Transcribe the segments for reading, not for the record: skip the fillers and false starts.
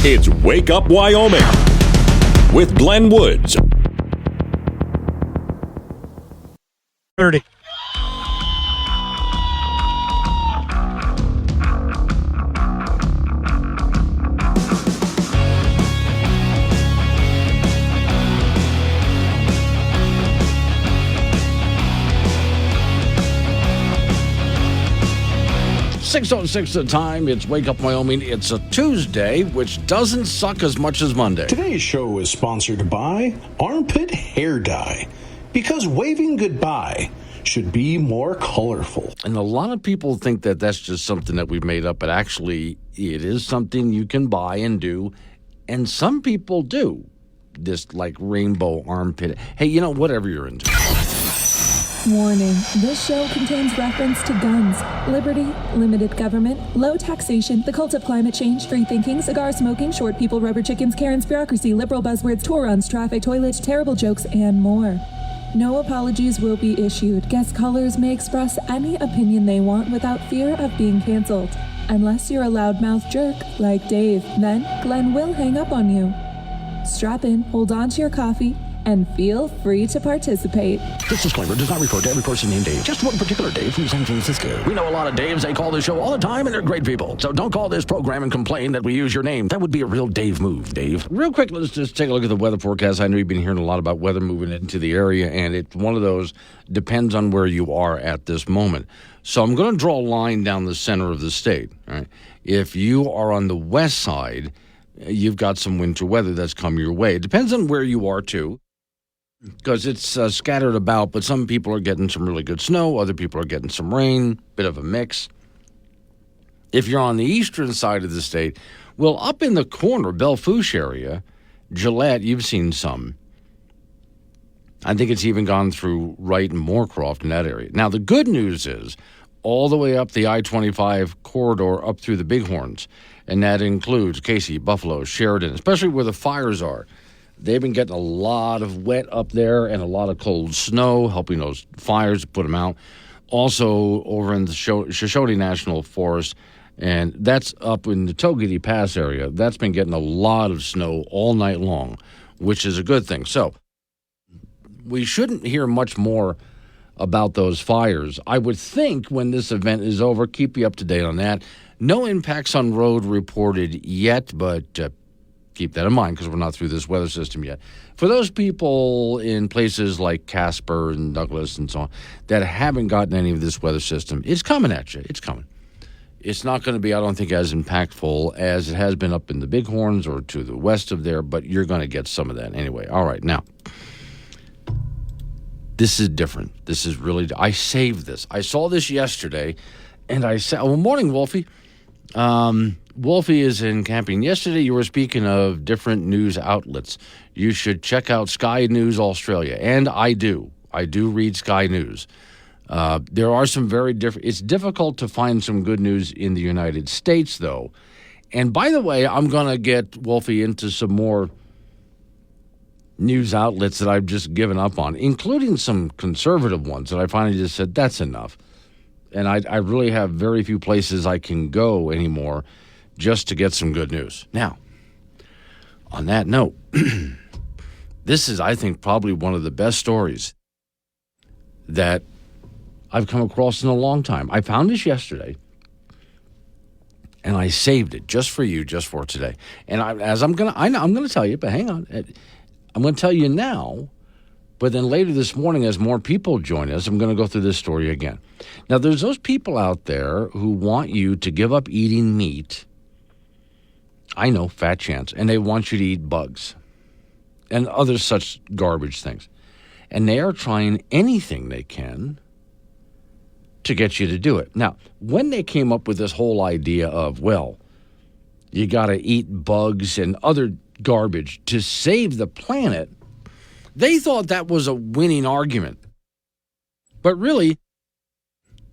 It's Wake Up Wyoming with Glenn Woods. 30. .06 the time. It's Wake Up Wyoming. It's a Tuesday, which doesn't suck as much as Monday. Today's show is sponsored by Armpit Hair Dye, because waving goodbye should be more colorful. And a lot of people think that that's just something that we've made up, but actually it is something you can buy and do. And some people do this like rainbow armpit. Hey, you know, whatever you're into. Warning, this show contains reference to guns, liberty, limited government, low taxation, the cult of climate change, free thinking, cigar smoking, short people, rubber chickens, Karen's bureaucracy, liberal buzzwords, tour runs, traffic, toilets, terrible jokes, and more. No apologies will be issued. Guest callers may express any opinion they want without fear of being canceled. Unless you're a loudmouth jerk like Dave, then Glenn will hang up on you. Strap in, hold on to your coffee, and feel free to participate. This disclaimer does not refer to every person named Dave, just one particular Dave from San Francisco. We know a lot of Daves. They call this show all the time, and they're great people. So don't call this program and complain that we use your name. That would be a real Dave move, Dave. Real quick, let's just take a look at the weather forecast. I know you've been hearing a lot about weather moving into the area, and it's one of those depends on where you are at this moment. So I'm going to draw a line down the center of the state. All right? If you are on the west side, you've got some winter weather that's come your way. It depends on where you are, too, because it's scattered about, but some people are getting some really good snow. Other people are getting some rain, bit of a mix. If you're on the eastern side of the state, well, up in the corner, Belle Fourche area, Gillette, you've seen some. I think it's even gone through Wright and Moorcroft in that area. Now, the good news is all the way up the I-25 corridor up through the Bighorns, and that includes Casey, Buffalo, Sheridan, especially where the fires are. They've been getting a lot of wet up there and a lot of cold snow, helping those fires put them out. Also, over in the Shoshone National Forest, and that's up in the Togeti Pass area, that's been getting a lot of snow all night long, which is a good thing. So we shouldn't hear much more about those fires. I would think when this event is over, keep you up to date on that. No impacts on road reported yet, but keep that in mind because we're not through this weather system yet. For those people in places like Casper and Douglas and so on that haven't gotten any of this weather system, it's coming at you. It's coming. It's not going to be, I don't think, as impactful as it has been up in the Bighorns or to the west of there, but you're going to get some of that anyway. All right, now, this is different. This is really, I saved this. I saw this yesterday, and I said, well, morning, Wolfie. Wolfie is in camping. Yesterday, you were speaking of different news outlets. You should check out Sky News Australia, and I do. I do read Sky News. There are some very different. It's difficult to find some good news in the United States, though. And by the way, I'm going to get Wolfie into some more news outlets that I've just given up on, including some conservative ones that I finally just said, that's enough. And I really have very few places I can go anymore just to get some good news. Now, on that note, this is, I think, probably one of the best stories that I've come across in a long time. I found this yesterday, and I saved it just for you, just for today. And I'm going to tell you, but hang on. I'm going to tell you now, but then later this morning, as more people join us, I'm going to go through this story again. Now, there's those people out there who want you to give up eating meat. I know, fat chance. And they want you to eat bugs and other such garbage things. And they are trying anything they can to get you to do it. Now, when they came up with this whole idea of, well, you got to eat bugs and other garbage to save the planet, they thought that was a winning argument. But really,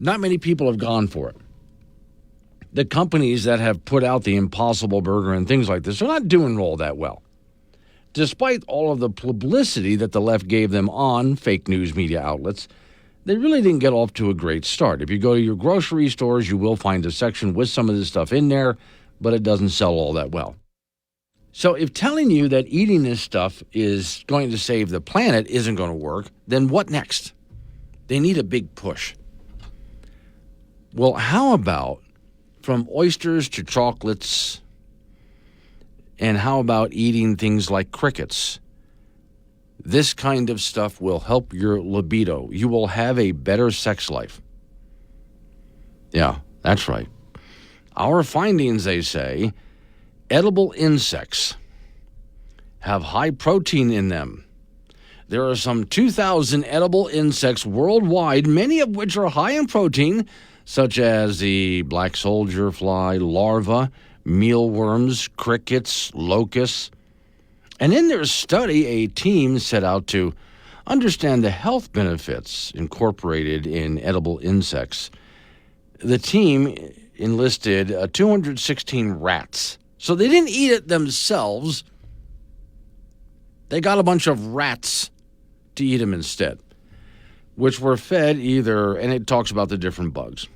not many people have gone for it. The companies that have put out the Impossible Burger and things like this are not doing all that well. Despite all of the publicity that the left gave them on fake news media outlets, they really didn't get off to a great start. If you go to your grocery stores, you will find a section with some of this stuff in there, but it doesn't sell all that well. So if telling you that eating this stuff is going to save the planet isn't going to work, then what next? They need a big push. Well, how about from oysters to chocolates, and how about eating things like crickets? This kind of stuff will help your libido. You will have a better sex life. Yeah, that's right. Our findings, they say, edible insects have high protein in them. There are some 2,000 edible insects worldwide, many of which are high in protein, such as the black soldier fly larva, mealworms, crickets, locusts. And in their study, a team set out to understand the health benefits incorporated in edible insects. The team enlisted 216 rats. So they didn't eat it themselves. They got a bunch of rats to eat them instead, which were fed either, and it talks about the different bugs,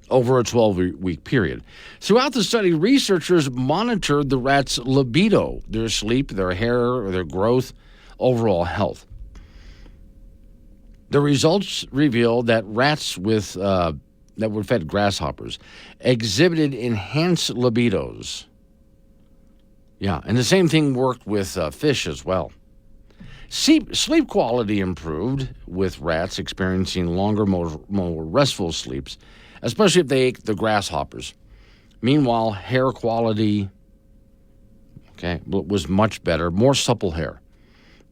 over a 12-week period. Throughout the study, researchers monitored the rats' libido, their sleep, their hair, their growth, overall health. The results revealed that rats that were fed grasshoppers exhibited enhanced libidos. Yeah, and the same thing worked with fish as well. Sleep quality improved with rats experiencing longer, more restful sleeps, especially if they ate the grasshoppers. Meanwhile, hair quality was much better, more supple hair.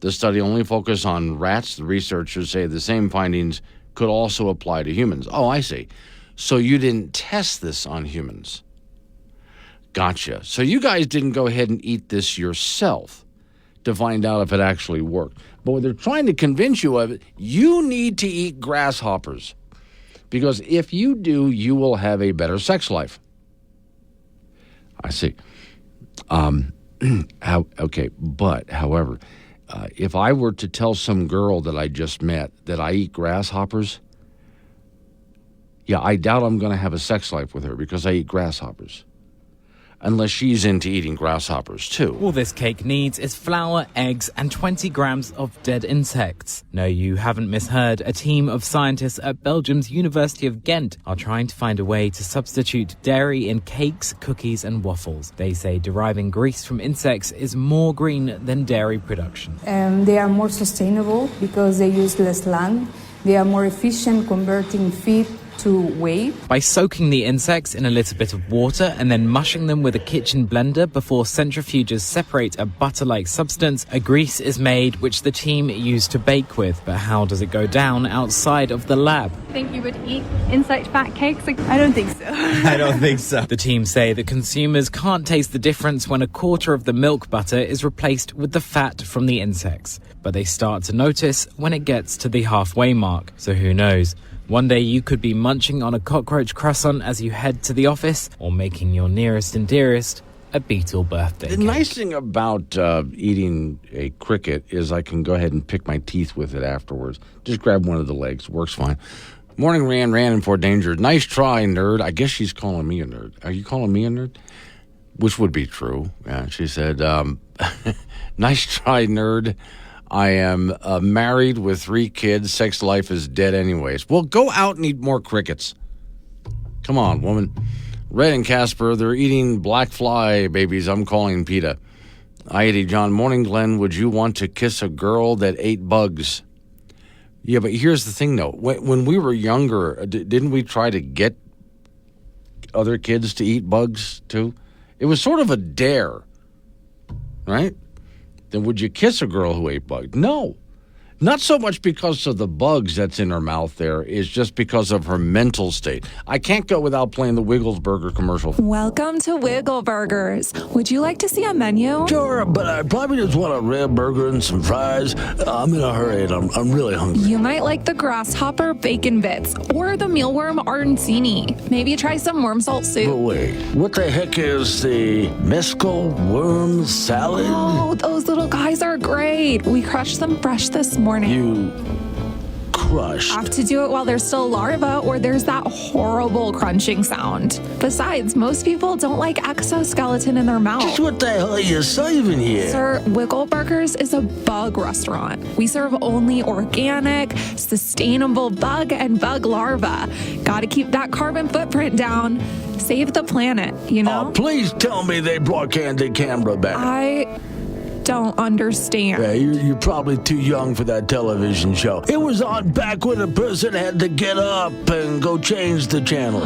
The study only focused on rats. The researchers say the same findings could also apply to humans. Oh, I see. So you didn't test this on humans. Gotcha. So you guys didn't go ahead and eat this yourself to find out if it actually worked. But what they're trying to convince you of, you need to eat grasshoppers. Because if you do, you will have a better sex life. I see. However, if I were to tell some girl that I just met that I eat grasshoppers, yeah, I doubt I'm going to have a sex life with her because I eat grasshoppers. Unless she's into eating grasshoppers, too. All this cake needs is flour, eggs, and 20 grams of dead insects. No, you haven't misheard. A team of scientists at Belgium's University of Ghent are trying to find a way to substitute dairy in cakes, cookies, and waffles. They say deriving grease from insects is more green than dairy production. They are more sustainable because they use less land. They are more efficient converting feed to whey. By soaking the insects in a little bit of water and then mushing them with a kitchen blender before centrifuges separate a butter-like substance, a grease is made which the team used to bake with. But how does it go down outside of the lab? Think you would eat insect fat cakes? I don't think so. I don't think so. The team say that consumers can't taste the difference when a quarter of the milk butter is replaced with the fat from the insects. But they start to notice when it gets to the halfway mark. So who knows? One day you could be munching on a cockroach croissant as you head to the office, or making your nearest and dearest a beetle birthday cake. The nice thing about eating a cricket is I can go ahead and pick my teeth with it afterwards. Just grab one of the legs. Works fine. Morning, Ran and for danger. Nice try, nerd. I guess she's calling me a nerd. Are you calling me a nerd? Which would be true. Yeah, she said, nice try, nerd. I am married with 3 kids. Sex life is dead anyways. Well, go out and eat more crickets. Come on, woman. Red and Casper, they're eating black fly babies. I'm calling PETA. Iety John, morning, Glenn. Would you want to kiss a girl that ate bugs? Yeah, but here's the thing, though. When we were younger, didn't we try to get other kids to eat bugs, too? It was sort of a dare, right? Then would you kiss a girl who ate bugs? No. Not so much because of the bugs that's in her mouth there, it's just because of her mental state. I can't go without playing the Wiggles Burger commercial. Welcome to Wiggle Burgers. Would you like to see a menu? Sure, but I probably just want a rib burger and some fries. I'm in a hurry and I'm really hungry. You might like the grasshopper bacon bits or the mealworm arancini. Maybe try some worm salt But soup. wait, what the heck is the mescal worm salad? Oh, those little guys are great. We crushed them fresh this morning. You crushed. Have to do it while there's still larvae, or there's that horrible crunching sound. Besides, most people don't like exoskeleton in their mouth. Just what the hell are you saving here? Sir, Wiggle Burgers is a bug restaurant. We serve only organic, sustainable bug and bug larvae. Gotta keep that carbon footprint down. Save the planet, you know? Oh, please tell me they brought Candid Camera back. I don't understand. Yeah, you're probably too young for that television show. It was on back when a person had to get up and go change the channel.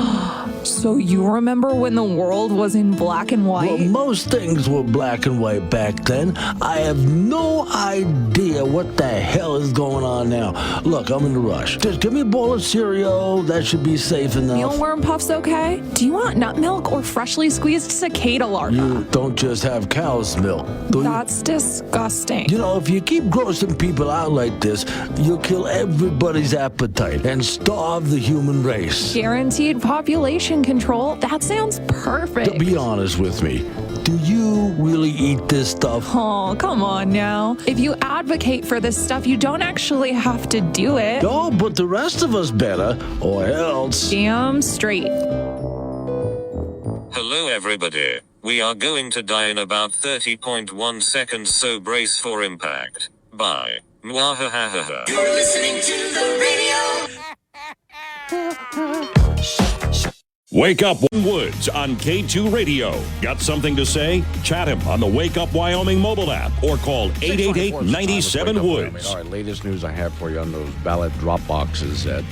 So you remember when the world was in black and white? Well, most things were black and white back then. I have no idea what the hell is going on now. Look, I'm in a rush. Just give me a bowl of cereal. That should be safe enough. Mealworm puffs okay? Do you want nut milk or freshly squeezed cicada larvae? You don't just have cow's milk, do you? That's disgusting. You know, if you keep grossing people out like this, you'll kill everybody's appetite and starve the human race. Guaranteed population control? That sounds perfect. To be honest with me, do you really eat this stuff? Oh, come on now. If you advocate for this stuff, you don't actually have to do it. Oh, but the rest of us better, or else. Damn straight. Hello everybody. We are going to die in about 30.1 seconds, so brace for impact. Bye. Mwahahaha. You're listening to the radio. Wake Up Woods on K2 Radio. Got something to say? Chat him on the Wake Up Wyoming mobile app or call 888-97-WOODS. All right, latest news I have for you on those ballot drop boxes that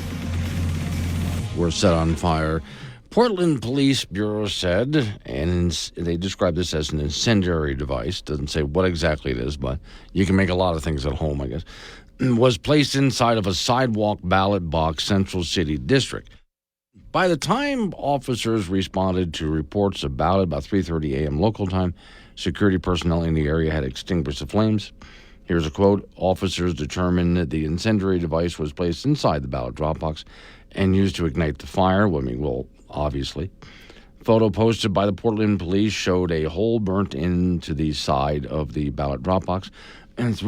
were set on fire. Portland Police Bureau said, and they described this as an incendiary device. Doesn't say what exactly it is, but you can make a lot of things at home, I guess. Was placed inside of a sidewalk ballot box, Central City District. By the time officers responded to reports about it, about 3:30 a.m. local time, security personnel in the area had extinguished the flames. Here's a quote. Officers determined that the incendiary device was placed inside the ballot drop box and used to ignite the fire. Well, obviously. Photo posted by the Portland Police showed a hole burnt into the side of the ballot drop box, and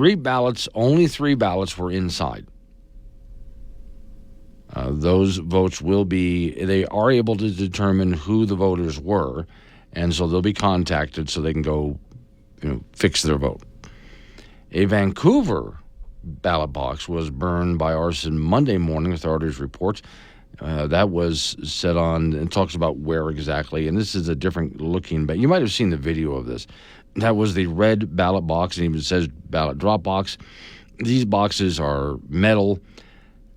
only three ballots were inside. Those votes they are able to determine who the voters were, and so they'll be contacted so they can go, fix their vote. A Vancouver ballot box was burned by arson Monday morning, authorities report. That was set on, and talks about where exactly, and this is a different looking, but you might have seen the video of this. That was the red ballot box, and even says ballot drop box. These boxes are metal.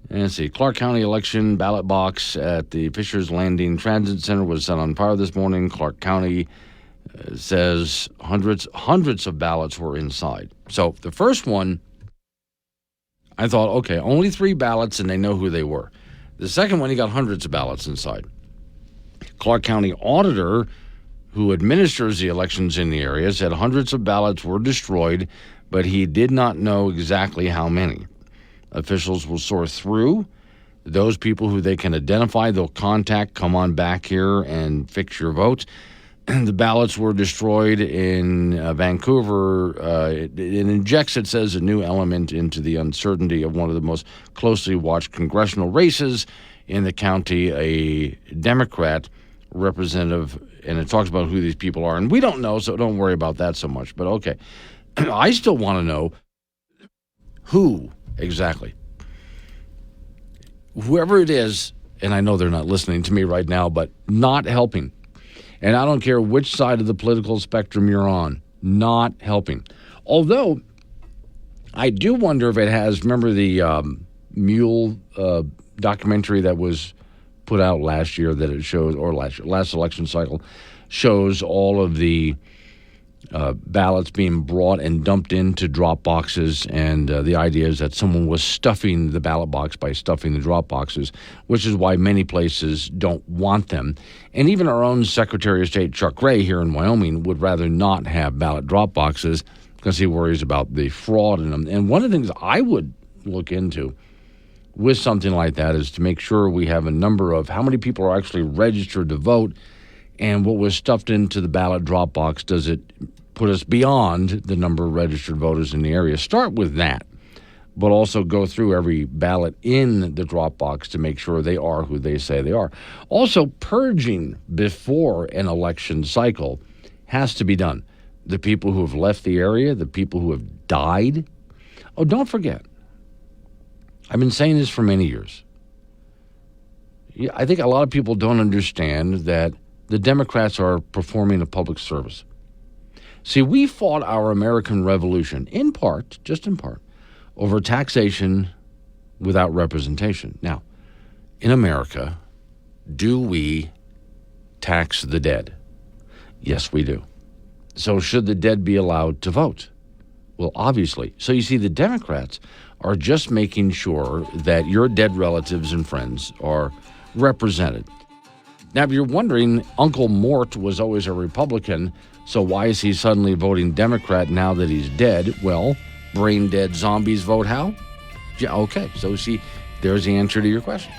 And let's see, Clark County election ballot box at the Fisher's Landing Transit Center was set on fire this morning. Clark County says hundreds of ballots were inside. So the first one, I thought, okay, only three ballots and they know who they were. The second one, he got hundreds of ballots inside. Clark County auditor, who administers the elections in the area, said hundreds of ballots were destroyed, but he did not know exactly how many. Officials will sort through those people who they can identify. They'll contact, come on back here and fix your votes. The ballots were destroyed in Vancouver. It injects, it says, a new element into the uncertainty of one of the most closely watched congressional races in the county, a Democrat representative, and it talks about who these people are. And we don't know, so don't worry about that so much. But okay, I still want to know who exactly. Whoever it is, and I know they're not listening to me right now, but not helping. And I don't care which side of the political spectrum you're on, not helping. Although, I do wonder if it has, remember the Mule documentary that was put out last year that it shows, or last election cycle, shows all of the ballots being brought and dumped into drop boxes, and the idea is that someone was stuffing the ballot box by stuffing the drop boxes, which is why many places don't want them. And even our own Secretary of State Chuck Ray here in Wyoming would rather not have ballot drop boxes because he worries about the fraud in them. And one of the things I would look into with something like that is to make sure we have a number of how many people are actually registered to vote, and what was stuffed into the ballot drop box, does it put us beyond the number of registered voters in the area? Start with that. but also go through every ballot in the drop box to make sure they are who they say they are. Also, purging before an election cycle has to be done. The people who have left the area, the people who have died. Oh, don't forget, I've been saying this for many years. I think a lot of people don't understand that the Democrats are performing a public service. See, we fought our American Revolution, in part, just in part, over taxation without representation. Now, in America, do we tax the dead? Yes, we do. So should the dead be allowed to vote? Well, obviously. So you see, the Democrats are just making sure that your dead relatives and friends are represented. Now, if you're wondering, Uncle Mort was always a Republican, so why is he suddenly voting Democrat now that he's dead? Well, brain dead zombies vote how? Yeah, okay, so see, there's the answer to your question.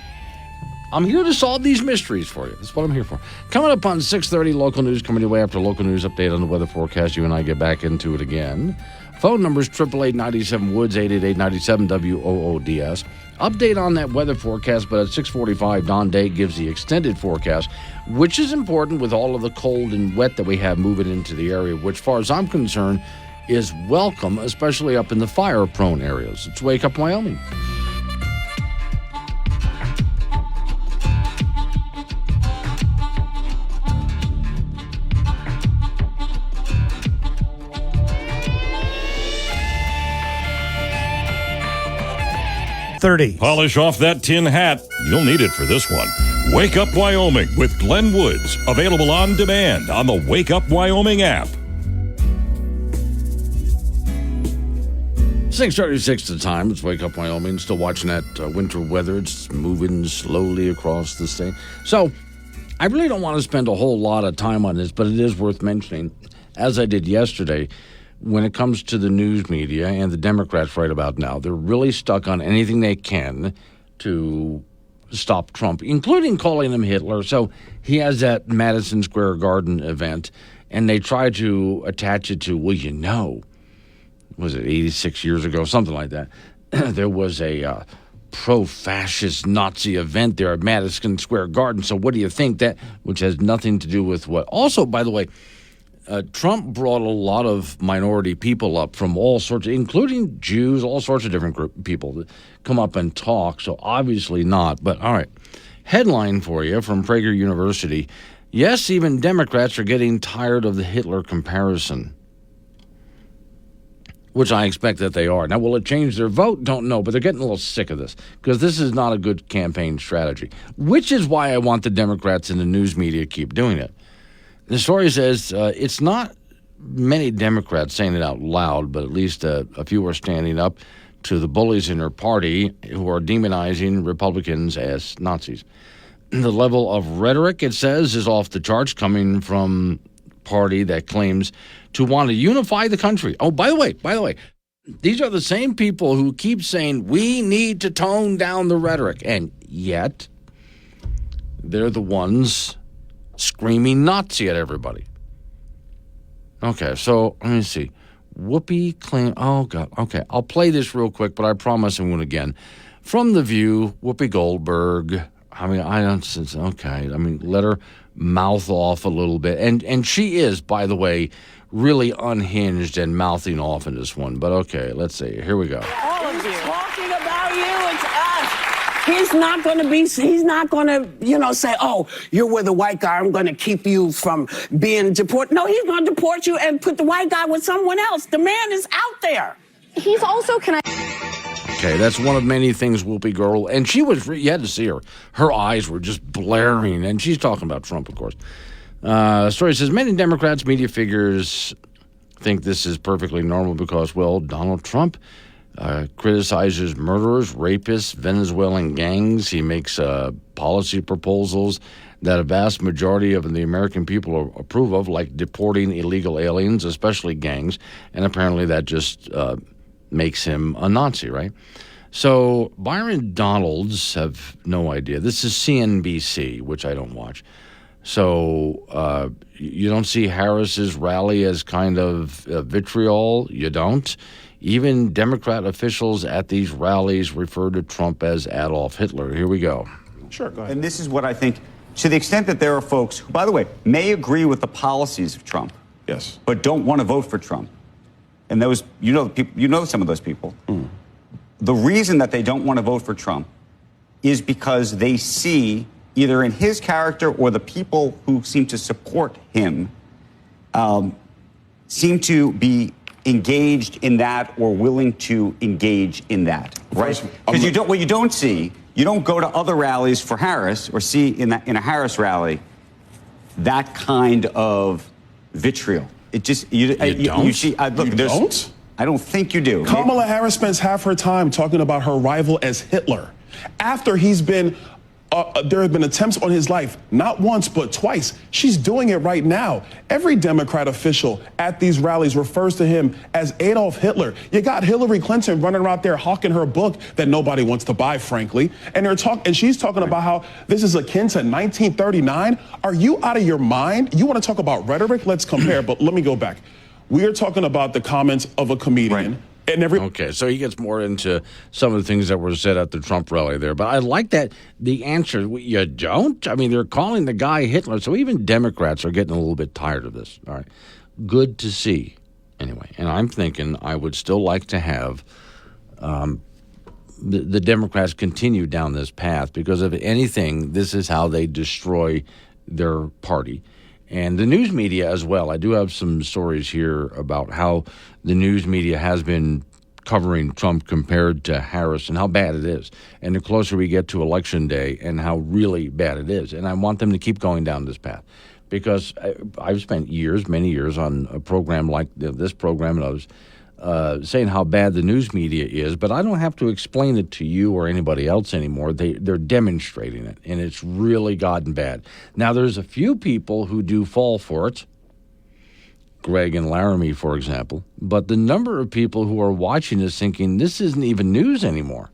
I'm here to solve these mysteries for you. That's what I'm here for. Coming up on 6:30, local news coming your way after local news update on the weather forecast. You and I get back into it again. Phone number is 888-97-WOODS, 888-97-WOODS. Update on that weather forecast, but at 6:45, Don Day gives the extended forecast, which is important with all of the cold and wet that we have moving into the area, which, as far as I'm concerned, is welcome, especially up in the fire-prone areas. It's Wake Up Wyoming. Polish off that tin hat. You'll need it for this one. Wake Up Wyoming with Glenn Woods. Available on demand on the Wake Up Wyoming app. 6:36 the time. It's Wake Up Wyoming. Still watching that winter weather. It's moving slowly across the state. So I really don't want to spend a whole lot of time on this, but it is worth mentioning, as I did yesterday, when it comes to the news media and the Democrats right about now, they're really stuck on anything they can to stop Trump, including calling him Hitler. So he has that Madison Square Garden event, and they try to attach it to, well, you know, was it 86 years ago, something like that. There was a pro-fascist Nazi event there at Madison Square Garden. So what do you think? That, which has nothing to do with what. Also, by the way, Trump brought a lot of minority people up from all sorts, including Jews, all sorts of different people that come up and talk. So obviously not. But all right, headline for you from Prager University. Yes, even Democrats are getting tired of the Hitler comparison, which I expect that they are. Now, will it change their vote? Don't know, but they're getting a little sick of this because this is not a good campaign strategy, which is why I want the Democrats and the news media to keep doing it. The story says it's not many Democrats saying it out loud, but at least a few are standing up to the bullies in their party who are demonizing Republicans as Nazis. The level of rhetoric, it says, is off the charts, coming from a party that claims to want to unify the country. Oh, by the way, these are the same people who keep saying we need to tone down the rhetoric, and yet they're the ones screaming Nazi at everybody. Okay, so let me see. Whoopi claim. Oh, God. Okay, I'll play this real quick, but I promise I won't again. From The View, Whoopi Goldberg. I mean, I don't. Okay, I mean, let her mouth off a little bit, and she is, by the way, really unhinged and mouthing off in this one. But okay, let's see. Here we go. All of you talking about you. It's us. He's not going to, say, oh, you're with a white guy. I'm going to keep you from being deported. No, he's going to deport you and put the white guy with someone else. The man is out there. He's also, Okay, that's one of many things Whoopi Goldberg, and she was, you had to see her. Her eyes were just blaring, and she's talking about Trump, of course. The story says, many Democrats, media figures think this is perfectly normal because, well, Donald Trump criticizes murderers, rapists, Venezuelan gangs. He makes policy proposals that a vast majority of the American people approve of, like deporting illegal aliens, especially gangs, and apparently that just makes him a Nazi, right? So Byron Donalds, have no idea. This is CNBC, which I don't watch. So you don't see Harris's rally as kind of vitriol. You don't. Even Democrat officials at these rallies refer to Trump as Adolf Hitler. Here we go. Sure, go ahead. And this is what I think, to the extent that there are folks who, by the way, may agree with the policies of Trump, yes, but don't want to vote for Trump. And those, you know some of those people. The reason that they don't want to vote for Trump is because they see either in his character or the people who seem to support him seem to be engaged in that or willing to engage in that, right? Because what you don't see, you don't go to other rallies for Harris or see in a Harris rally that kind of vitriol. It just you see. Look, don't? I don't think you do. Kamala Harris spends half her time talking about her rival as Hitler, after he's been. There have been attempts on his life, not once, but twice. She's doing it right now. Every Democrat official at these rallies refers to him as Adolf Hitler. You got Hillary Clinton running around there hawking her book that nobody wants to buy, frankly. And she's talking about how this is akin to 1939. Are you out of your mind? You want to talk about rhetoric? Let's compare, but let me go back. We are talking about the comments of a comedian. Right. Okay, so he gets more into some of the things that were said at the Trump rally there. But I like that the answer, you don't? I mean, they're calling the guy Hitler, so even Democrats are getting a little bit tired of this. All right, good to see. Anyway, and I'm thinking I would still like to have the Democrats continue down this path, because if anything, this is how they destroy their party. And the news media as well. I do have some stories here about how the news media has been covering Trump compared to Harris and how bad it is. And the closer we get to Election Day and how really bad it is. And I want them to keep going down this path, because I've spent many years on a program like this program and others saying how bad the news media is, but I don't have to explain it to you or anybody else anymore. They're demonstrating it, and it's really gotten bad. Now, there's a few people who do fall for it, Greg and Laramie, for example, but the number of people who are watching this thinking this isn't even news anymore.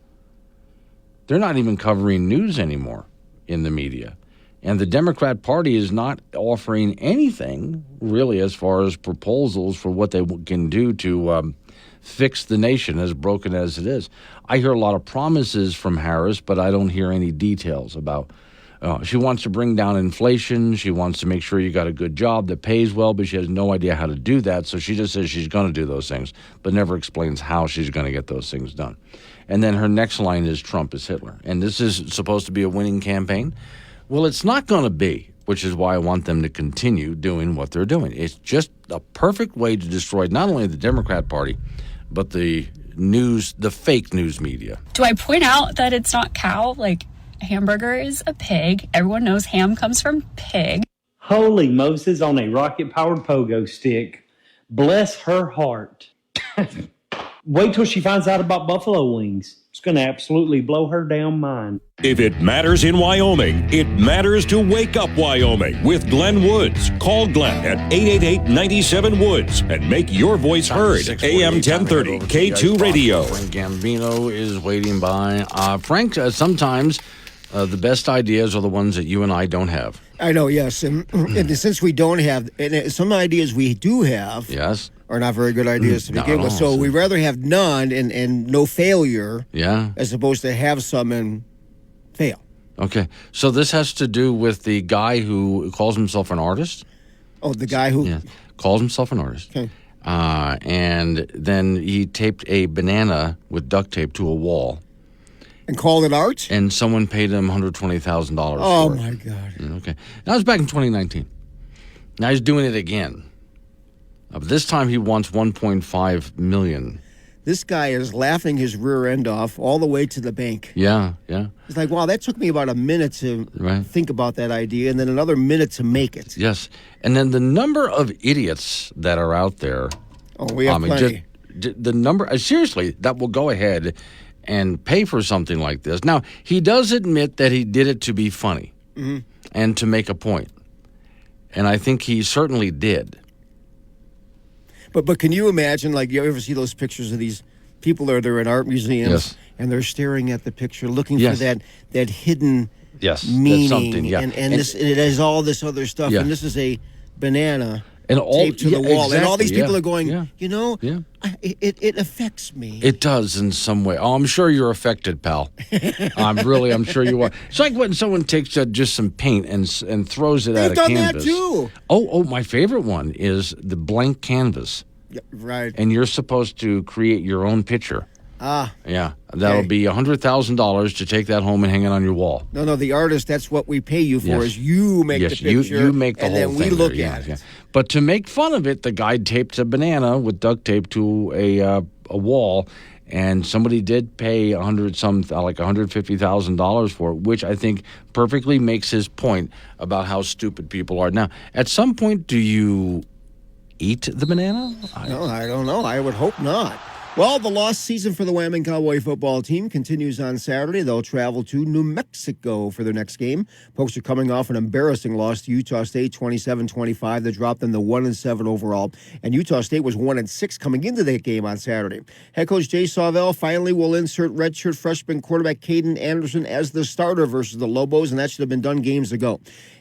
They're not even covering news anymore in the media. And the Democrat Party is not offering anything, really, as far as proposals for what they can do to fix the nation, as broken as it is. I hear a lot of promises from Harris, but I don't hear any details about. She wants to bring down inflation. She wants to make sure you got a good job that pays well, but she has no idea how to do that. So she just says she's going to do those things, but never explains how she's going to get those things done. And then her next line is Trump is Hitler. And this is supposed to be a winning campaign. Well, it's not going to be, which is why I want them to continue doing what they're doing. It's just a perfect way to destroy not only the Democrat Party, but the fake news media. Do I point out that it's not cow? Like, hamburger is a pig. Everyone knows ham comes from pig. Holy Moses on a rocket-powered pogo stick. Bless her heart. Wait till she finds out about buffalo wings. It's going to absolutely blow her damn mind. If it matters in Wyoming, it matters to Wake Up Wyoming with Glenn Woods. Call Glenn at 888-97-WOODS and make your voice heard. AM 1030, K2 Radio. Frank Gambino is waiting by. Frank, sometimes the best ideas are the ones that you and I don't have. I know, yes. And since we don't have, and some ideas we do have. Yes. Are not very good ideas to begin with. So we'd rather have none and no failure, as opposed to have some and fail. Okay. So this has to do with the guy who calls himself an artist? Oh, the guy who calls himself an artist. Okay. And then he taped a banana with duct tape to a wall. And called it art? And someone paid him $120,000 Oh, for it. my God. Okay. That was back in 2019. Now he's doing it again. But this time he wants $1.5 million. This guy is laughing his rear end off all the way to the bank. Yeah. He's like, wow, that took me about a minute to think about that idea, and then another minute to make it. Yes. And then the number of idiots that are out there. Oh, we have plenty. The number, seriously, that will go ahead and pay for something like this. Now, he does admit that he did it to be funny and to make a point. And I think he certainly did. But can you imagine, like, you ever see those pictures of these people that are in art museums and they're staring at the picture, looking for that hidden meaning, something, and it has all this other stuff, and this is a banana And taped to the wall. Exactly, and all these people are going, it affects me. It does in some way. Oh, I'm sure you're affected, pal. I'm sure you are. It's like when someone takes just some paint and throws it at a canvas. They've done that too. Oh, my favorite one is the blank canvas. Yeah, right. And you're supposed to create your own picture. Yeah, that'll Okay. be $100,000 to take that home and hang it on your wall. No, the artist, that's what we pay you for, Yes. is you make the picture. You make the and whole then thing. we look there. at it. But to make fun of it, the guy taped a banana with duct tape to a wall, and somebody did pay $150,000 for it, which I think perfectly makes his point about how stupid people are. Now, at some point, do you eat the banana? No, I don't know. I would hope not. Well, the lost season for the Wyoming Cowboy football team continues on Saturday. They'll travel to New Mexico for their next game. Folks are coming off an embarrassing loss to Utah State, 27-25. They dropped them to 1-7 overall, and Utah State was 1-6 coming into that game on Saturday. Head coach Jay Sawvell finally will insert redshirt freshman quarterback Caden Anderson as the starter versus the Lobos, and that should have been done games ago.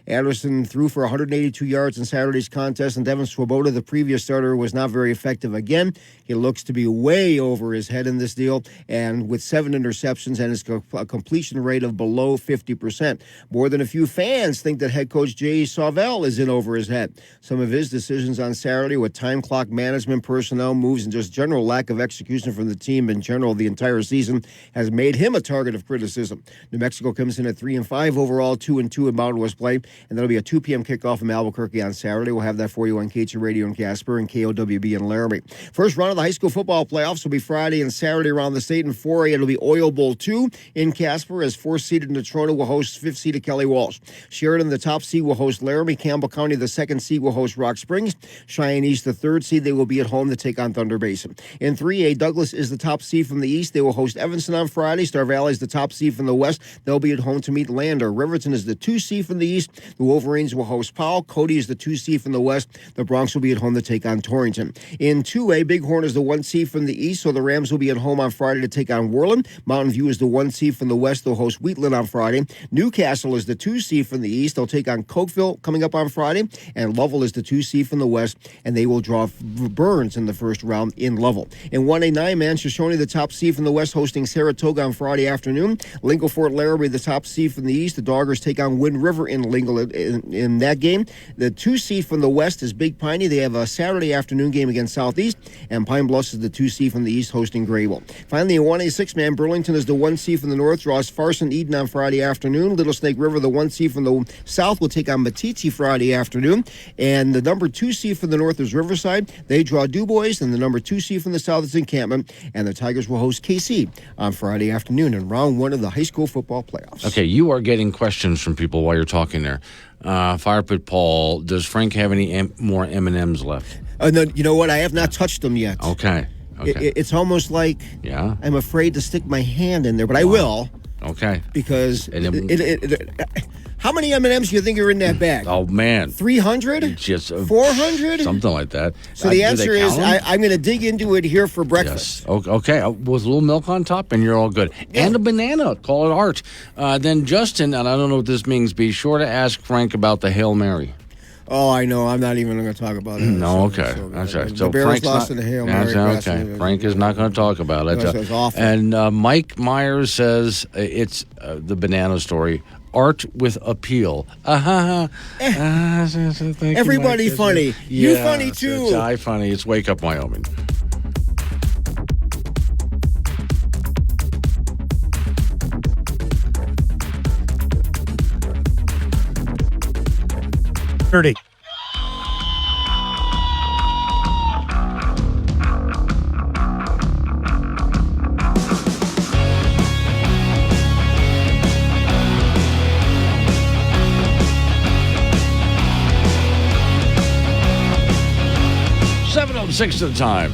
Anderson threw for 182 yards in Saturday's contest, and Devin Swoboda, the previous starter, was not very effective again. He looks to be way over his head in this deal, and with 7 interceptions and his completion rate of below 50%. More than a few fans think that head coach Jay Sawvell is in over his head. Some of his decisions on Saturday with time clock management, personnel moves, and just general lack of execution from the team in general the entire season has made him a target of criticism. New Mexico comes in at 3-5 overall, 2-2 in Mountain West play. And that'll be a 2 p.m. kickoff in Albuquerque on Saturday. We'll have that for you on KT Radio in Casper and KOWB in Laramie. First round of the high school football playoffs will be Friday and Saturday around the state. In 4A, it'll be Oil Bowl 2 in Casper as 4th-seeded Natrona will host 5th-seeded Kelly Walsh. Sheridan, the top seed, will host Laramie. Campbell County, the 2nd seed, will host Rock Springs. Cheyenne East, the 3rd seed, they will be at home to take on Thunder Basin. In 3A, Douglas is the top seed from the east. They will host Evanston on Friday. Star Valley is the top seed from the west. They'll be at home to meet Lander. Riverton is the 2 seed from the east. The Wolverines will host Powell. Cody is the 2 seed from the west. The Bronx will be at home to take on Torrington. In 2A, Bighorn is the 1 seed from the east, so the Rams will be at home on Friday to take on Worland. Mountain View is the 1 seed from the west. They'll host Wheatland on Friday. Newcastle is the 2 seed from the east. They'll take on Cokeville coming up on Friday. And Lovell is the 2 seed from the west, and they will draw Burns in the first round in Lovell. In 1A, 9-man, Shoshone, the top seed from the west, hosting Saratoga on Friday afternoon. Lingle Fort Laramie, the top seed from the east. The Doggers take on Wind River in Lingle in that game. The 2 seed from the west is Big Piney. They have a Saturday afternoon game against Southeast, and Pine Bluffs is the 2 seed from the east, hosting Grayville. Finally, in 1A, 6-man, Burlington is the 1 seed from the north, draws Farson Eden on Friday afternoon. Little Snake River, the 1 seed from the south, will take on Matiti Friday afternoon. And the number 2 seed from the north is Riverside. They draw DuBois, and the number 2 seed from the south is Encampment. And the Tigers will host KC on Friday afternoon in round 1 of the high school football playoffs. Okay, you are getting questions from people while you're talking there. Fire Pit Paul, does Frank have any more M&Ms left? No, you know what? I have not touched them yet. Okay. It's almost like I'm afraid to stick my hand in there, but I will. Okay. Because how many M&Ms do you think are in that bag? Oh, man. 300? Just 400? Something like that. So the answer is I'm going to dig into it here for breakfast. Yes. Okay. With a little milk on top, and you're all good. Yeah. And a banana. Call it art. Then Justin, and I don't know what this means, be sure to ask Frank about the Hail Mary. Oh, I know. I'm not even going to talk about it. No, okay. That's right. So the Bears lost in the Hail Mary. Okay. Frank is not going to talk about it. That's awful. And Mike Myers says it's the banana story. Art with appeal. Everybody funny. You funny, too. I funny. It's Wake Up Wyoming. Dirty. Six at the time.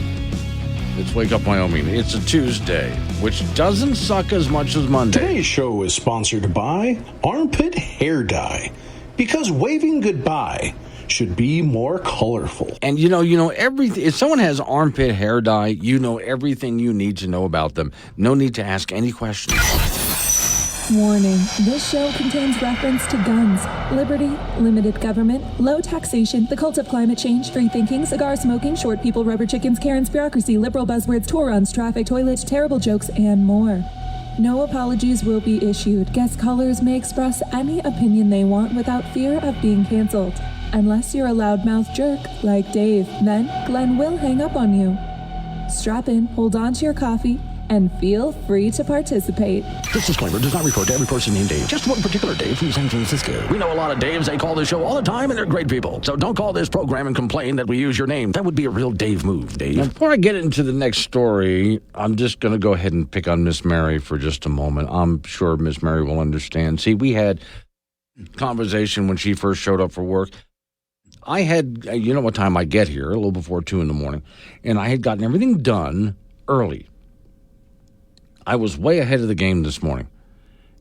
It's Wake Up Wyoming. It's a Tuesday, which doesn't suck as much as Monday. Today's show is sponsored by Armpit Hair Dye, because waving goodbye should be more colorful. And you know everything. If someone has armpit hair dye, you know everything you need to know about them. No need to ask any questions. Warning, this show contains reference to guns, liberty, limited government, low taxation, the cult of climate change, free thinking, cigar smoking, short people, rubber chickens, Karen's bureaucracy, liberal buzzwords, tour runs, traffic, toilets, terrible jokes, and more. No apologies will be issued. Guest callers may express any opinion they want without fear of being canceled. Unless you're a loudmouth jerk like Dave, then Glenn will hang up on you. Strap in, hold on to your coffee, and feel free to participate. This disclaimer does not refer to every person named Dave, just one particular Dave from San Francisco. We know a lot of Daves. They call this show all the time, and they're great people. So don't call this program and complain that we use your name. That would be a real Dave move, Dave. Now, before I get into the next story, I'm just going to go ahead and pick on Miss Mary for just a moment. I'm sure Miss Mary will understand. See, we had conversation when she first showed up for work. I had, you know what time I get here, a little before 2 in the morning, and I had gotten everything done early. I was way ahead of the game this morning.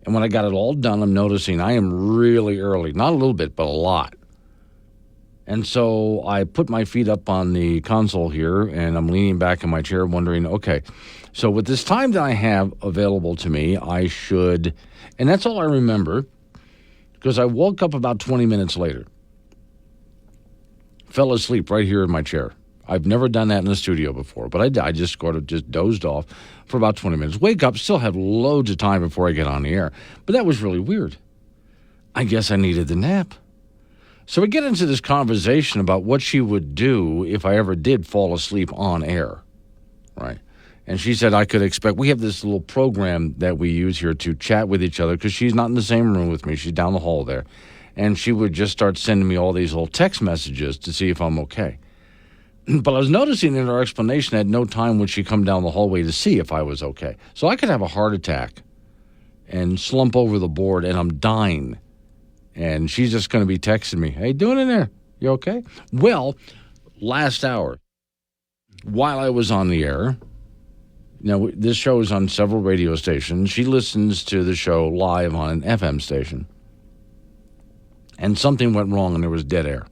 And when I got it all done, I'm noticing I am really early. Not a little bit, but a lot. And so I put my feet up on the console here, and I'm leaning back in my chair wondering, okay, so with this time that I have available to me, I should, and that's all I remember, because I woke up about 20 minutes later. Fell asleep right here in my chair. I've never done that in the studio before, but I just sort of just dozed off for about 20 minutes. Wake up, still have loads of time before I get on the air. But that was really weird. I guess I needed the nap. So we get into this conversation about what she would do if I ever did fall asleep on air, right? And she said I could expect, we have this little program that we use here to chat with each other because she's not in the same room with me. She's down the hall there. And she would just start sending me all these little text messages to see if I'm okay. But I was noticing in her explanation at no time would she come down the hallway to see if I was okay. So I could have a heart attack and slump over the board and I'm dying. And she's just going to be texting me, hey, doing in there? You okay? Well, last hour, while I was on the air, now this show is on several radio stations. She listens to the show live on an FM station. And something went wrong and there was dead air.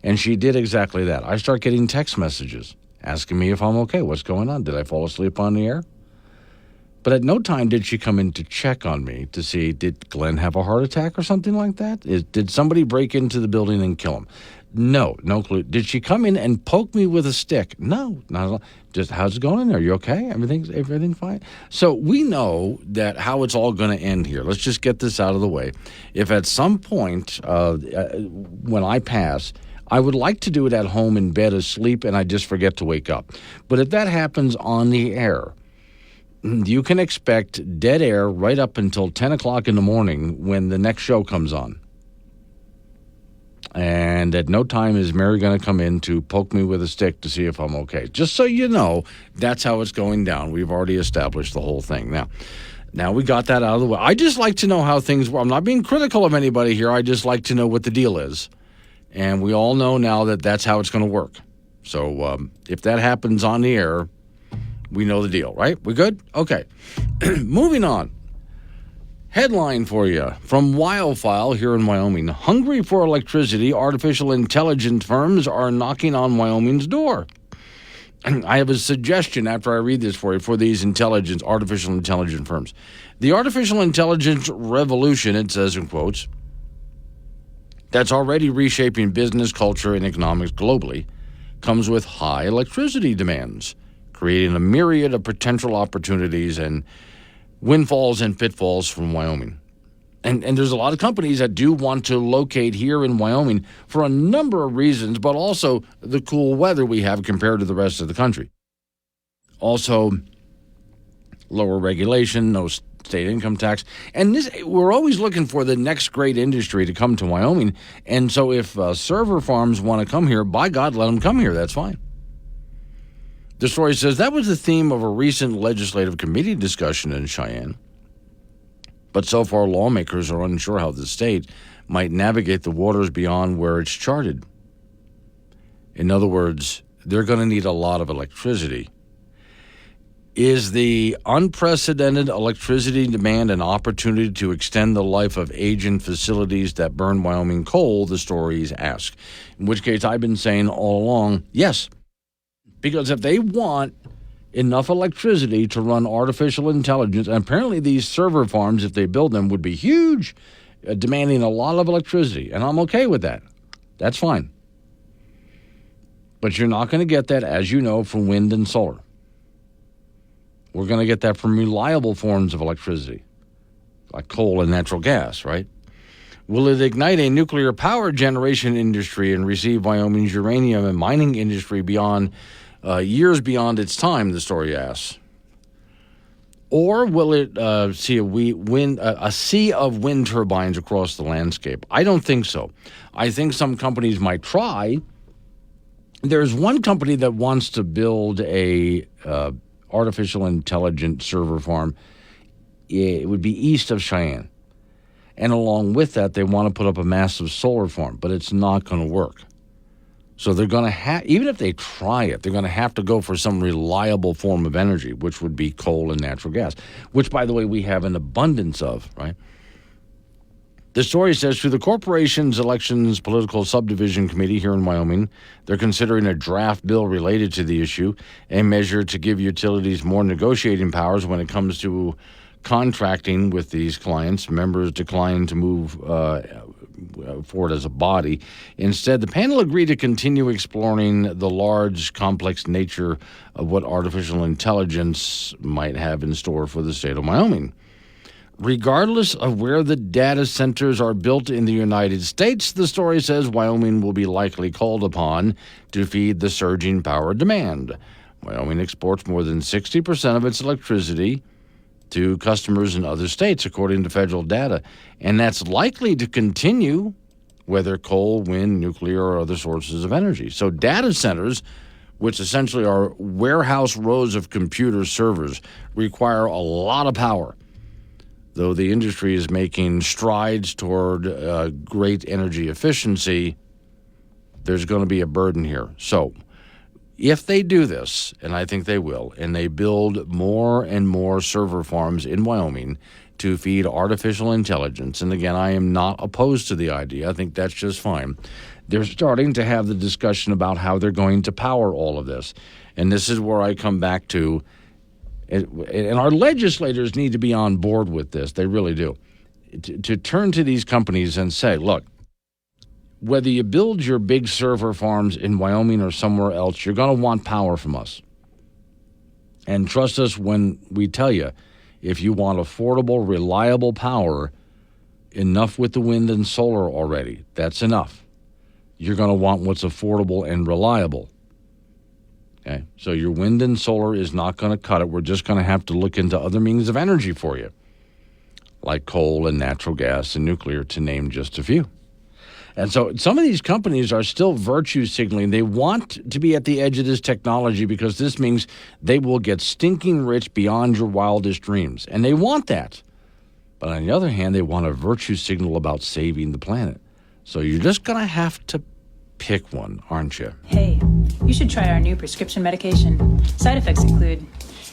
And she did exactly that. I start getting text messages asking me if I'm okay. What's going on? Did I fall asleep on the air? But at no time did she come in to check on me to see, did Glenn have a heart attack or something like that? Did somebody break into the building and kill him? No clue. Did she come in and poke me with a stick? No, not at all. Just, how's it going in there? You okay? Everything fine? So we know that how it's all going to end here. Let's just get this out of the way. If at some point when I pass, I would like to do it at home in bed asleep and I just forget to wake up. But if that happens on the air, you can expect dead air right up until 10 o'clock in the morning when the next show comes on. And at no time is Mary going to come in to poke me with a stick to see if I'm okay. Just so you know, that's how it's going down. We've already established the whole thing. Now we got that out of the way. I just like to know how things work. I'm not being critical of anybody here. I just like to know what the deal is. And we all know now that that's how it's going to work. So if that happens on the air, we know the deal, right? We good? Okay. Moving on. Headline for you from Wildfile here in Wyoming. Hungry for electricity, artificial intelligence firms are knocking on Wyoming's door. I have a suggestion after I read this for you for these artificial intelligence firms. The artificial intelligence revolution, it says in quotes, that's already reshaping business, culture, and economics globally, comes with high electricity demands, creating a myriad of potential opportunities and windfalls and pitfalls from Wyoming. And there's a lot of companies that do want to locate here in Wyoming for a number of reasons, but also the cool weather we have compared to the rest of the country. Also, lower regulation, no state income tax. And we're always looking for the next great industry to come to Wyoming. And so if server farms want to come here, by God, let them come here. That's fine. The story says that was the theme of a recent legislative committee discussion in Cheyenne. But so far, lawmakers are unsure how the state might navigate the waters beyond where it's charted. In other words, they're going to need a lot of electricity. Is the unprecedented electricity demand an opportunity to extend the life of aging facilities that burn Wyoming coal, the stories ask? In which case, I've been saying all along, yes. Because if they want enough electricity to run artificial intelligence. And apparently these server farms, if they build them, would be huge, demanding a lot of electricity. And I'm okay with that. That's fine. But you're not going to get that, as you know, from wind and solar. We're going to get that from reliable forms of electricity, like coal and natural gas, right? Will it ignite a nuclear power generation industry and receive Wyoming's uranium and mining industry beyond years beyond its time, the story asks? Or will it see a sea of wind turbines across the landscape? I don't think so. I think some companies might try. There's one company that wants to build a artificial intelligence server farm. It would be east of Cheyenne. And along with that, they want to put up a massive solar farm, but it's not going to work. So they're going to have, even if they try it, they're going to have to go for some reliable form of energy, which would be coal and natural gas, which, by the way, we have an abundance of, right? The story says, through the corporation's elections political subdivision committee here in Wyoming, they're considering a draft bill related to the issue, a measure to give utilities more negotiating powers when it comes to contracting with these clients. Members declined to move forward as a body. Instead, the panel agreed to continue exploring the large, complex nature of what artificial intelligence might have in store for the state of Wyoming. Regardless of where the data centers are built in the United States, the story says Wyoming will be likely called upon to feed the surging power demand. Wyoming exports more than 60% of its electricity to customers in other states, according to federal data. And that's likely to continue, whether coal, wind, nuclear, or other sources of energy. So data centers, which essentially are warehouse rows of computer servers, require a lot of power. Though the industry is making strides toward great energy efficiency, there's going to be a burden here. So if they do this, and I think they will, and they build more and more server farms in Wyoming to feed artificial intelligence, and again, I am not opposed to the idea. I think that's just fine. They're starting to have the discussion about how they're going to power all of this. And this is where I come back to, and our legislators need to be on board with this. They really do. To turn to these companies and say, look, whether you build your big server farms in Wyoming or somewhere else, you're going to want power from us. And trust us when we tell you, if you want affordable, reliable power, enough with the wind and solar already, that's enough. You're going to want what's affordable and reliable. Okay? So your wind and solar is not going to cut it. We're just going to have to look into other means of energy for you, like coal and natural gas and nuclear, to name just a few. And so some of these companies are still virtue signaling. They want to be at the edge of this technology because this means they will get stinking rich beyond your wildest dreams. And they want that. But on the other hand, they want a virtue signal about saving the planet. So you're just going to have to pick one, aren't you? Hey, you should try our new prescription medication. Side effects include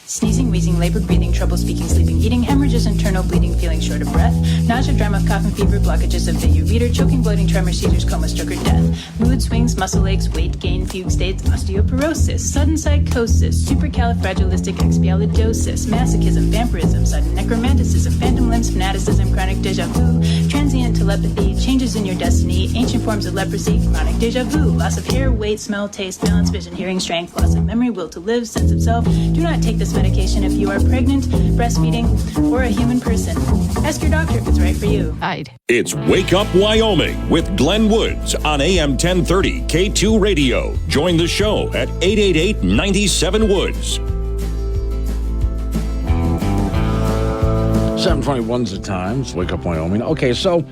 sneezing, wheezing, labored breathing, trouble speaking, sleeping, eating, hemorrhages, internal bleeding, feeling short of breath, nausea, dry mouth, cough and fever, blockages of the ureter, choking, bloating, tremors, seizures, coma, stroke, or death, mood swings, muscle aches, weight gain, fugue states, osteoporosis, sudden psychosis, supercalifragilisticexpialidocious, masochism, vampirism, sudden necromanticism, phantom limbs, fanaticism, chronic deja vu, transient telepathy, changes in your destiny, ancient forms of leprosy, chronic deja vu, loss of hair, weight, smell, taste, balance, vision, hearing, strength, loss of memory, will to live, sense of self. Do not take this medication if you are pregnant, breastfeeding, or a human person. Ask your doctor if it's right for you. It's Wake Up Wyoming with Glenn Woods on AM 1030 K2 Radio. Join the show at 888-97-WOODS. 7:21's the time. It's Wake Up Wyoming. Okay, so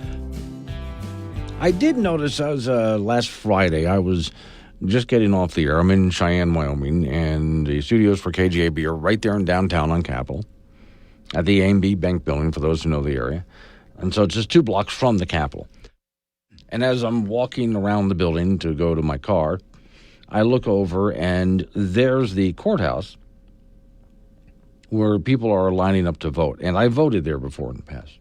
I did notice as last Friday I was just getting off the air. I'm in Cheyenne, Wyoming, and the studios for KGAB are right there in downtown on Capitol at the A&B Bank Building, for those who know the area. And so it's just 2 blocks from the Capitol. And as I'm walking around the building to go to my car, I look over, and there's the courthouse where people are lining up to vote. And I voted there before in the past.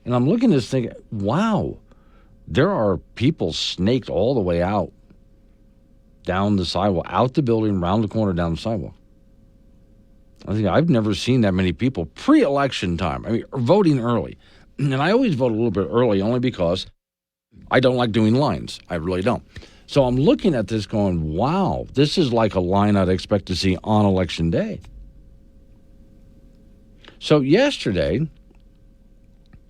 And I'm looking at this thinking, wow, there are people snaked all the way out, down the sidewalk, out the building, around the corner, down the sidewalk. I think I've never seen that many people pre-election time. I mean, voting early. And I always vote a little bit early only because I don't like doing lines. I really don't. So I'm looking at this going, wow, this is like a line I'd expect to see on Election Day. So yesterday,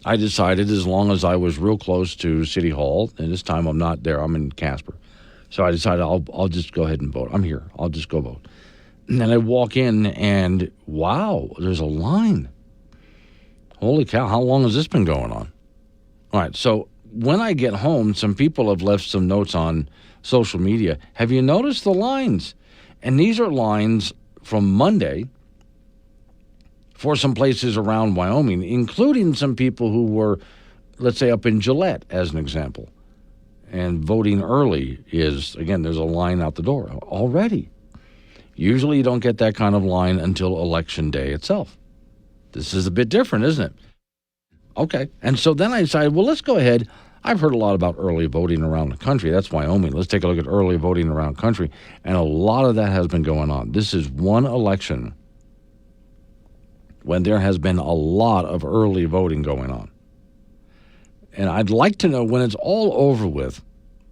I decided as long as I was real close to City Hall, and this time I'm not there, I'm in Casper. So I decided I'll just go ahead and vote. I'm here. I'll just go vote. And then I walk in and, wow, there's a line. Holy cow, how long has this been going on? All right, so when I get home, some people have left some notes on social media. Have you noticed the lines? And these are lines from Monday for some places around Wyoming, including some people who were, let's say, up in Gillette, as an example. And voting early is, again, there's a line out the door already. Usually you don't get that kind of line until Election Day itself. This is a bit different, isn't it? Okay. And so then I decided, well, let's go ahead. I've heard a lot about early voting around the country. That's Wyoming. Let's take a look at early voting around the country. And a lot of that has been going on. This is one election when there has been a lot of early voting going on. And I'd like to know when it's all over with,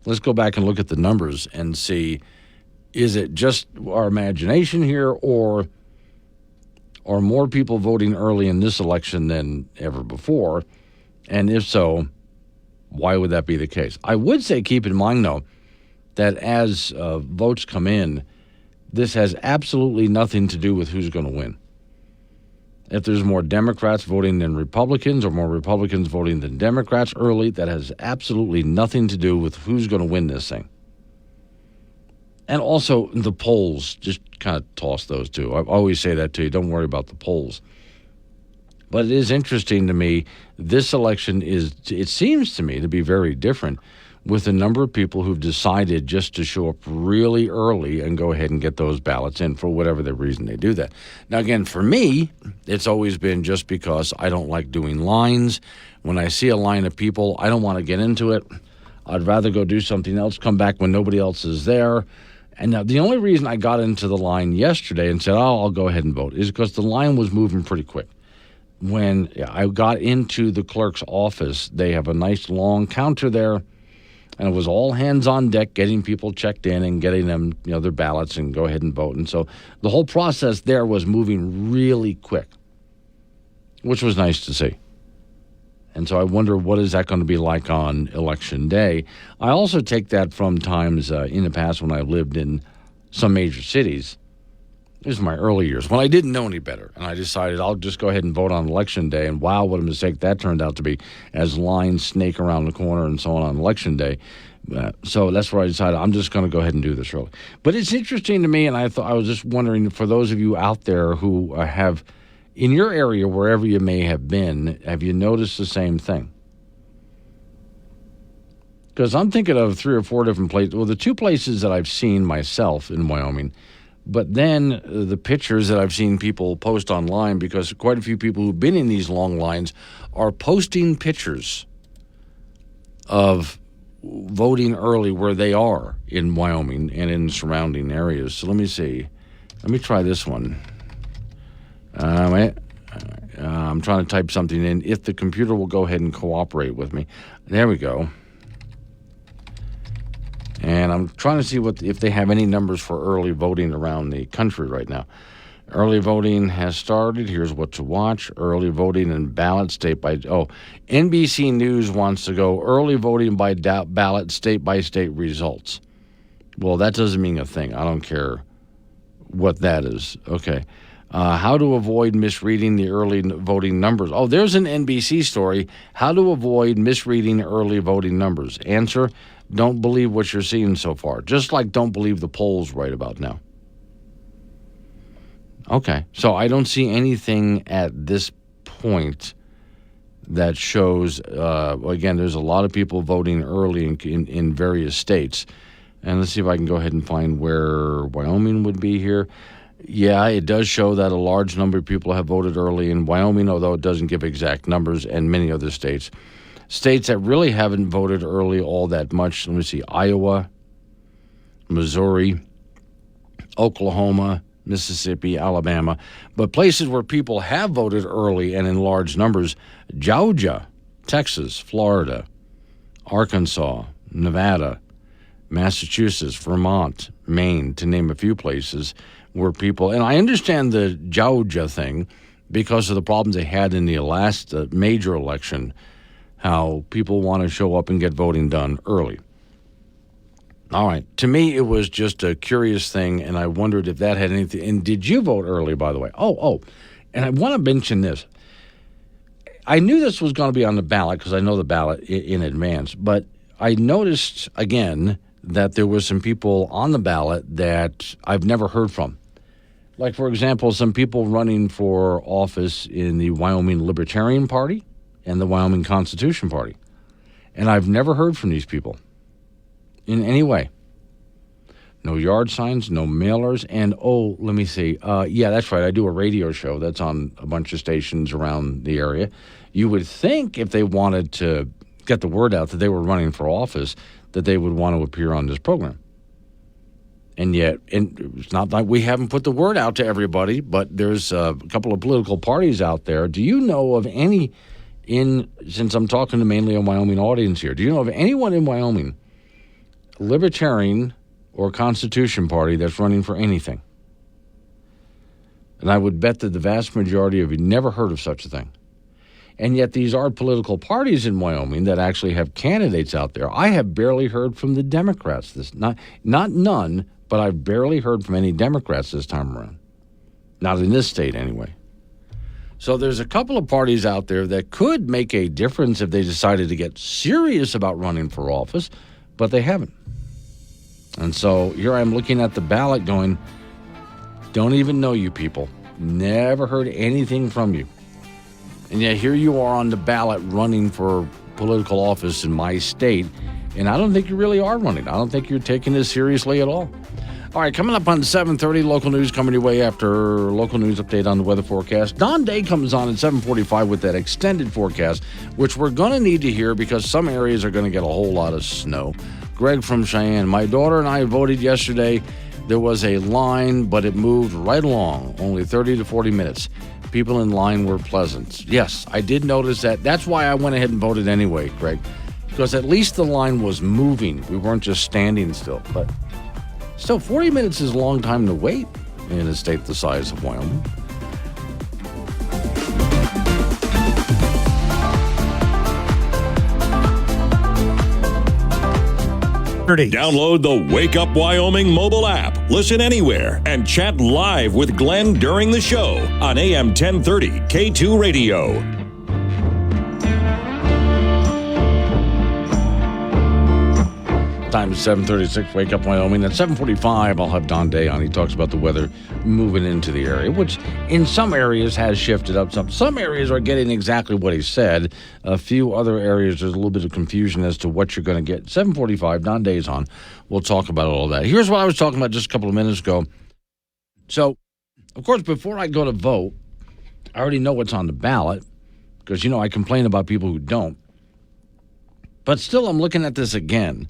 let's go back and look at the numbers and see, is it just our imagination here, or are more people voting early in this election than ever before? And if so, why would that be the case? I would say keep in mind, though, that as votes come in, this has absolutely nothing to do with who's going to win. If there's more Democrats voting than Republicans or more Republicans voting than Democrats early, that has absolutely nothing to do with who's going to win this thing. And also the polls, just kind of toss those two. I always say that to you. Don't worry about the polls. But it is interesting to me, this election it seems to me to be very different, with a number of people who've decided just to show up really early and go ahead and get those ballots in for whatever the reason they do that. Now, again, for me, it's always been just because I don't like doing lines. When I see a line of people, I don't want to get into it. I'd rather go do something else, come back when nobody else is there. And now the only reason I got into the line yesterday and said, I'll go ahead and vote, is because the line was moving pretty quick. When I got into the clerk's office, they have a nice long counter there, and it was all hands on deck, getting people checked in and getting them, their ballots and go ahead and vote. And so the whole process there was moving really quick, which was nice to see. And so I wonder, what is that going to be like on Election Day? I also take that from times in the past when I lived in some major cities. This is my early years, when I didn't know any better. And I decided I'll just go ahead and vote on Election Day. And wow, what a mistake that turned out to be, as lines snake around the corner and so on Election Day. So that's where I decided I'm just going to go ahead and do this early. But it's interesting to me, and I was just wondering, for those of you out there who have, in your area, wherever you may have been, have you noticed the same thing? Because I'm thinking of 3 or 4 different places. Well, the 2 places that I've seen myself in Wyoming, but then the pictures that I've seen people post online, because quite a few people who've been in these long lines are posting pictures of voting early where they are in Wyoming and in surrounding areas. So let me see. Let me try this one. I'm trying to type something in. If the computer will go ahead and cooperate with me. There we go. And I'm trying to see if they have any numbers for early voting around the country right now. Early voting has started. Here's what to watch. Early voting and ballot state by... NBC News wants to go early voting by ballot state-by-state results. Well, that doesn't mean a thing. I don't care what that is. Okay. How to avoid misreading the early voting numbers. Oh, there's an NBC story. How to avoid misreading early voting numbers. Answer: don't believe what you're seeing so far. Just like don't believe the polls right about now. Okay, so I don't see anything at this point that shows, again, there's a lot of people voting early in various states. And let's see if I can go ahead and find where Wyoming would be here. Yeah, it does show that a large number of people have voted early in Wyoming, although it doesn't give exact numbers, and many other states. States that really haven't voted early all that much, let me see, Iowa, Missouri, Oklahoma, Mississippi, Alabama, but places where people have voted early and in large numbers: Georgia, Texas, Florida, Arkansas, Nevada, Massachusetts, Vermont, Maine, to name a few places where people, and I understand the Georgia thing because of the problems they had in the last major election, how people want to show up and get voting done early. All right. To me, it was just a curious thing, and I wondered if that had anything. And did you vote early, by the way? Oh. And I want to mention this. I knew this was going to be on the ballot because I know the ballot in advance, but I noticed, again, that there were some people on the ballot that I've never heard from. Like, for example, some people running for office in the Wyoming Libertarian Party and the Wyoming Constitution Party. And I've never heard from these people in any way. No yard signs, no mailers, and let me see. Yeah, that's right. I do a radio show that's on a bunch of stations around the area. You would think if they wanted to get the word out that they were running for office, that they would want to appear on this program. And yet, and it's not like we haven't put the word out to everybody, but there's a couple of political parties out there. Do you know of any since I'm talking to mainly a Wyoming audience here, do you know of anyone in Wyoming, Libertarian or Constitution Party, that's running for anything? And I would bet that the vast majority of you never heard of such a thing. And yet these are political parties in Wyoming that actually have candidates out there. I have barely heard from the Democrats. Not none, but I've barely heard from any Democrats this time around. Not in this state, anyway. So there's a couple of parties out there that could make a difference if they decided to get serious about running for office, but they haven't. And so here I am looking at the ballot going, don't even know you people. Never heard anything from you. And yet here you are on the ballot running for political office in my state, and I don't think you really are running. I don't think you're taking this seriously at all. All right, coming up on 7:30, local news coming your way after local news update on the weather forecast. Don Day comes on at 7:45 with that extended forecast, which we're going to need to hear because some areas are going to get a whole lot of snow. Greg from Cheyenne. My daughter and I voted yesterday. There was a line, but it moved right along, only 30 to 40 minutes. People in line were pleasant. Yes, I did notice that. That's why I went ahead and voted anyway, Greg, because at least the line was moving. We weren't just standing still. But still, 40 minutes is a long time to wait in a state the size of Wyoming. Download the Wake Up Wyoming mobile app. Listen anywhere and chat live with Glenn during the show on AM 1030 K2 Radio. Time is 7:36, Wake Up Wyoming. At 7:45, I'll have Don Day on. He talks about the weather moving into the area, which in some areas has shifted up some. Some areas are getting exactly what he said. A few other areas, there's a little bit of confusion as to what you're going to get. 7:45, Don Day's on. We'll talk about all that. Here's what I was talking about just a couple of minutes ago. So, of course, before I go to vote, I already know what's on the ballot because, I complain about people who don't. But still, I'm looking at this again.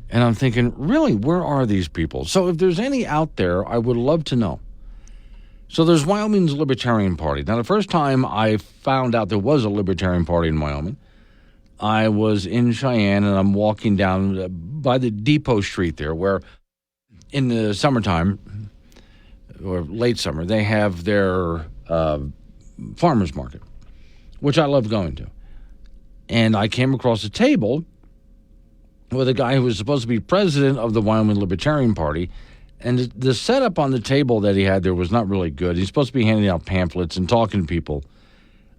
And I'm thinking, really, where are these people? So if there's any out there, I would love to know. So there's Wyoming's Libertarian Party. Now, the first time I found out there was a Libertarian Party in Wyoming, I was in Cheyenne, and I'm walking down by the Depot Street there, where in the summertime, or late summer, they have their farmers market, which I love going to. And I came across a table with a guy who was supposed to be president of the Wyoming Libertarian Party. And the setup on the table that he had there was not really good. He's supposed to be handing out pamphlets and talking to people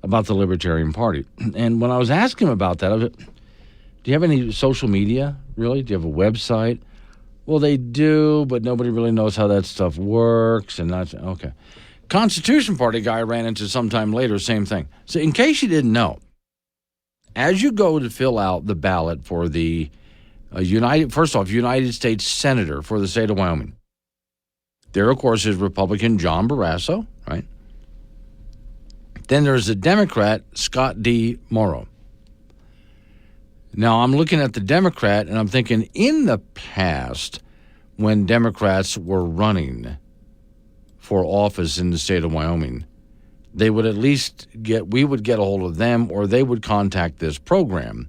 about the Libertarian Party. And when I was asking him about that, I was like, do you have any social media, really? Do you have a website? Well, they do, but nobody really knows how that stuff works. And that's okay. Constitution Party guy I ran into sometime later, same thing. So in case you didn't know, as you go to fill out the ballot for the United States Senator for the state of Wyoming. There, of course, is Republican John Barrasso, right? Then there's the Democrat, Scott D. Morrow. Now, I'm looking at the Democrat, and I'm thinking, in the past, when Democrats were running for office in the state of Wyoming, they would at least we would get a hold of them, or they would contact this program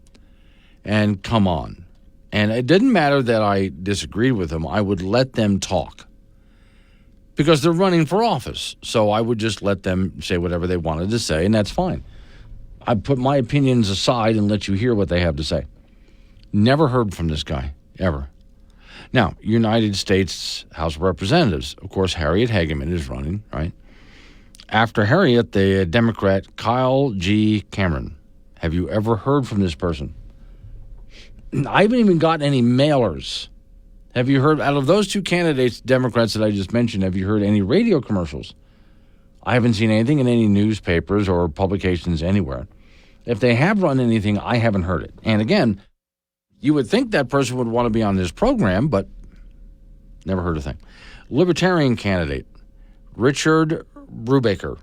and come on. And it didn't matter that I disagreed with them. I would let them talk because they're running for office. So I would just let them say whatever they wanted to say, and that's fine. I put my opinions aside and let you hear what they have to say. Never heard from this guy, ever. Now, United States House of Representatives, of course, Harriet Hageman is running, right? After Harriet, the Democrat Kyle G. Cameron. Have you ever heard from this person? I haven't even gotten any mailers. Have you heard, out of those two candidates, Democrats that I just mentioned, have you heard any radio commercials? I haven't seen anything in any newspapers or publications anywhere. If they have run anything, I haven't heard it. And again, you would think that person would want to be on this program, but never heard a thing. Libertarian candidate, Richard Brubaker.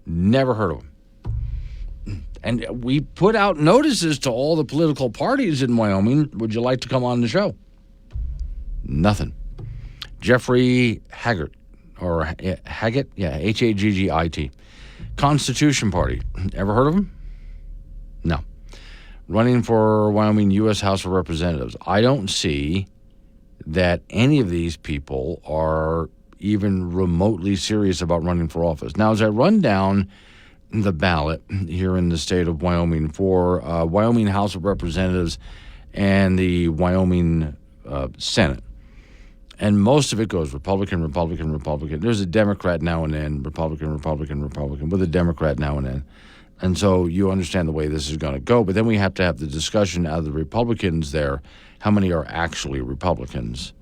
Never heard of him. And we put out notices to all the political parties in Wyoming. Would you like to come on the show? Nothing. Jeffrey Haggart, or Haggett? Yeah, Haggit. Constitution Party. Ever heard of him? No. Running for Wyoming U.S. House of Representatives. I don't see that any of these people are even remotely serious about running for office. Now, as I run down the ballot here in the state of Wyoming for Wyoming House of Representatives and the Wyoming Senate, and most of it goes Republican, Republican, Republican. There's a Democrat now and then, Republican, Republican, Republican, with a Democrat now and then. And so you understand the way this is going to go. But then we have to have the discussion out of the Republicans there, how many are actually Republicans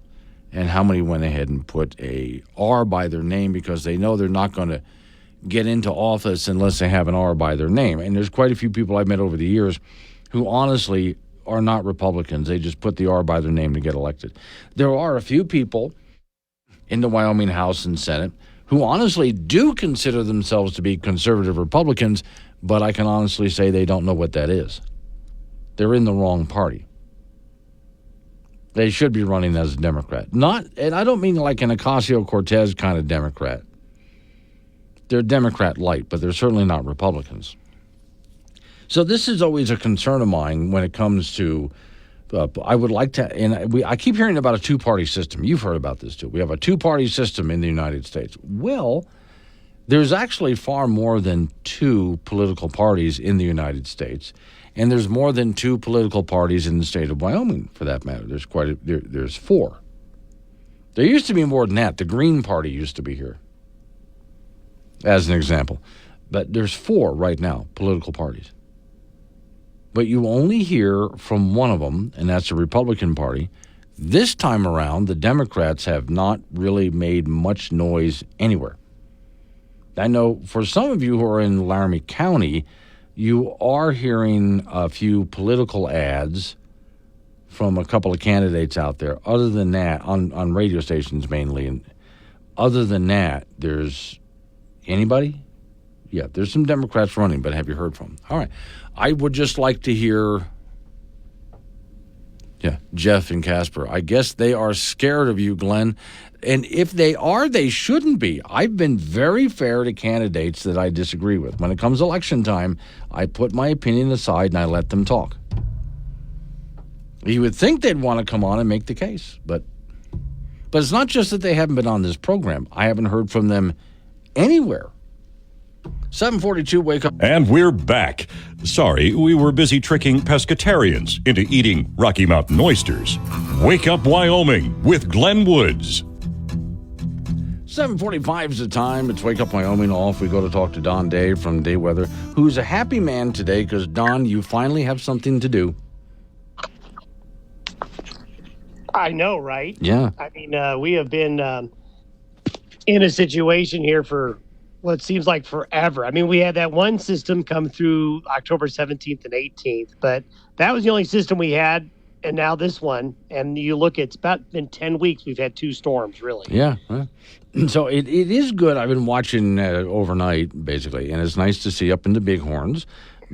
and how many went ahead and put a R by their name because they know they're not going to get into office unless they have an R by their name. And there's quite a few people I've met over the years who honestly are not Republicans. They just put the R by their name to get elected. There are a few people in the Wyoming House and Senate who honestly do consider themselves to be conservative Republicans, but I can honestly say they don't know what that is. They're in the wrong party. They should be running as a Democrat. And I don't mean like an Ocasio-Cortez kind of Democrat. They're Democrat light, but they're certainly not Republicans. So this is always a concern of mine when it comes to, I would like to, and I keep hearing about a two-party system. You've heard about this too. We have a two-party system in the United States. Well, there's actually far more than two political parties in the United States, and there's more than two political parties in the state of Wyoming, for that matter. There's four. There used to be more than that. The Green Party used to be here, as an example. But there's four right now, political parties. But you only hear from one of them, and that's the Republican Party. This time around, the Democrats have not really made much noise anywhere. I know for some of you who are in Laramie County, you are hearing a few political ads from a couple of candidates out there. Other than that, on radio stations mainly, and other than that, there's anybody? Yeah, there's some Democrats running, but have you heard from them? All right. I would just like to hear, Jeff and Casper. I guess they are scared of you, Glenn. And if they are, they shouldn't be. I've been very fair to candidates that I disagree with. When it comes election time, I put my opinion aside and I let them talk. You would think they'd want to come on and make the case, but it's not just that they haven't been on this program. I haven't heard from them anywhere. 742, wake up. And we're back. Sorry, we were busy tricking pescatarians into eating Rocky Mountain oysters. Wake Up Wyoming with Glenn Woods. 7:45 is the time. It's Wake Up Wyoming off. We go to talk to Don Day from Day Weather, who's a happy man today because, Don, you finally have something to do. I know, right? Yeah. I mean, we have been in a situation here for what seems like forever. I mean, we had that one system come through October 17th and 18th, but that was the only system we had, and now this one. And you look, it's about been 10 weeks we've had two storms, really. Yeah. So it is good. I've been watching overnight, basically, and it's nice to see up in the Bighorns.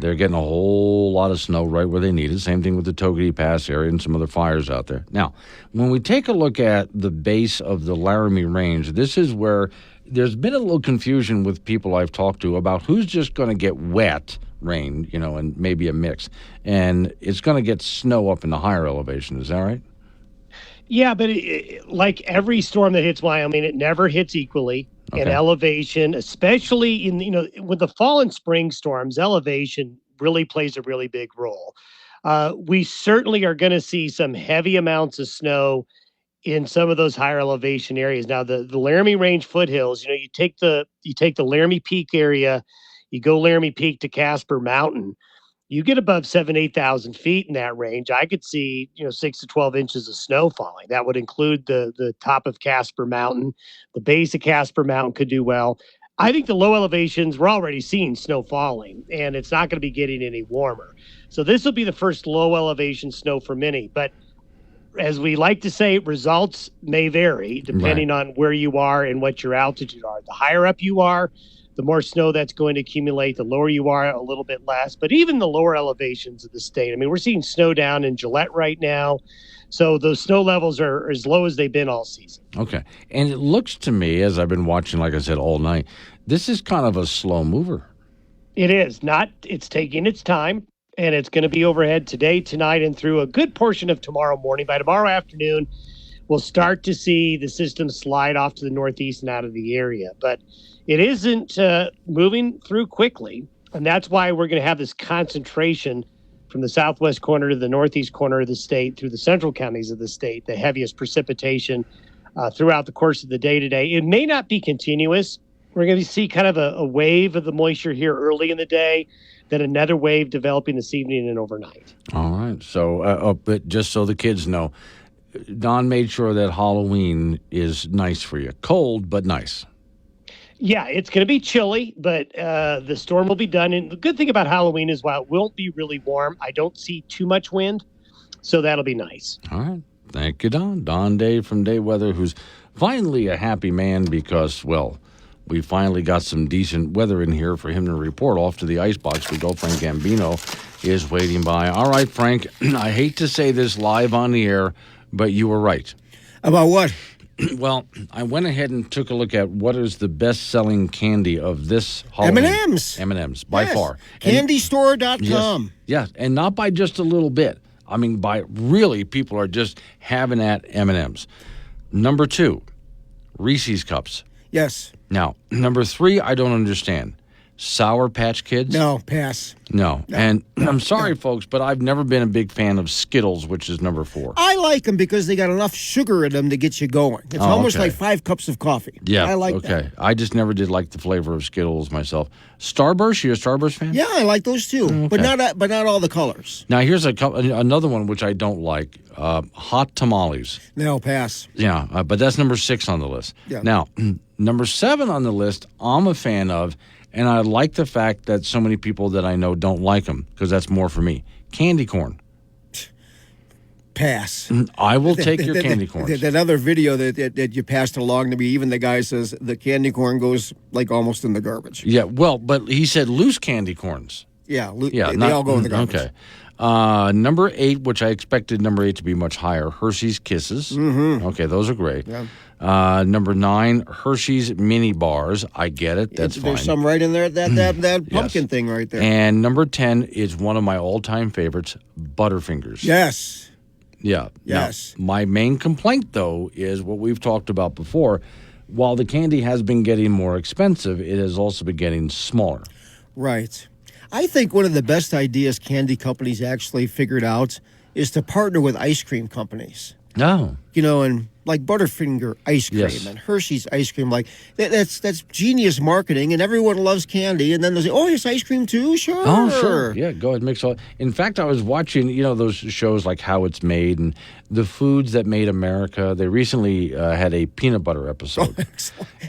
They're getting a whole lot of snow right where they need it. Same thing with the Togety Pass area and some other fires out there. Now, when we take a look at the base of the Laramie Range, this is where there's been a little confusion with people I've talked to about who's just going to get wet rain, and maybe a mix. And it's going to get snow up in the higher elevation. Is that right? Yeah, but like every storm that hits Wyoming, it never hits equally. In elevation, especially with the fall and spring storms, elevation really plays a really big role. We certainly are going to see some heavy amounts of snow in some of those higher elevation areas. Now, the Laramie Range foothills, you take the Laramie Peak area, you go Laramie Peak to Casper Mountain, you get above 8,000 feet in that range. I could see 6 to 12 inches of snow falling. That would include the top of Casper Mountain. The base of Casper Mountain could do well. I think the low elevations, we're already seeing snow falling, and it's not going to be getting any warmer. So this will be the first low elevation snow for many. But as we like to say, results may vary depending on where you are and what your altitude are. The higher up you are, the more snow that's going to accumulate. The lower you are, a little bit less. But even the lower elevations of the state, I mean, we're seeing snow down in Gillette right now. So those snow levels are as low as they've been all season. Okay. And it looks to me, as I've been watching, like I said, all night, this is kind of a slow mover. It is. It's taking its time, and it's going to be overhead today, tonight, and through a good portion of tomorrow morning. By tomorrow afternoon, we'll start to see the system slide off to the northeast and out of the area. But it isn't moving through quickly, and that's why we're going to have this concentration from the southwest corner to the northeast corner of the state through the central counties of the state, the heaviest precipitation throughout the course of the day today. It may not be continuous. We're going to see kind of a wave of the moisture here early in the day, then another wave developing this evening and overnight. All right. So, but just so the kids know, Don made sure that Halloween is nice for you. Cold, but nice. Yeah, it's going to be chilly, but the storm will be done. And the good thing about Halloween is while it won't be really warm, I don't see too much wind, so that'll be nice. All right. Thank you, Don. Don Day from Day Weather, who's finally a happy man because, well, we finally got some decent weather in here for him to report off to the icebox. We go. Frank Gambino is waiting by. All right, Frank, I hate to say this live on the air, but you were right. About what? Well, I went ahead and took a look at what is the best-selling candy of this Halloween. M&M's. M&M's, by far. Candystore.com. Yes, and not by just a little bit. I mean, by really, people are just having at M&M's. Number 2, Reese's Cups. Yes. Now, number 3, I don't understand. Sour Patch Kids? No, pass. No. And I'm sorry, folks, but I've never been a big fan of Skittles, which is number 4. I like them because they got enough sugar in them to get you going. It's almost like 5 cups of coffee. Yeah, I like that. Okay. I just never did like the flavor of Skittles myself. Starburst, you a Starburst fan? Yeah, I like those too, Okay. but not all the colors. Now, here's another one which I don't like, Hot Tamales. No, pass. Yeah, but that's number 6 on the list. Yeah. Now, number 7 on the list, I'm a fan of, and I like the fact that so many people that I know don't like them, because that's more for me. Candy corn. Pass. I will take your candy corns. That other video that you passed along to me, even the guy says the candy corn goes like almost in the garbage. Yeah, well, but he said loose candy corns. Yeah, they all go in the garbage. Okay. Number 8, which I expected number 8 to be much higher, Hershey's Kisses. Mm-hmm. Okay, those are great. Yeah. Number 9, Hershey's Mini Bars. I get it. That's fine. There's some right in there, that pumpkin thing right there. And number 10 is one of my all-time favorites, Butterfingers. Yes. Yeah. Yes. Now, my main complaint, though, is what we've talked about before. While the candy has been getting more expensive, it has also been getting smaller. Right. I think one of the best ideas candy companies actually figured out is to partner with ice cream companies. No. You know, and like Butterfinger ice cream and Hershey's ice cream, like that's genius marketing, and everyone loves candy. And then they say, "Oh, it's ice cream too, sure." Oh, sure. Yeah, go ahead, mix all. In fact, I was watching, those shows like How It's Made and the Foods That Made America. They recently had a peanut butter episode,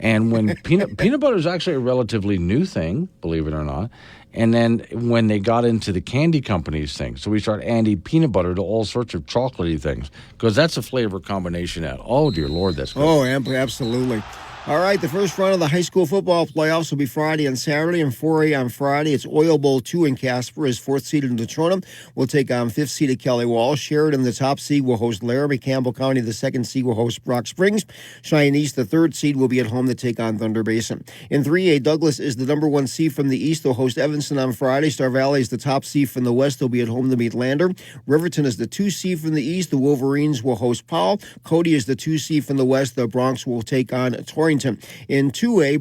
and when peanut butter is actually a relatively new thing, believe it or not. And then when they got into the candy companies thing, so we start adding peanut butter to all sorts of chocolatey things, because that's a flavor combination that, oh, dear Lord, that's good. Oh, absolutely. All right, the first round of the high school football playoffs will be Friday and Saturday, and 4A on Friday. It's Oil Bowl 2 in Casper as 4th seeded Natrona will take on 5th seeded Kelly Walsh. Sheridan, the top seed, will host Laramie. Campbell County, the 2nd seed, will host Rock Springs. Cheyenne East, the 3rd seed, will be at home to take on Thunder Basin. In 3A, Douglas is the number 1 seed from the East. They'll host Evanston on Friday. Star Valley is the top seed from the West. They'll be at home to meet Lander. Riverton is the 2 seed from the East. The Wolverines will host Powell. Cody is the 2 seed from the West. The Bronx will take on Torrington. In 2A,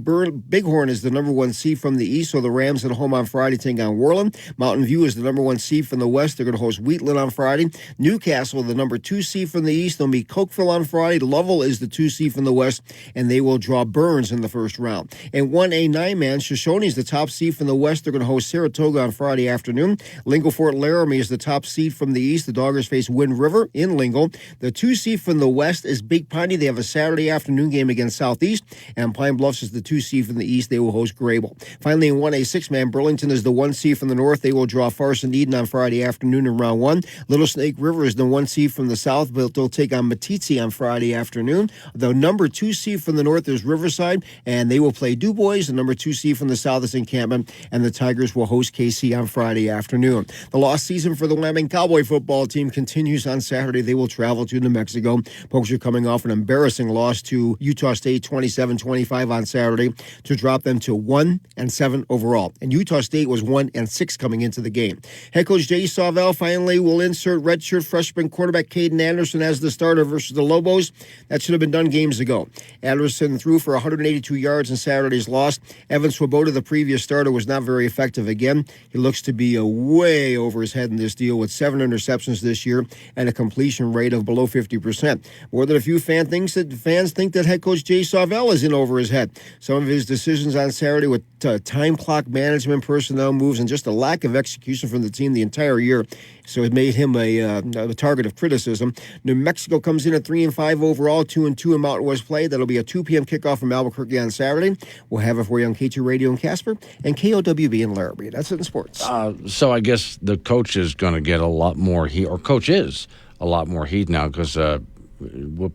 Bighorn is the number 1 seed from the East, so the Rams at home on Friday take on Worland. Mountain View is the number 1 seed from the West. They're going to host Wheatland on Friday. Newcastle, the number 2 seed from the East. They'll meet Cokeville on Friday. Lovell is the 2 seed from the West, and they will draw Burns in the first round. In 1A 9-man, Shoshone is the top seed from the West. They're going to host Saratoga on Friday afternoon. Lingle Fort Laramie is the top seed from the East. The Doggers face Wind River in Lingle. The 2 seed from the West is Big Piney. They have a Saturday afternoon game against Southeast, and Pine Bluffs is the 2 seed from the East. They will host Grable. Finally, in 1A 6-man, Burlington is the 1 seed from the North. They will draw Farson Eden on Friday afternoon in round 1. Little Snake River is the 1 seed from the South, but they'll take on Meeteetse on Friday afternoon. The number 2 seed from the North is Riverside, and they will play Du Bois. The number 2 seed from the South is Encampment, and the Tigers will host KC on Friday afternoon. The lost season for the Wyoming Cowboy football team continues on Saturday. They will travel to New Mexico. Pokes are coming off an embarrassing loss to Utah State 27-25 on Saturday to drop them to 1-7 overall. And Utah State was 1-6 coming into the game. Head coach Jay Sawvell finally will insert redshirt freshman quarterback Caden Anderson as the starter versus the Lobos. That should have been done games ago. Anderson threw for 182 yards in Saturday's loss. Evan Swoboda, the previous starter, was not very effective again. He looks to be way over his head in this deal with 7 interceptions this year and a completion rate of below 50%. More than a few fans think that head coach Jay Sawvell is in over his head. Some of his decisions on Saturday with time clock management, personnel moves, and just a lack of execution from the team the entire year. So it made him a target of criticism. New Mexico comes in at 3-5 overall, 2-2 in Mountain West play. That'll be a 2 p.m. kickoff from Albuquerque on Saturday. We'll have it for you on K2 Radio in Casper and KOWB in Laramie. That's it in sports. So I guess the coach is going to get a lot more heat, or coach is a lot more heat now because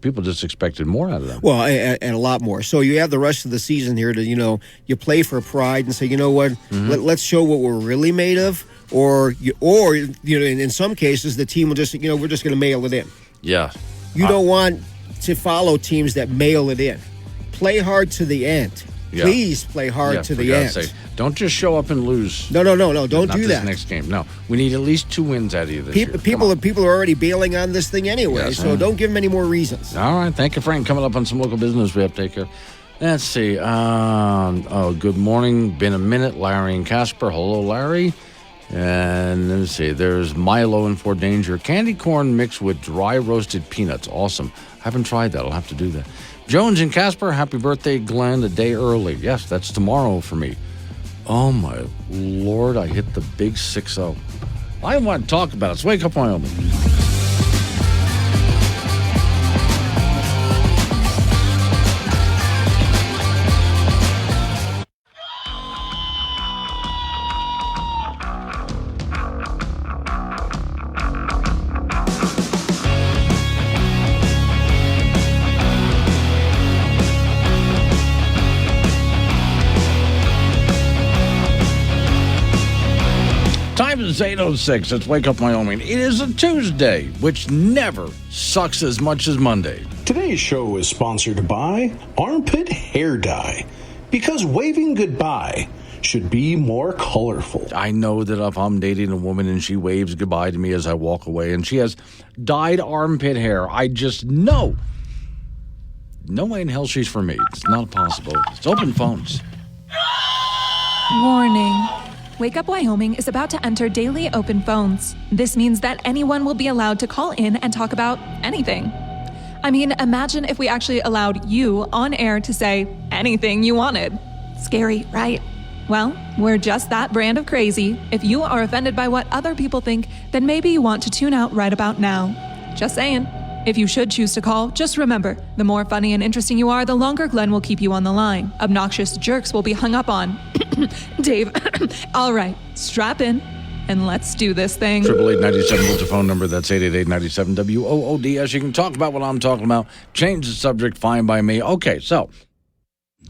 people just expected more out of them. Well, and a lot more. So you have the rest of the season here to, you play for pride and say, you know what, let's show what we're really made of. Or in some cases, the team will just, we're just going to mail it in. Yeah. You don't want to follow teams that mail it in. Play hard to the end. Yeah. Please play hard to the end. Sake. Don't just show up and lose. No. Don't do that. Next game. No. We need at least 2 wins out of you this year. People are already bailing on this thing anyway, so don't give them any more reasons. All right. Thank you, Frank. Coming up on some local business we have to take care of. Let's see. Good morning. Been a minute. Larry and Casper. Hello, Larry. And let's see. There's Milo in Fort Danger. Candy corn mixed with dry roasted peanuts. Awesome. Haven't tried that. I'll have to do that. Jones and Casper, happy birthday, Glenn, a day early. Yes, that's tomorrow for me. Oh, my Lord, I hit the big 6-0. I want to talk about it. It's Wake Up Wyoming. It's 8:06. It's Wake Up Wyoming. It is a Tuesday, which never sucks as much as Monday. Today's show is sponsored by Armpit Hair Dye, because waving goodbye should be more colorful. I know that if I'm dating a woman and she waves goodbye to me as I walk away and she has dyed armpit hair, I just know. No way in hell she's for me. It's not possible. It's open phones. Warning. Wake Up Wyoming is about to enter daily open phones. This means that anyone will be allowed to call in and talk about anything. I mean, imagine if we actually allowed you on air to say anything you wanted. Scary, right? Well, we're just that brand of crazy. If you are offended by what other people think, then maybe you want to tune out right about now. Just saying. If you should choose to call, just remember, the more funny and interesting you are, the longer Glenn will keep you on the line. Obnoxious jerks will be hung up on. Dave, all right, strap in, and let's do this thing. 888-97 is the phone number. That's 888-97-WOODS. You can talk about what I'm talking about. Change the subject, fine by me. Okay, so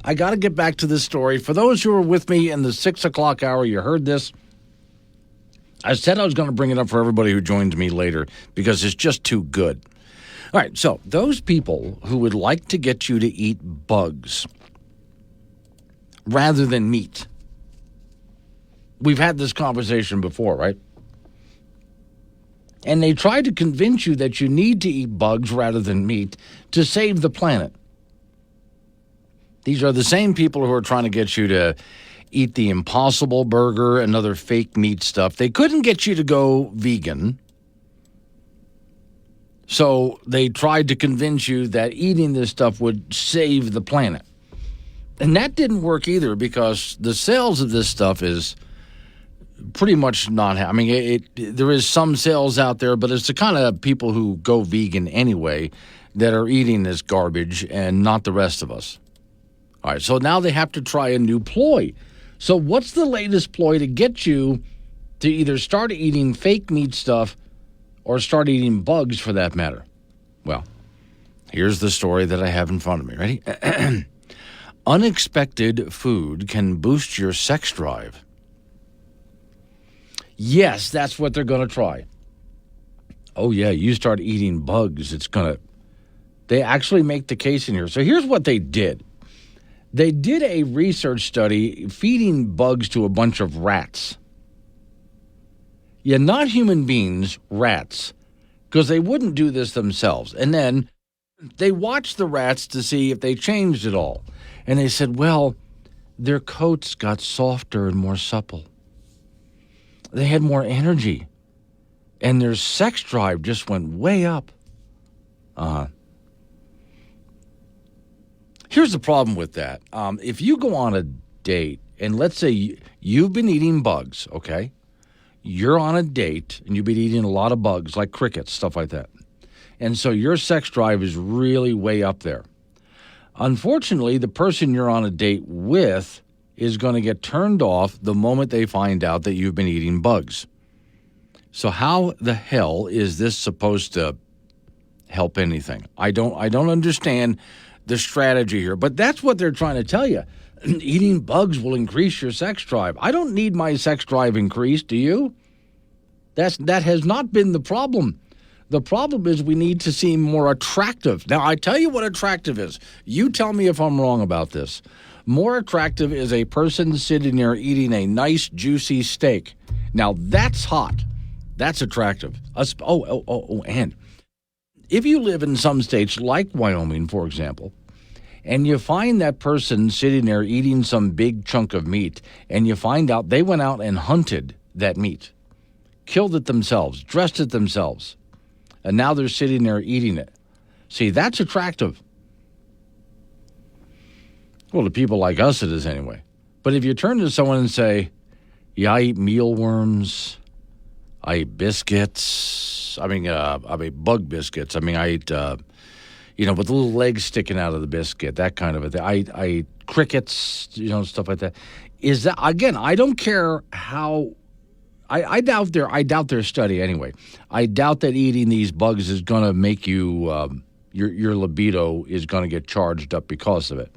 I got to get back to this story. For those who were with me in the 6 o'clock hour, you heard this. I said I was going to bring it up for everybody who joins me later because it's just too good. All right, so those people who would like to get you to eat bugs rather than meat. We've had this conversation before, right? And they try to convince you that you need to eat bugs rather than meat to save the planet. These are the same people who are trying to get you to eat the Impossible Burger and other fake meat stuff. They couldn't get you to go vegan. So they tried to convince you that eating this stuff would save the planet. And that didn't work either because the sales of this stuff is pretty much not. I mean, there is some sales out there, but it's the kind of people who go vegan anyway that are eating this garbage and not the rest of us. All right, so now they have to try a new ploy. So what's the latest ploy to get you to either start eating fake meat stuff or start eating bugs for that matter? Well, here's the story that I have in front of me. Ready? Unexpected food can boost your sex drive. Yes, that's what they're going to try. Oh, yeah, you start eating bugs, it's going to... They actually make the case in here. So here's what they did. They did a research study feeding bugs to a bunch of rats. Yeah, not human beings, rats, because they wouldn't do this themselves. And then they watched the rats to see if they changed at all. And they said, well, their coats got softer and more supple. They had more energy. And their sex drive just went way up. Here's the problem with that. If you go on a date, and let's say you've been eating bugs, okay? You're on a date, and you've been eating a lot of bugs, like crickets, stuff like that. And so your sex drive is really way up there. Unfortunately, the person you're on a date with is going to get turned off the moment they find out that you've been eating bugs. So how the hell is this supposed to help anything? I don't understand the strategy here, but that's what they're trying to tell you. Eating bugs will increase your sex drive. I don't need my sex drive increased, do you? That has not been the problem. The problem is we need to seem more attractive. Now, I tell you what attractive is. You tell me if I'm wrong about this. More attractive is a person sitting there eating a nice, juicy steak. Now, that's hot. That's attractive. And if you live in some states like Wyoming, for example, and you find that person sitting there eating some big chunk of meat, and you find out they went out and hunted that meat, killed it themselves, dressed it themselves, and now they're sitting there eating it. See, that's attractive. Well, to people like us it is anyway. But if you turn to someone and say, yeah, I eat mealworms, I eat biscuits, I mean bug biscuits. I mean, I eat, with the little legs sticking out of the biscuit, that kind of a thing. I eat crickets, stuff like that. Is that, again, I don't care how, I doubt their study anyway. I doubt that eating these bugs is going to make you, your libido is going to get charged up because of it.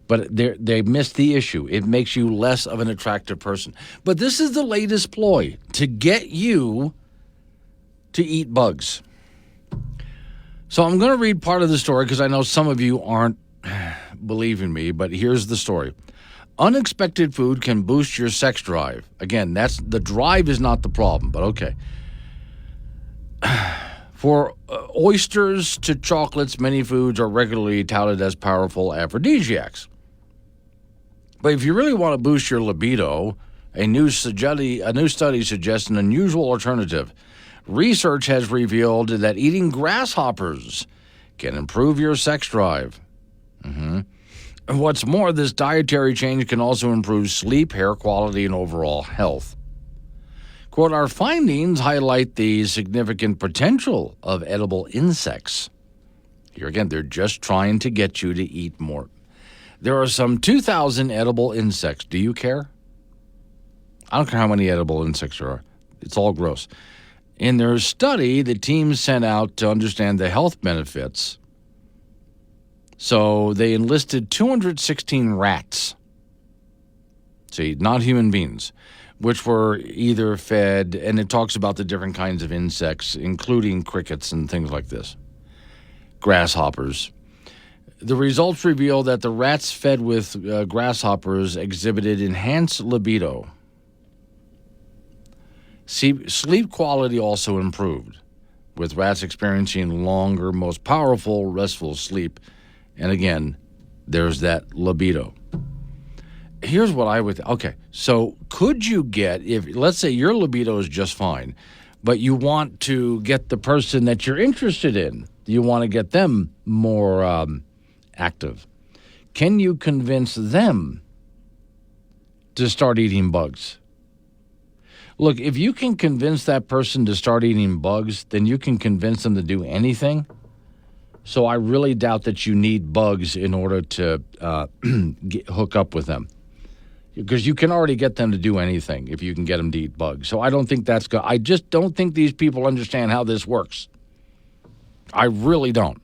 But they missed the issue. It makes you less of an attractive person. But this is the latest ploy to get you to eat bugs. So I'm going to read part of the story because I know some of you aren't believing me, but here's the story. Unexpected food can boost your sex drive. Again, the drive is not the problem, but okay. For oysters to chocolates, many foods are regularly touted as powerful aphrodisiacs. But if you really want to boost your libido, a new study suggests an unusual alternative. Research has revealed that eating grasshoppers can improve your sex drive. And what's more, this dietary change can also improve sleep, hair quality, and overall health. Quote, our findings highlight the significant potential of edible insects. Here again, they're just trying to get you to eat more. There are some 2,000 edible insects. Do you care? I don't care how many edible insects there are. It's all gross. In their study, the team sent out to understand the health benefits So they enlisted 216 rats. See, not human beings, which were either fed, and it talks about the different kinds of insects, including crickets and things like this, grasshoppers. The results reveal that the rats fed with grasshoppers exhibited enhanced libido. Sleep quality also improved, with rats experiencing longer, most powerful, restful sleep. And again, there's that libido. Here's what I would... Okay, so could you get... if let's say your libido is just fine, but you want to get the person that you're interested in, you want to get them more active. Can you convince them to start eating bugs? Look, if you can convince that person to start eating bugs, then you can convince them to do anything. So I really doubt that you need bugs in order to hook up with them. Because you can already get them to do anything if you can get them to eat bugs. So I don't think that's good. I just don't think these people understand how this works. I really don't.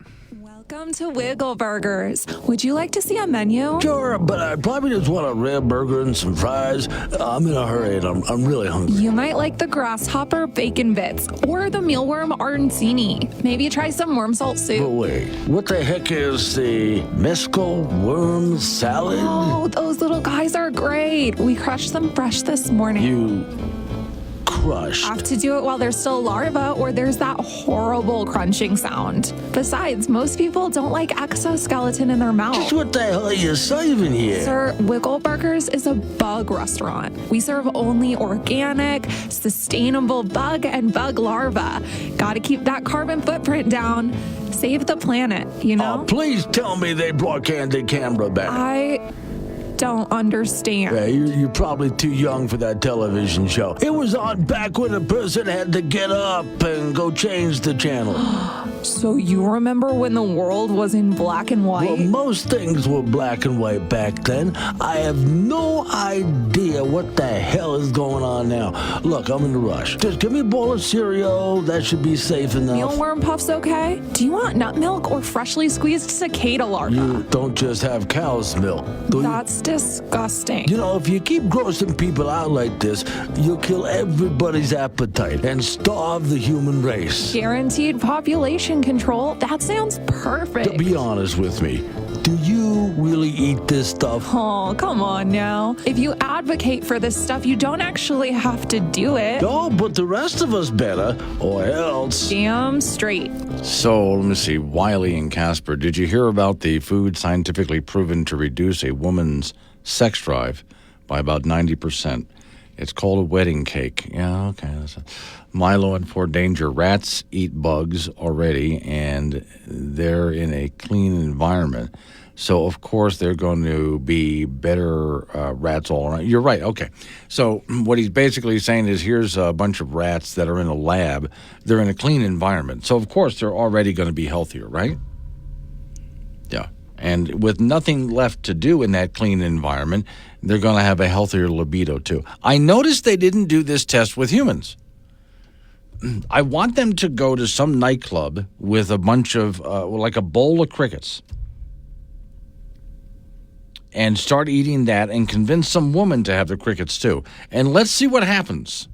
Welcome to Wiggle Burgers. Would you like to see a menu? Sure, but I probably just want a rib burger and some fries. I'm in a hurry and I'm really hungry. You might like the grasshopper bacon bits or the mealworm arancini. Maybe try some worm salt soup. But wait, what the heck is the mescal worm salad? Oh, those little guys are great. We crushed them fresh this morning. You crushed? Have to do it while they're still larvae or there's that horrible crunching sound. Besides, most people don't like exoskeleton in their mouth. Just what the hell are you saving here? Sir, Wiggle Burgers is a bug restaurant. We serve only organic, sustainable bug and bug larvae. Gotta keep that carbon footprint down. Save the planet, you know? Oh, please tell me they brought Candid Camera back. I don't understand. Yeah, you're probably too young for that television show. It was on back when a person had to get up and go change the channel. So you remember when the world was in black and white? Well, most things were black and white back then. I have no idea what the hell is going on now. Look, I'm in a rush. Just give me a bowl of cereal. That should be safe enough. Mealworm puffs okay? Do you want nut milk or freshly squeezed cicada larvae? You don't just have cow's milk, do you? That's disgusting. You know, if you keep grossing people out like this, you'll kill everybody's appetite and starve the human race. Guaranteed population control? That sounds perfect. To be honest with me, do you really eat this stuff? Oh, come on now. If you advocate for this stuff, you don't actually have to do it. No, but the rest of us better, or else. Damn straight. So, let me see. Wiley and Casper, did you hear about the food scientifically proven to reduce a woman's sex drive by about 90%? It's called a wedding cake. Yeah, okay. Milo and Fort Danger. Rats eat bugs already, and they're in a clean environment. So, of course, they're going to be better rats all around. You're right. Okay. So what he's basically saying is here's a bunch of rats that are in a lab. They're in a clean environment. So, of course, they're already going to be healthier, right? Yeah. And with nothing left to do in that clean environment, they're going to have a healthier libido, too. I noticed they didn't do this test with humans. I want them to go to some nightclub with a bunch of, like a bowl of crickets, and start eating that and convince some woman to have the crickets, too. And let's see what happens.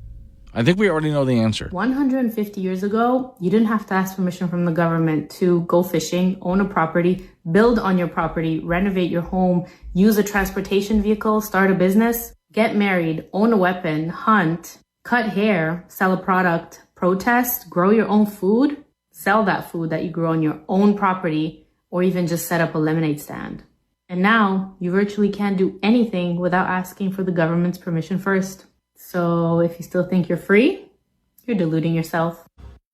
I think we already know the answer. 150 years ago, you didn't have to ask permission from the government to go fishing, own a property, build on your property, renovate your home, use a transportation vehicle, start a business, get married, own a weapon, hunt, cut hair, sell a product, protest, grow your own food, sell that food that you grow on your own property, or even just set up a lemonade stand. And now you virtually can't do anything without asking for the government's permission first. So if you still think you're free, you're deluding yourself.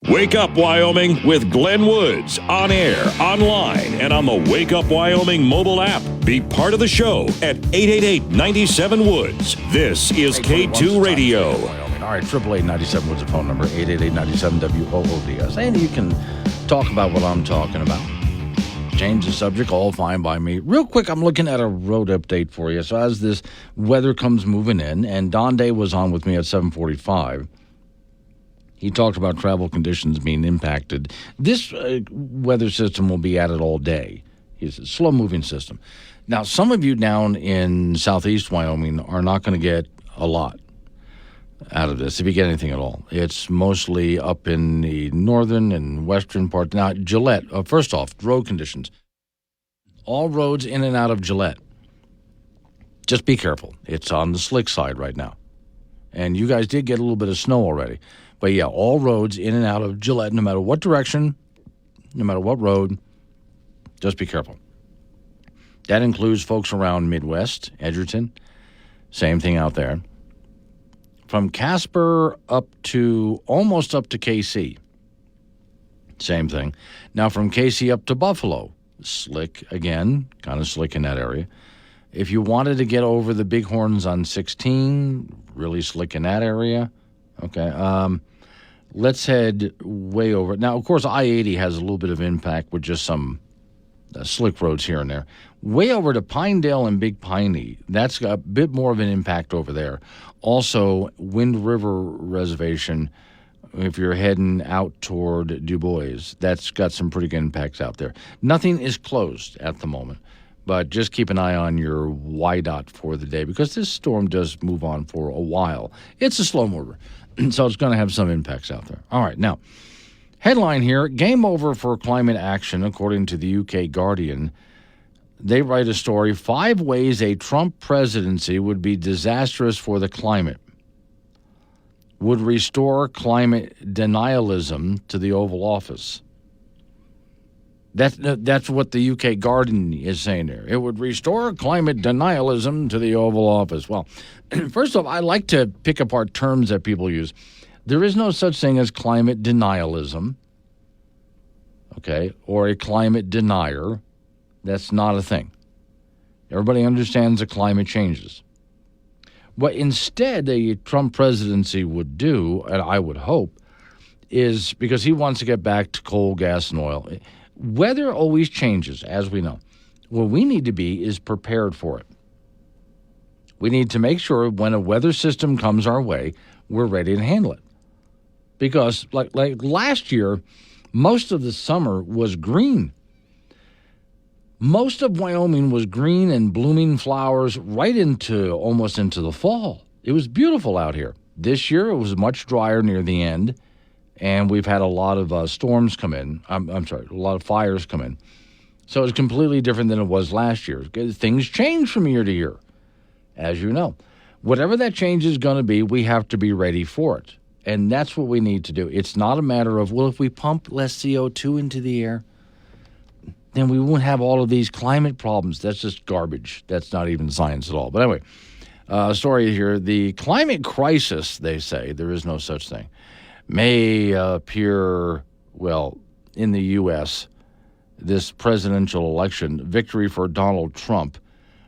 Wake Up Wyoming with Glenn Woods, on air, online, and on the Wake Up Wyoming mobile app. Be part of the show at 888-97-WOODS. This is K2 Radio. All right, 888-97 Woods, the phone number, 888-97-WOODS. And you can talk about what I'm talking about. Change the subject, all fine by me. Real quick, I'm looking at a road update for you. So as this weather comes moving in, and Don Day was on with me at 7:45, he talked about travel conditions being impacted. This weather system will be at it all day. It's a slow-moving system. Now, some of you down in southeast Wyoming are not going to get a lot out of this, if you get anything at all. It's mostly up in the northern and western part. Now, Gillette, first off, road conditions. All roads in and out of Gillette. Just be careful. It's on the slick side right now. And you guys did get a little bit of snow already. But, yeah, all roads in and out of Gillette, no matter what direction, no matter what road, just be careful. That includes folks around Midwest, Edgerton, same thing out there. From Casper almost up to KC, same thing. Now from KC up to Buffalo, slick again, kind of slick in that area. If you wanted to get over the Bighorns on 16, really slick in that area. Okay, let's head way over. Now, of course, I-80 has a little bit of impact with just some slick roads here and there. Way over to Pinedale and Big Piney, that's got a bit more of an impact over there. Also, Wind River Reservation, if you're heading out toward Du Bois, that's got some pretty good impacts out there. Nothing is closed at the moment, but just keep an eye on your YDOT for the day because this storm does move on for a while. It's a slow mover, so it's going to have some impacts out there. All right, now, headline here, game over for climate action, according to the UK Guardian. They write a story, 5 ways a Trump presidency would be disastrous for the climate. Would restore climate denialism to the Oval Office. That's what the UK Guardian is saying there. It would restore climate denialism to the Oval Office. Well, first off, I like to pick apart terms that people use. There is no such thing as climate denialism, okay, or a climate denier. That's not a thing. Everybody understands that climate changes. What instead a Trump presidency would do, and I would hope, is because he wants to get back to coal, gas, and oil. Weather always changes, as we know. What we need to be is prepared for it. We need to make sure when a weather system comes our way, we're ready to handle it. Because like last year, most of the summer was green. Most of Wyoming was green and blooming flowers right almost into the fall. It was beautiful out here. This year, it was much drier near the end, and we've had a lot of storms come in. A lot of fires come in. So it's completely different than it was last year. Things change from year to year, as you know. Whatever that change is going to be, we have to be ready for it. And that's what we need to do. It's not a matter of, well, if we pump less CO2 into the air, then we won't have all of these climate problems. That's just garbage. That's not even science at all. But anyway, story here. The climate crisis, they say, there is no such thing, may appear, well, in the U.S., this presidential election, victory for Donald Trump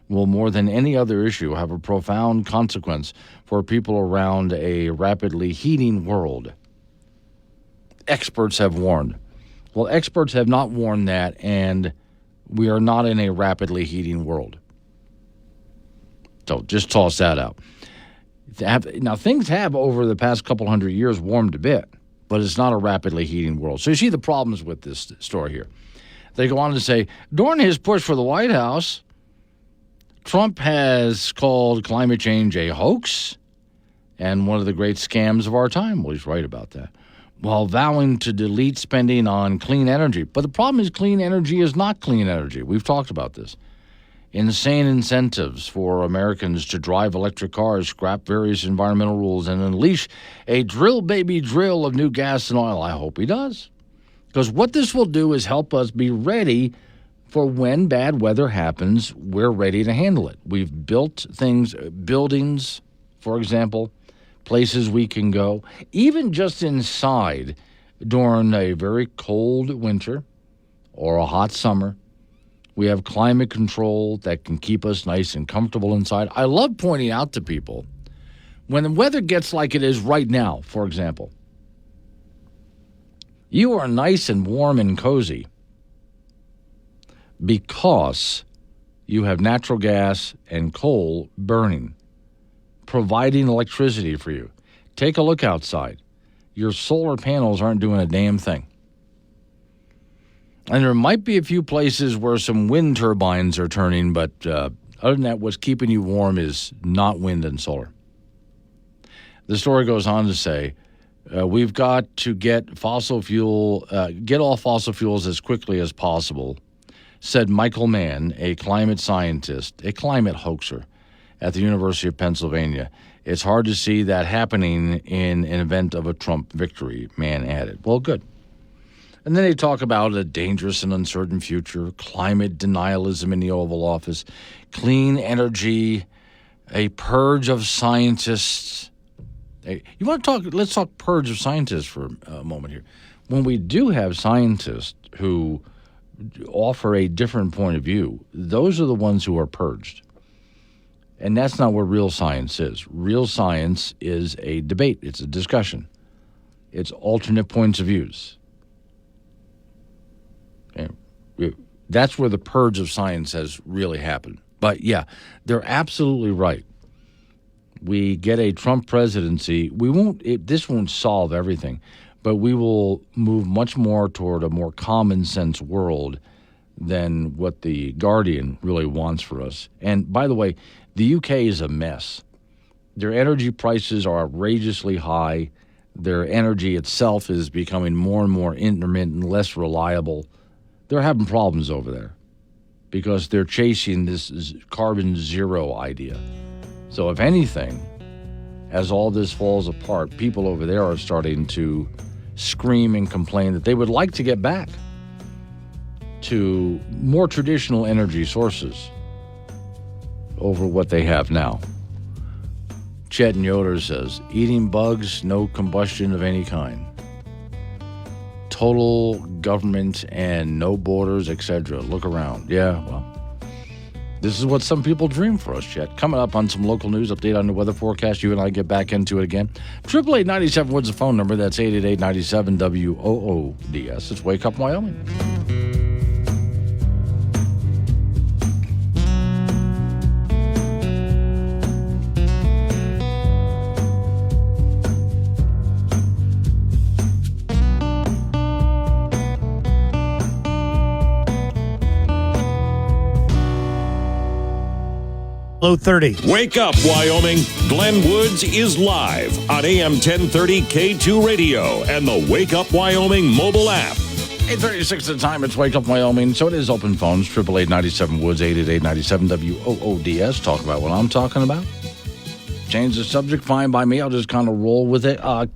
will more than any other issue have a profound consequence for people around a rapidly heating world. Experts have warned. Well, experts have not warned that, and we are not in a rapidly heating world. So just toss that out. Now, things have, over the past couple hundred years, warmed a bit, but it's not a rapidly heating world. So you see the problems with this story here. They go on to say, during his push for the White House, Trump has called climate change a hoax and one of the great scams of our time. Well, he's right about that. While vowing to delete spending on clean energy. But the problem is clean energy is not clean energy. We've talked about this. Insane incentives for Americans to drive electric cars, scrap various environmental rules, and unleash a drill baby drill of new gas and oil. I hope he does. Because what this will do is help us be ready for when bad weather happens, we're ready to handle it. We've built things, buildings, for example, places we can go, even just inside during a very cold winter or a hot summer. We have climate control that can keep us nice and comfortable inside. I love pointing out to people, when the weather gets like it is right now, for example, you are nice and warm and cozy because you have natural gas and coal burning, providing electricity for you. Take a look outside. Your solar panels aren't doing a damn thing. And there might be a few places where some wind turbines are turning, but other than that, what's keeping you warm is not wind and solar. The story goes on to say, we've got to get off fossil fuels as quickly as possible, said Michael Mann, a climate scientist, a climate hoaxer at the University of Pennsylvania. It's hard to see that happening in an event of a Trump victory, Mann added. Well, good. And then they talk about a dangerous and uncertain future, climate denialism in the Oval Office, clean energy, a purge of scientists. You want to talk? Let's talk purge of scientists for a moment here. When we do have scientists who offer a different point of view, those are the ones who are purged. And that's not what real science is. Real science is a debate. It's a discussion. It's alternate points of views. That's where the purge of science has really happened. But yeah, they're absolutely right. We get a Trump presidency. This won't solve everything, but we will move much more toward a more common sense world than what the Guardian really wants for us. And by the way, the UK is a mess. Their energy prices are outrageously high. Their energy itself is becoming more and more intermittent, less reliable. They're having problems over there because they're chasing this carbon zero idea. So if anything, as all this falls apart, people over there are starting to scream and complain that they would like to get back to more traditional energy sources over what they have now. Chet Yoder says, eating bugs, no combustion of any kind. Total government and no borders, etc. Look around. Yeah, well, this is what some people dream for us, Chet. Coming up on some local news, update on the weather forecast. You and I get back into it again. 888-97 Woods, the phone number. That's 888-97-WOODS. It's Wake Up Wyoming. Low 30s. Wake up, Wyoming. Glenn Woods is live on AM 1030 K2 Radio and the Wake Up Wyoming mobile app. 8:36 at the time. It's Wake Up Wyoming. So it is open phones. 888-97 Woods, 888-97 WOODS. Talk about what I'm talking about. Change the subject. Fine by me. I'll just kind of roll with it. A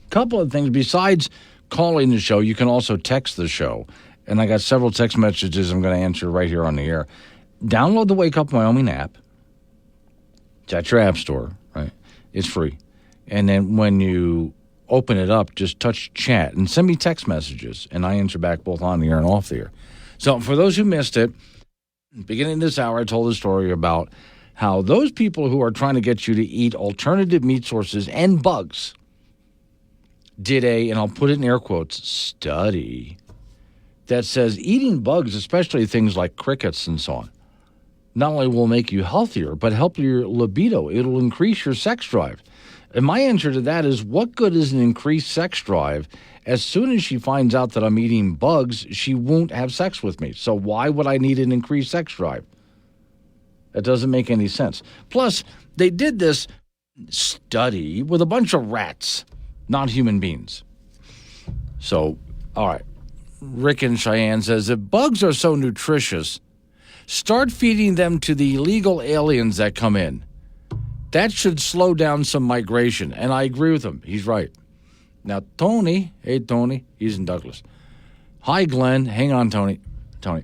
couple of things. Besides calling the show, you can also text the show. And I got several text messages I'm going to answer right here on the air. Download the Wake Up Wyoming app. It's at your app store, right? It's free. And then when you open it up, just touch chat and send me text messages, and I answer back both on the air and off the air. So for those who missed it, beginning this hour, I told a story about how those people who are trying to get you to eat alternative meat sources and bugs did and I'll put it in air quotes, study that says eating bugs, especially things like crickets and so on, not only will make you healthier, but help your libido. It'll increase your sex drive. And my answer to that is, what good is an increased sex drive? As soon as she finds out that I'm eating bugs, she won't have sex with me. So why would I need an increased sex drive? That doesn't make any sense. Plus, they did this study with a bunch of rats, not human beings. So, all right. Rick in Cheyenne says, if bugs are so nutritious, start feeding them to the illegal aliens that come in. That should slow down some migration. And I agree with him. He's right. Now, Tony, hey, Tony, he's in Douglas. Hi, Glenn. Hang on, Tony. Tony,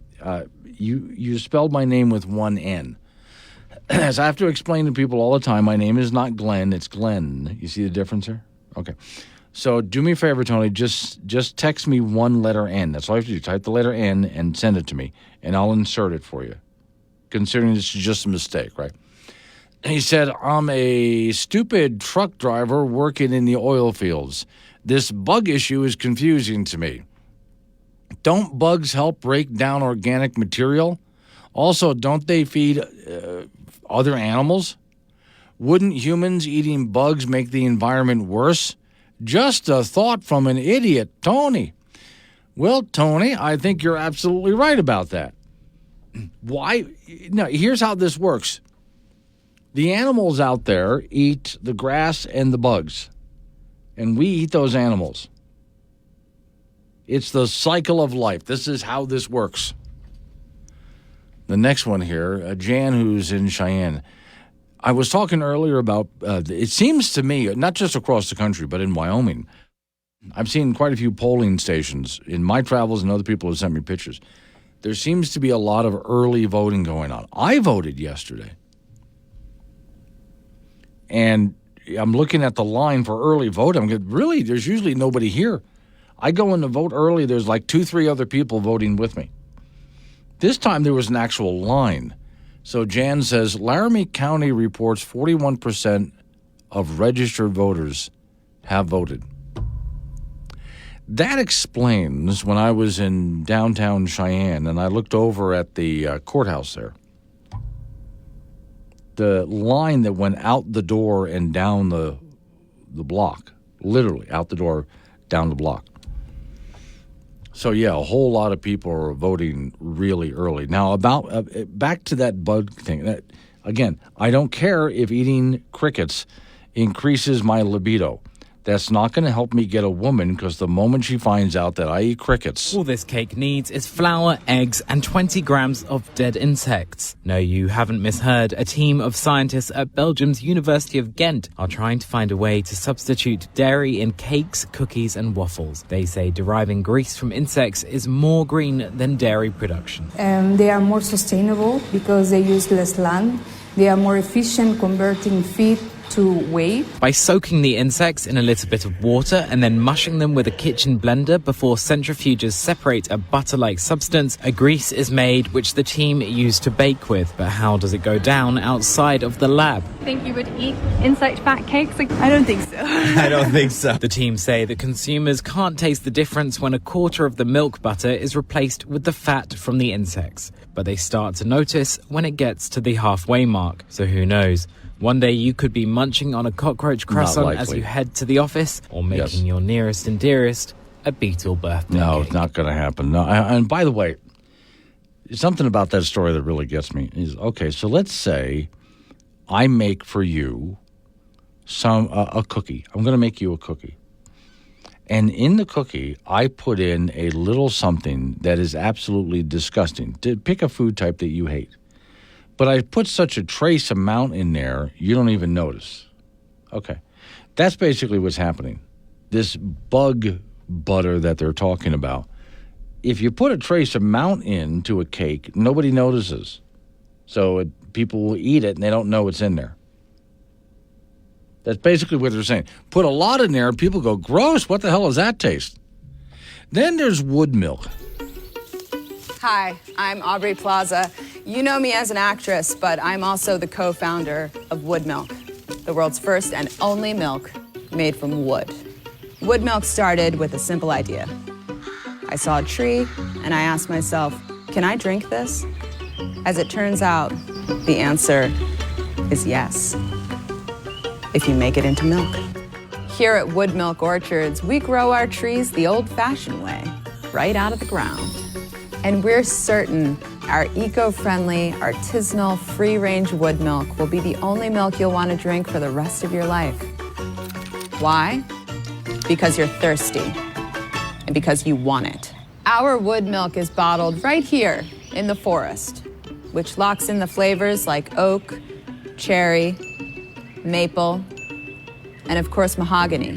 you spelled my name with one N. As I have to explain to people all the time, my name is not Glenn, it's Glenn. You see the difference here? Okay. So do me a favor, Tony, just text me one letter N. That's all you have to do. Type the letter N and send it to me, and I'll insert it for you, considering this is just a mistake, right? He said, I'm a stupid truck driver working in the oil fields. This bug issue is confusing to me. Don't bugs help break down organic material? Also, don't they feed other animals? Wouldn't humans eating bugs make the environment worse? Just a thought from an idiot, Tony. Well, Tony, I think you're absolutely right about that. Why? No, here's how this works. The animals out there eat the grass and the bugs, and we eat those animals. It's the cycle of life. This is how this works. The next one here, Jan, who's in Cheyenne. I was talking earlier about, it seems to me, not just across the country, but in Wyoming, I've seen quite a few polling stations in my travels, and other people have sent me pictures. There seems to be a lot of early voting going on. I voted yesterday. And I'm looking at the line for early vote. I'm going, really, there's usually nobody here. I go in to vote early. There's like 2-3 other people voting with me. This time there was an actual line. So Jan says, Laramie County reports 41% of registered voters have voted. That explains when I was in downtown Cheyenne and I looked over at the courthouse there. The line that went out the door and down the block, literally out the door, down the block. So, yeah, a whole lot of people are voting really early. Now, about back to that bug thing. Again, I don't care if eating crickets increases my libido. That's not going to help me get a woman because the moment she finds out that I eat crickets... All this cake needs is flour, eggs, and 20 grams of dead insects. No, you haven't misheard. A team of scientists at Belgium's University of Ghent are trying to find a way to substitute dairy in cakes, cookies, and waffles. They say deriving grease from insects is more green than dairy production. They are more sustainable because they use less land. They are more efficient converting feed to whey. By soaking the insects in a little bit of water and then mushing them with a kitchen blender before centrifuges separate a butter-like substance, a grease is made which the team used to bake with. But how does it go down outside of the lab? Think you would eat insect fat cakes? I don't think so. I don't think so. The team say that consumers can't taste the difference when a quarter of the milk butter is replaced with the fat from the insects. But they start to notice when it gets to the halfway mark. So who knows? One day you could be munching on a cockroach croissant as you head to the office, or making your nearest and dearest a beetle birthday cake. It's not going to happen. No, and by the way, something about that story that really gets me is, okay, so let's say I make for you a cookie. I'm going to make you a cookie. And in the cookie, I put in a little something that is absolutely disgusting. Pick a food type that you hate. But I put such a trace amount in there, you don't even notice. Okay. That's basically what's happening. This bug butter that they're talking about, if you put a trace amount into a cake, nobody notices. So people will eat it and they don't know it's in there. That's basically what they're saying. Put a lot in there and people go, gross, what the hell does that taste? Then there's wood milk. Hi, I'm Aubrey Plaza. You know me as an actress, but I'm also the co-founder of Wood Milk, the world's first and only milk made from wood. Wood Milk started with a simple idea. I saw a tree and I asked myself, can I drink this? As it turns out, the answer is yes, if you make it into milk. Here at Wood Milk Orchards, we grow our trees the old-fashioned way, right out of the ground. And we're certain our eco-friendly, artisanal, free-range wood milk will be the only milk you'll want to drink for the rest of your life. Why? Because you're thirsty and because you want it. Our wood milk is bottled right here in the forest, which locks in the flavors like oak, cherry, maple, and of course, mahogany.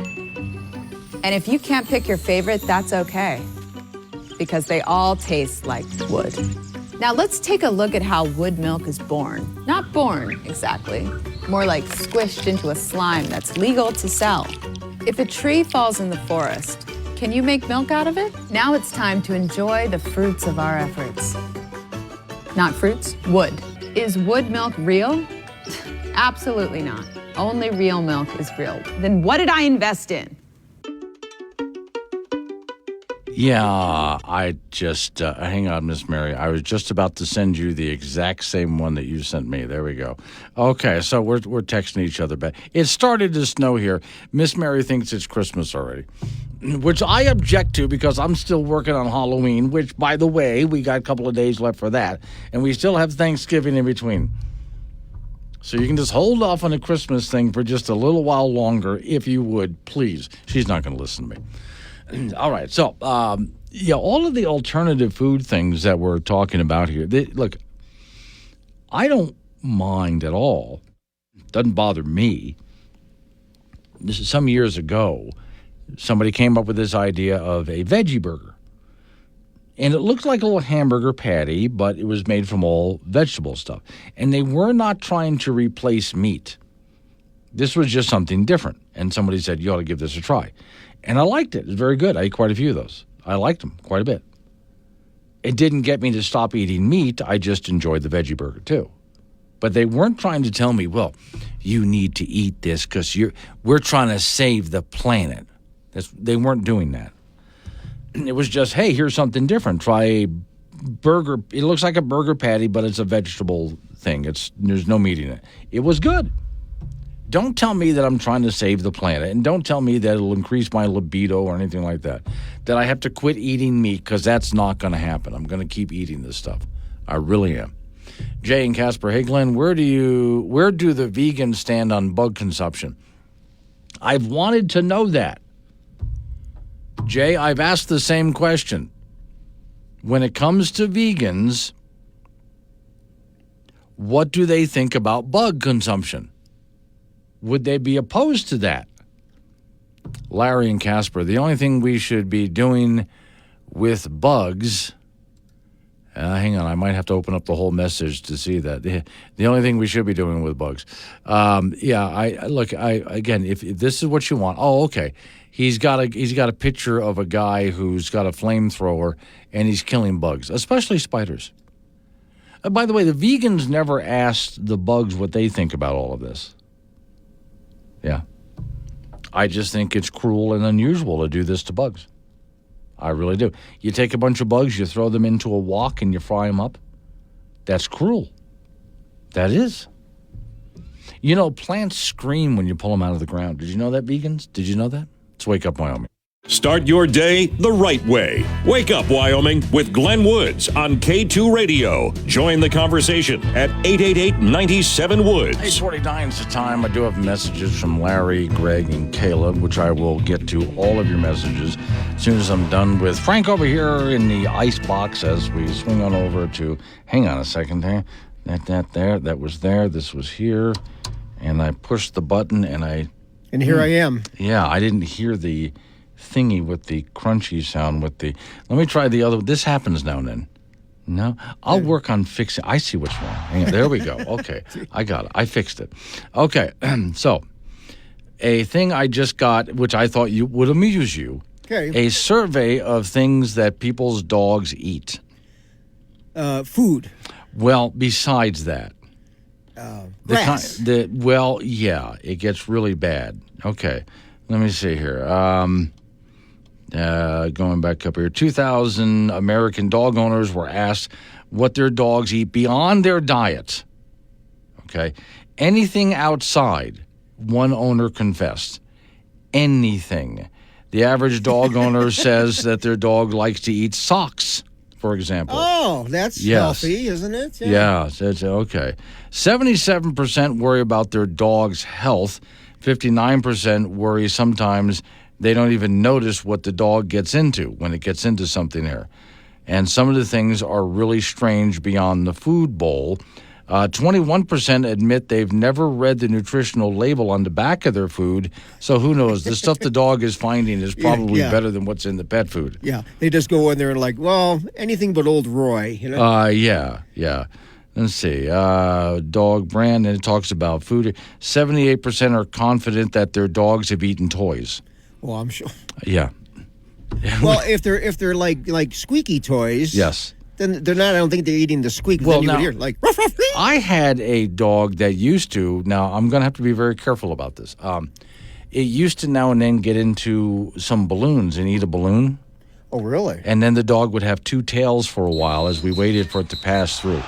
And if you can't pick your favorite, that's okay, because they all taste like wood. Now let's take a look at how wood milk is born. Not born, exactly. More like squished into a slime that's legal to sell. If a tree falls in the forest, can you make milk out of it? Now it's time to enjoy the fruits of our efforts. Not fruits, wood. Is wood milk real? Absolutely not. Only real milk is real. Then what did I invest in? Yeah, I just hang on, Miss Mary. I was just about to send you the exact same one that you sent me. There we go. Okay, so we're texting each other back. It started to snow here. Miss Mary thinks it's Christmas already, which I object to because I'm still working on Halloween. Which, by the way, we got a couple of days left for that, and we still have Thanksgiving in between. So you can just hold off on the Christmas thing for just a little while longer, if you would, please. She's not going to listen to me. All right, so, all of the alternative food things that we're talking about here, look, I don't mind at all. It doesn't bother me. This is some years ago, somebody came up with this idea of a veggie burger. And it looked like a little hamburger patty, but it was made from all vegetable stuff. And they were not trying to replace meat. This was just something different. And somebody said, you ought to give this a try. And I liked it. It was very good. I ate quite a few of those. I liked them quite a bit. It didn't get me to stop eating meat. I just enjoyed the veggie burger, too. But they weren't trying to tell me, well, you need to eat this because we're trying to save the planet. They weren't doing that. It was just, hey, here's something different. Try a burger. It looks like a burger patty, but it's a vegetable thing. There's no meat in it. It was good. Don't tell me that I'm trying to save the planet, and don't tell me that it'll increase my libido or anything like that, that I have to quit eating meat, because that's not going to happen. I'm going to keep eating this stuff. I really am. Jay and Casper, hey, Glenn, where do the vegans stand on bug consumption? I've wanted to know that. Jay, I've asked the same question. When it comes to vegans, what do they think about bug consumption? Would they be opposed to that? Larry and Casper, the only thing we should be doing with bugs, hang on, I might have to open up the whole message to see that. The only thing we should be doing with bugs. Again, if this is what you want, okay. He's got a picture of a guy who's got a flamethrower and he's killing bugs, especially spiders. By the way, the vegans never asked the bugs what they think about all of this. Yeah. I just think it's cruel and unusual to do this to bugs. I really do. You take a bunch of bugs, you throw them into a wok, and you fry them up. That's cruel. That is. You know, plants scream when you pull them out of the ground. Did you know that, vegans? Did you know that? Let's Wake Up Wyoming. Start your day the right way. Wake Up Wyoming with Glenn Woods on K2 Radio. Join the conversation at 888-97-WOODS. 8:49 is the time. I do have messages from Larry, Greg, and Caleb, which I will get to all of your messages as soon as I'm done with Frank over here in the ice box as we swing on over to, hang on a second there. That was there. This was here. And I pushed the button and here I am. Yeah, I didn't hear the thingy with the crunchy sound let me try the other. This happens now and then. No, I'll work on fixing. I see what's wrong. Hang on, there we go. Okay, I got it. I fixed it. Okay, so a thing I just got, which I thought would amuse you. Okay. A survey of things that people's dogs eat. Food. Well, besides that. Grass. It gets really bad. Okay, let me see here. Going back up here, 2,000 American dog owners were asked what their dogs eat beyond their diet. Okay, anything outside, one owner confessed. Anything. The average dog owner says that their dog likes to eat socks, for example. Oh, that's healthy, isn't it? Yeah, it's okay. 77% worry about their dog's health. 59% worry sometimes they don't even notice what the dog gets into when it gets into something there. And some of the things are really strange beyond the food bowl. 21% admit they've never read the nutritional label on the back of their food. So who knows? The stuff the dog is finding is probably better than what's in the pet food. Yeah, they just go in there and anything but Old Roy. You know? Yeah. Let's see. Dog brand, and it talks about food. 78% are confident that their dogs have eaten toys. Well, I'm sure. Yeah. Well, if they're like squeaky toys, yes, then they're not. I don't think they're eating the squeak. Well, then you now, would hear like. Ruff, ruff, ruff. I had a dog that used to. Now I'm going to have to be very careful about this. It used to now and then get into some balloons and eat a balloon. Oh, really? And then the dog would have two tails for a while as we waited for it to pass through.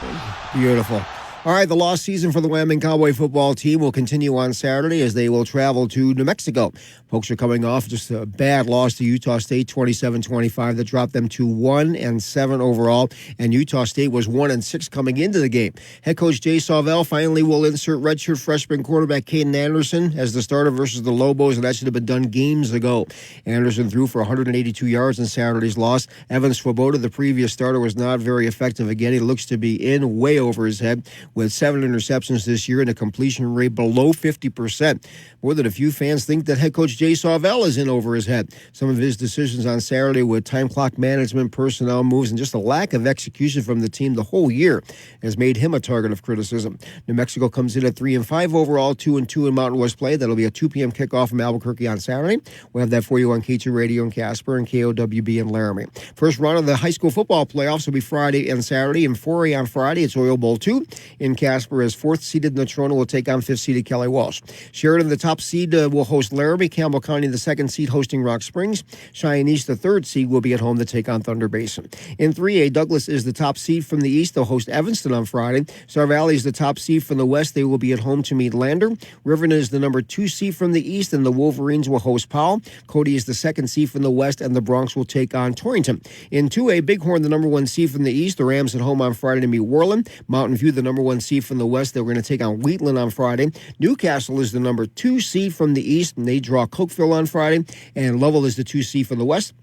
Beautiful. All right, the lost season for the Wyoming Cowboy football team will continue on Saturday as they will travel to New Mexico. Folks are coming off just a bad loss to Utah State, 27-25, that dropped them to 1-7 overall, and Utah State was 1-6 coming into the game. Head coach Jay Sauvel finally will insert redshirt freshman quarterback Caden Anderson as the starter versus the Lobos, and that should have been done games ago. Anderson threw for 182 yards in Saturday's loss. Evan Swoboda, the previous starter, was not very effective again. He looks to be in way over his head, with 7 interceptions this year and a completion rate below 50%. More than a few fans think that head coach Jay Sauvel is in over his head. Some of his decisions on Saturday with time clock management, personnel moves, and just a lack of execution from the team the whole year has made him a target of criticism. New Mexico comes in at 3-5 overall, 2-2 in Mountain West play. That'll be a 2 p.m. kickoff from Albuquerque on Saturday. We'll have that for you on K2 Radio in Casper and KOWB in Laramie. First round of the high school football playoffs will be Friday and Saturday. In 4A on Friday, it's Oil Bowl 2. In Casper, as 4th-seeded Natrona will take on 5th-seeded Kelly Walsh. Sheridan, the top seed, will host Laramie. Campbell County, the 2nd seed, hosting Rock Springs. Cheyenne East, the 3rd seed, will be at home to take on Thunder Basin. In 3A, Douglas is the top seed from the East. They'll host Evanston on Friday. Star Valley is the top seed from the West. They will be at home to meet Lander. Riverton is the number 2 seed from the East, and the Wolverines will host Powell. Cody is the 2nd seed from the West, and the Bronx will take on Torrington. In 2A, Bighorn, the number 1 seed from the East. The Rams at home on Friday to meet Worland. Mountain View, the number 1 seed from the West. They're going to take on Wheatland on Friday. Newcastle is the number 2 seed from the East, and they draw Cokeville on Friday. And Lovell is the 2 seed from the West,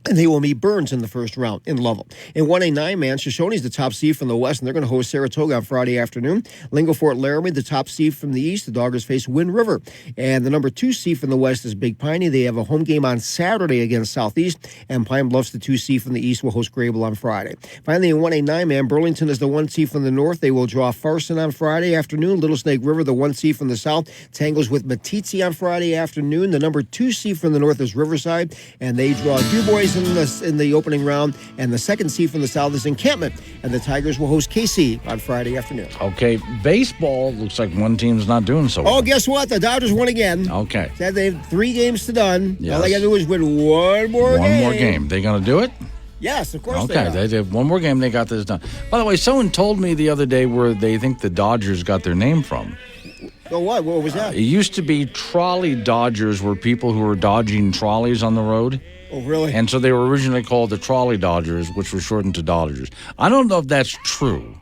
and they will meet Burns in the first round in Lovell. In 1A 9-man, Shoshone's the top seed from the West, and they're going to host Saratoga on Friday afternoon. Lingo Fort Laramie, the top seed from the East. The Doggers face Wind River. And the number 2 seed from the West is Big Piney. They have a home game on Saturday against Southeast. And Pine Bluffs, the 2 seed from the East, will host Grable on Friday. Finally, in 1A 9-man, Burlington is the 1 seed from the North. They will draw Farson on Friday afternoon. Little Snake River, the 1 seed from the South, tangles with Matitsi on Friday afternoon. The number 2 seed from the North is Riverside, and they draw DuBois in the opening round, and the 2nd seed from the South is Encampment, and the Tigers will host KC on Friday afternoon. Okay, baseball looks like one team's not doing so well. Oh, guess what? The Dodgers won again. Okay. Said they have 3 games to done. Yes. All they got to do is win one more game. They going to do it? Yes, of course Okay, they did one more game. They got this done. By the way, someone told me the other day where they think the Dodgers got their name from. Oh, what? What was that? It used to be trolley dodgers were people who were dodging trolleys on the road. Oh, really? And so they were originally called the Trolley Dodgers, which was shortened to Dodgers. I don't know if that's true,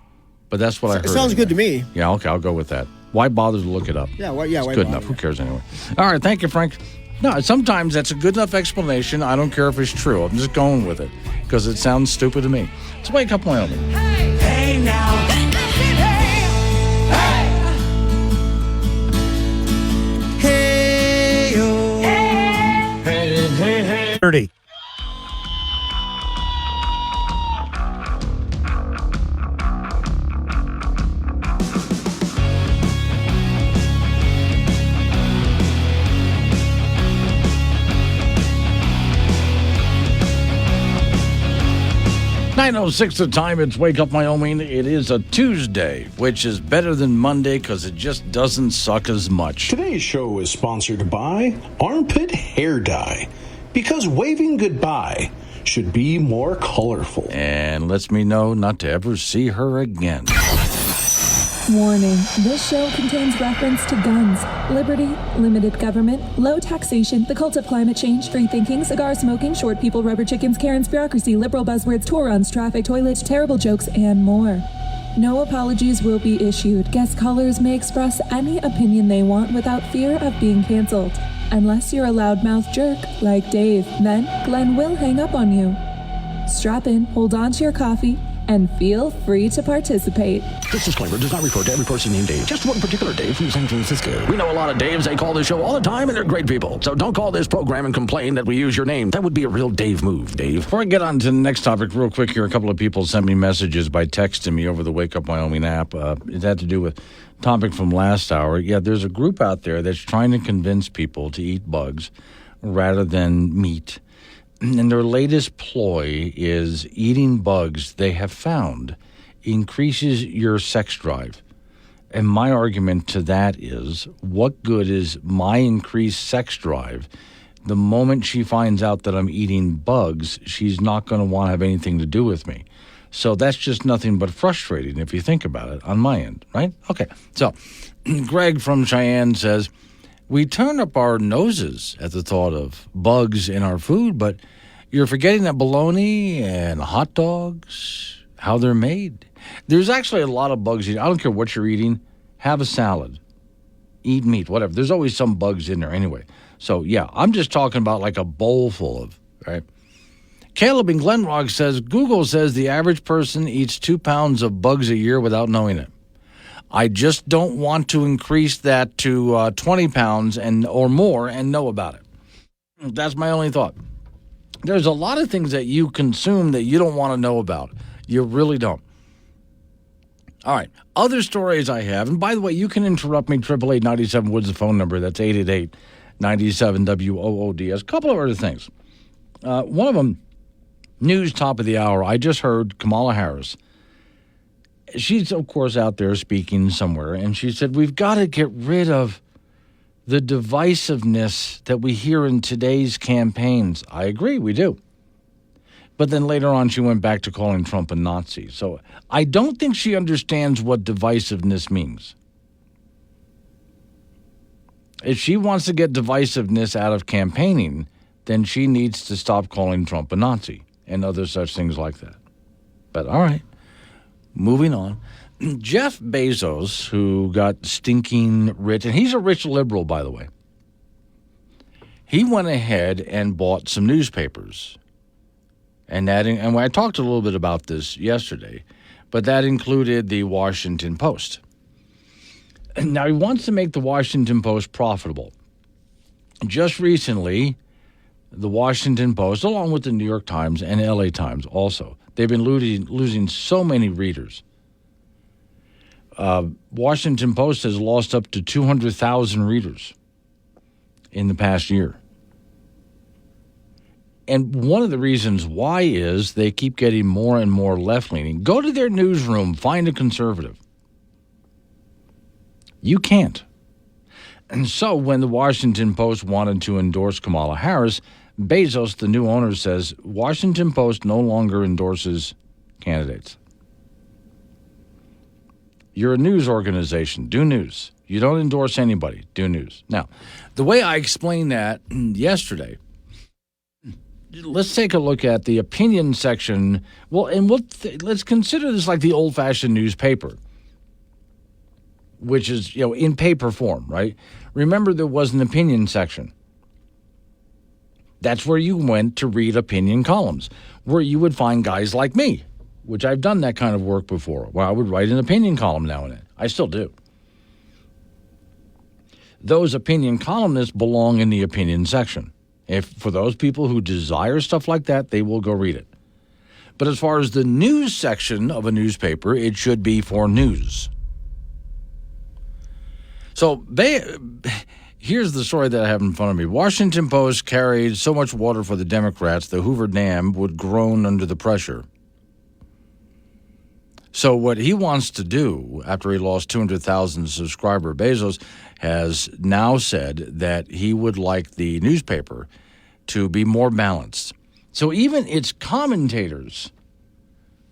but that's what I heard. It sounds good to me. Yeah, okay, I'll go with that. Why bother to look it up? Yeah, it's why good bother? enough. Who cares anyway? All right, thank you, Frank. No, sometimes that's a good enough explanation. I don't care if it's true. I'm just going with it because it sounds stupid to me. Let's wake up Wyoming. Hey now. Hey, yo. Hey. 30. .06 the time. It's Wake Up Wyoming. It is a Tuesday, which is better than Monday because it just doesn't suck as much. Today's show is sponsored by Armpit Hair Dye, because waving goodbye should be more colorful. And lets me know not to ever see her again. Warning, this show contains reference to guns, liberty, limited government, low taxation, the cult of climate change, free thinking, cigar smoking, short people, rubber chickens, Karen's bureaucracy, liberal buzzwords, tour runs, traffic, toilets, terrible jokes, and more. No apologies will be issued. Guest callers may express any opinion they want without fear of being canceled. Unless you're a loudmouth jerk like Dave, then Glenn will hang up on you. Strap in, hold on to your coffee, and feel free to participate. This disclaimer does not refer to every person named Dave, just one particular Dave from San Francisco. We know a lot of Daves. They call this show all the time, and they're great people. So don't call this program and complain that we use your name. That would be a real Dave move, Dave. Before I get on to the next topic, real quick here, a couple of people sent me messages by texting me over the Wake Up Wyoming app. It had to do with topic from last hour. Yeah, there's a group out there that's trying to convince people to eat bugs rather than meat. And their latest ploy is eating bugs they have found increases your sex drive. And my argument to that is, what good is my increased sex drive the moment she finds out that I'm eating bugs, she's not going to want to have anything to do with me. So that's just nothing but frustrating if you think about it on my end, right? Okay. So Greg from Cheyenne says, we turn up our noses at the thought of bugs in our food, but you're forgetting that bologna and hot dogs, how they're made. There's actually a lot of bugs. I don't care what you're eating. Have a salad. Eat meat, whatever. There's always some bugs in there anyway. So, yeah, I'm just talking about like a bowl full of, right? Caleb in Glen Rock says, Google says the average person eats 2 pounds of bugs a year without knowing it. I just don't want to increase that to 20 pounds or more and know about it. That's my only thought. There's a lot of things that you consume that you don't want to know about. You really don't. All right. Other stories I have, and by the way, you can interrupt me, 888-97 Woods, the phone number. That's 888-97-WOODS. A couple of other things. One of them, news top of the hour. I just heard Kamala Harris. She's, of course, out there speaking somewhere, and she said, we've got to get rid of the divisiveness that we hear in today's campaigns. I agree, we do. But then later on, she went back to calling Trump a Nazi. So I don't think she understands what divisiveness means. If she wants to get divisiveness out of campaigning, then she needs to stop calling Trump a Nazi and other such things like that. But all right, moving on. Jeff Bezos, who got stinking rich, and he's a rich liberal, by the way, he went ahead and bought some newspapers. And I talked a little bit about this yesterday, but that included the Washington Post. Now, he wants to make the Washington Post profitable. Just recently, the Washington Post, along with the New York Times and LA Times also, they've been losing so many readers. Washington Post has lost up to 200,000 readers in the past year. And one of the reasons why is they keep getting more and more left-leaning. Go to their newsroom, find a conservative. You can't. And so when the Washington Post wanted to endorse Kamala Harris, Bezos, the new owner, says Washington Post no longer endorses candidates. You're a news organization. Do news. You don't endorse anybody. Do news. Now, the way I explained that yesterday, let's take a look at the opinion section. Well, and let's consider this like the old-fashioned newspaper, which is, in paper form, right? Remember, there was an opinion section. That's where you went to read opinion columns, where you would find guys like me, which I've done that kind of work before, where I would write an opinion column now and then. I still do. Those opinion columnists belong in the opinion section. For those people who desire stuff like that, they will go read it. But as far as the news section of a newspaper, it should be for news. So here's the story that I have in front of me. Washington Post carried so much water for the Democrats, the Hoover Dam would groan under the pressure. So what he wants to do after he lost 200,000 subscriber, Bezos has now said that he would like the newspaper to be more balanced. So even its commentators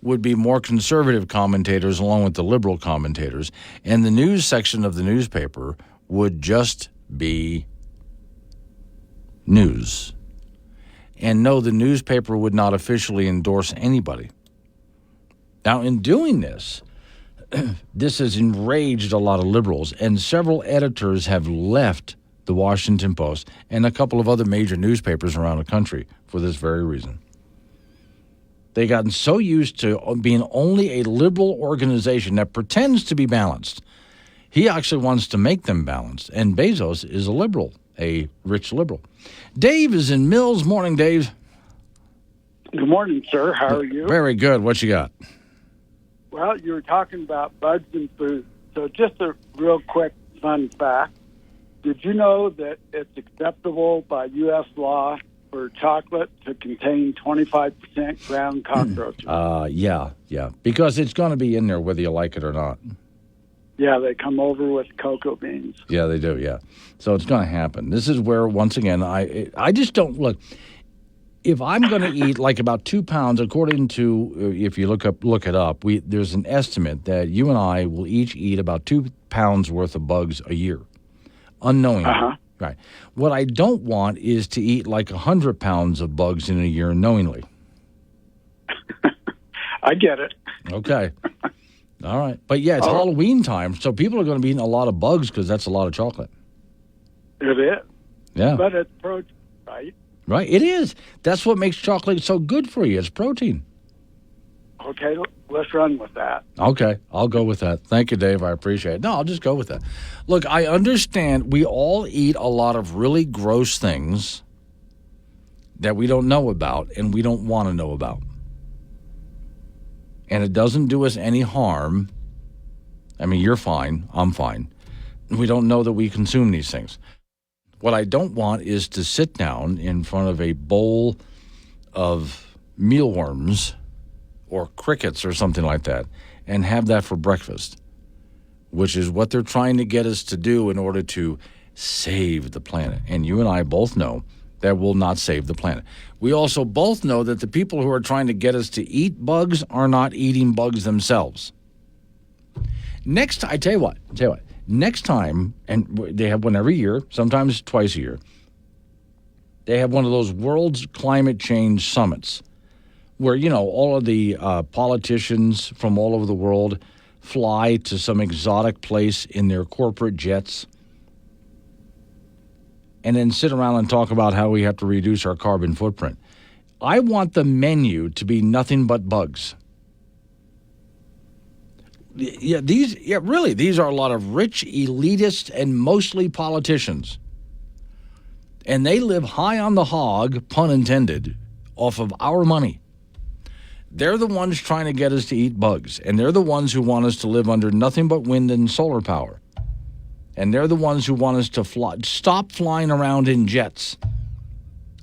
would be more conservative commentators along with the liberal commentators, and the news section of the newspaper would just be news. And no, the newspaper would not officially endorse anybody. Now, in doing this, this has enraged a lot of liberals, and several editors have left the Washington Post and a couple of other major newspapers around the country for this very reason. They've gotten so used to being only a liberal organization that pretends to be balanced. He actually wants to make them balanced, and Bezos is a liberal, a rich liberal. Dave is in Mills. Morning, Dave. Good morning, sir. How are you? Very good. What you got? Well, you were talking about bugs in food. So just a real quick fun fact. Did you know that it's acceptable by U.S. law for chocolate to contain 25% ground cockroaches? Yeah. Because it's going to be in there whether you like it or not. Yeah, they come over with cocoa beans. Yeah, they do, yeah. So it's going to happen. This is where, once again, I just don't, look, if I'm going to eat like about 2 pounds, according to, if you look it up, there's an estimate that you and I will each eat about 2 pounds worth of bugs a year, unknowingly. Uh-huh. Right. What I don't want is to eat like 100 pounds of bugs in a year knowingly. I get it. Okay. All right. But, yeah, it's Halloween time, so people are going to be eating a lot of bugs because that's a lot of chocolate. It is. Yeah. But it's protein, right? Right. It is. That's what makes chocolate so good for you. It's protein. Okay, let's run with that. Okay. I'll go with that. Thank you, Dave. I appreciate it. No, I'll just go with that. Look, I understand we all eat a lot of really gross things that we don't know about and we don't want to know about. And it doesn't do us any harm. I mean, you're fine. I'm fine. We don't know that we consume these things. What I don't want is to sit down in front of a bowl of mealworms or crickets or something like that and have that for breakfast, which is what they're trying to get us to do in order to save the planet. And you and I both know that will not save the planet. We also both know that the people who are trying to get us to eat bugs are not eating bugs themselves. I tell you what, next time, and they have one every year, sometimes twice a year, they have one of those world's climate change summits where, all of the politicians from all over the world fly to some exotic place in their corporate jets and then sit around and talk about how we have to reduce our carbon footprint. I want the menu to be nothing but bugs. These are a lot of rich, elitist, and mostly politicians. And they live high on the hog, pun intended, off of our money. They're the ones trying to get us to eat bugs, and they're the ones who want us to live under nothing but wind and solar power. And they're the ones who want us to stop flying around in jets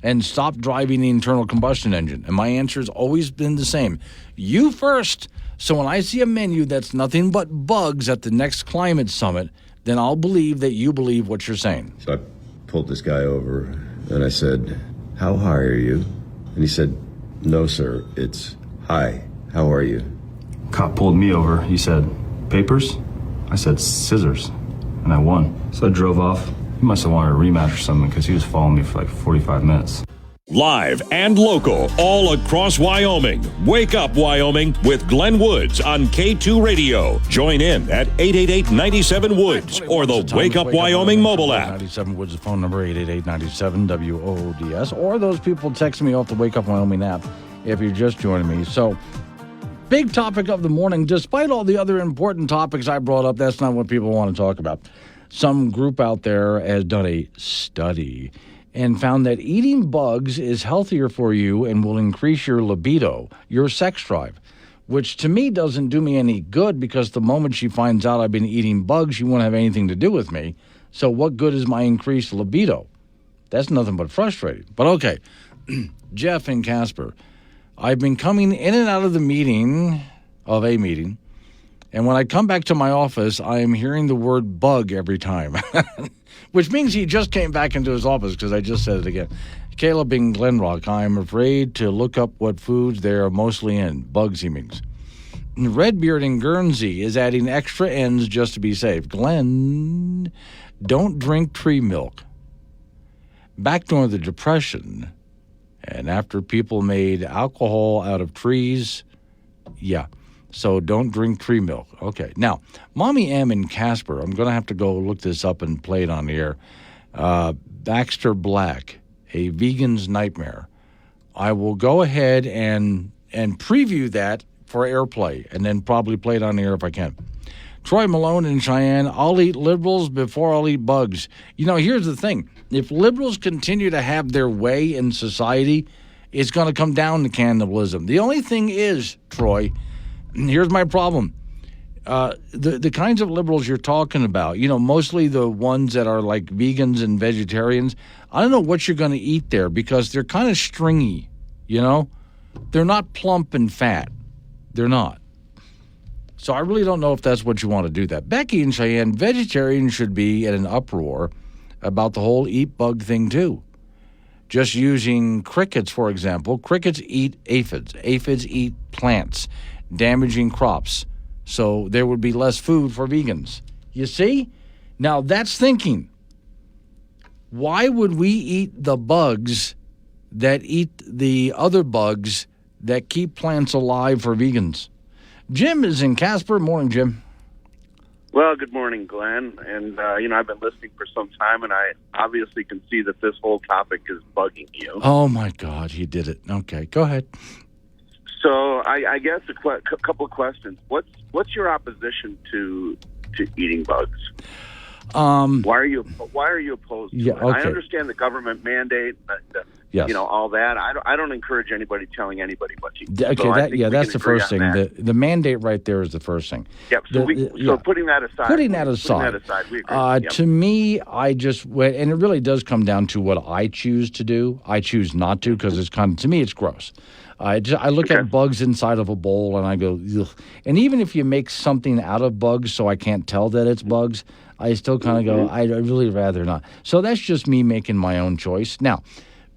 and stop driving the internal combustion engine. And my answer has always been the same. You first. So when I see a menu that's nothing but bugs at the next climate summit, then I'll believe that you believe what you're saying. So I pulled this guy over and I said, "How high are you?" And he said, "No, sir, it's hi. How are you?" Cop pulled me over. He said, "Papers?" I said, "Scissors." And I won. So I drove off. He must have wanted a rematch or something because he was following me for like 45 minutes. Live and local, all across Wyoming. Wake Up Wyoming with Glenn Woods on K2 Radio. Join in at 888-97-WOODS or the Wake Up Wyoming mobile app. 97 Woods, the phone number, 888-97-WOODS. Or those people text me off the Wake Up Wyoming app if you're just joining me. So, big topic of the morning. Despite all the other important topics I brought up, that's not what people want to talk about. Some group out there has done a study and found that eating bugs is healthier for you and will increase your libido, your sex drive, which to me doesn't do me any good because the moment she finds out I've been eating bugs, she won't have anything to do with me. So what good is my increased libido? That's nothing but frustrating. But okay, Jeff and Casper, I've been coming in and out of a meeting, and when I come back to my office, I am hearing the word bug every time. Which means he just came back into his office because I just said it again. Caleb in Glenrock, I am afraid to look up what foods they are mostly in. Bugs, he means. Redbeard in Guernsey is adding extra N's just to be safe. Glenn, don't drink tree milk. Back during the Depression, and after people made alcohol out of trees, so don't drink tree milk. Okay. Now, Mommy M and Casper, I'm going to have to go look this up and play it on the air. Baxter Black, A Vegan's Nightmare. I will go ahead and preview that for airplay and then probably play it on the air if I can. Troy Malone in Cheyenne, I'll eat liberals before I'll eat bugs. Here's the thing. If liberals continue to have their way in society, it's going to come down to cannibalism. The only thing is, Troy, here's my problem. The kinds of liberals you're talking about, mostly the ones that are like vegans and vegetarians, I don't know what you're going to eat there because they're kind of stringy, They're not plump and fat. They're not. So I really don't know if that's what you want to do that. Becky and Cheyenne, vegetarians should be in an uproar about the whole eat bug thing too. Just using crickets, for example. Crickets eat aphids. Aphids eat plants, damaging crops. So there would be less food for vegans. You see? Now that's thinking. Why would we eat the bugs that eat the other bugs that keep plants alive for vegans? Jim is in Casper. Morning, Jim. Well, good morning, Glenn. And, I've been listening for some time, and I obviously can see that this whole topic is bugging you. Oh, my God, he did it. Okay, go ahead. So I guess a couple of questions. What's your opposition to eating bugs? Why are you opposed to it? Okay. I understand the government mandate, yes. All that. I don't encourage anybody telling anybody what to eat. Okay, that's the first thing. The mandate right there is the first thing. Yep. So putting that aside. Putting that aside, we agree. Yep. To me, I just and it really does come down to what I choose to do. I choose not to because it's to me it's gross. I look at bugs inside of a bowl and I go, ugh. And even if you make something out of bugs so I can't tell that it's bugs, I still kind of go, I'd really rather not. So that's just me making my own choice. Now,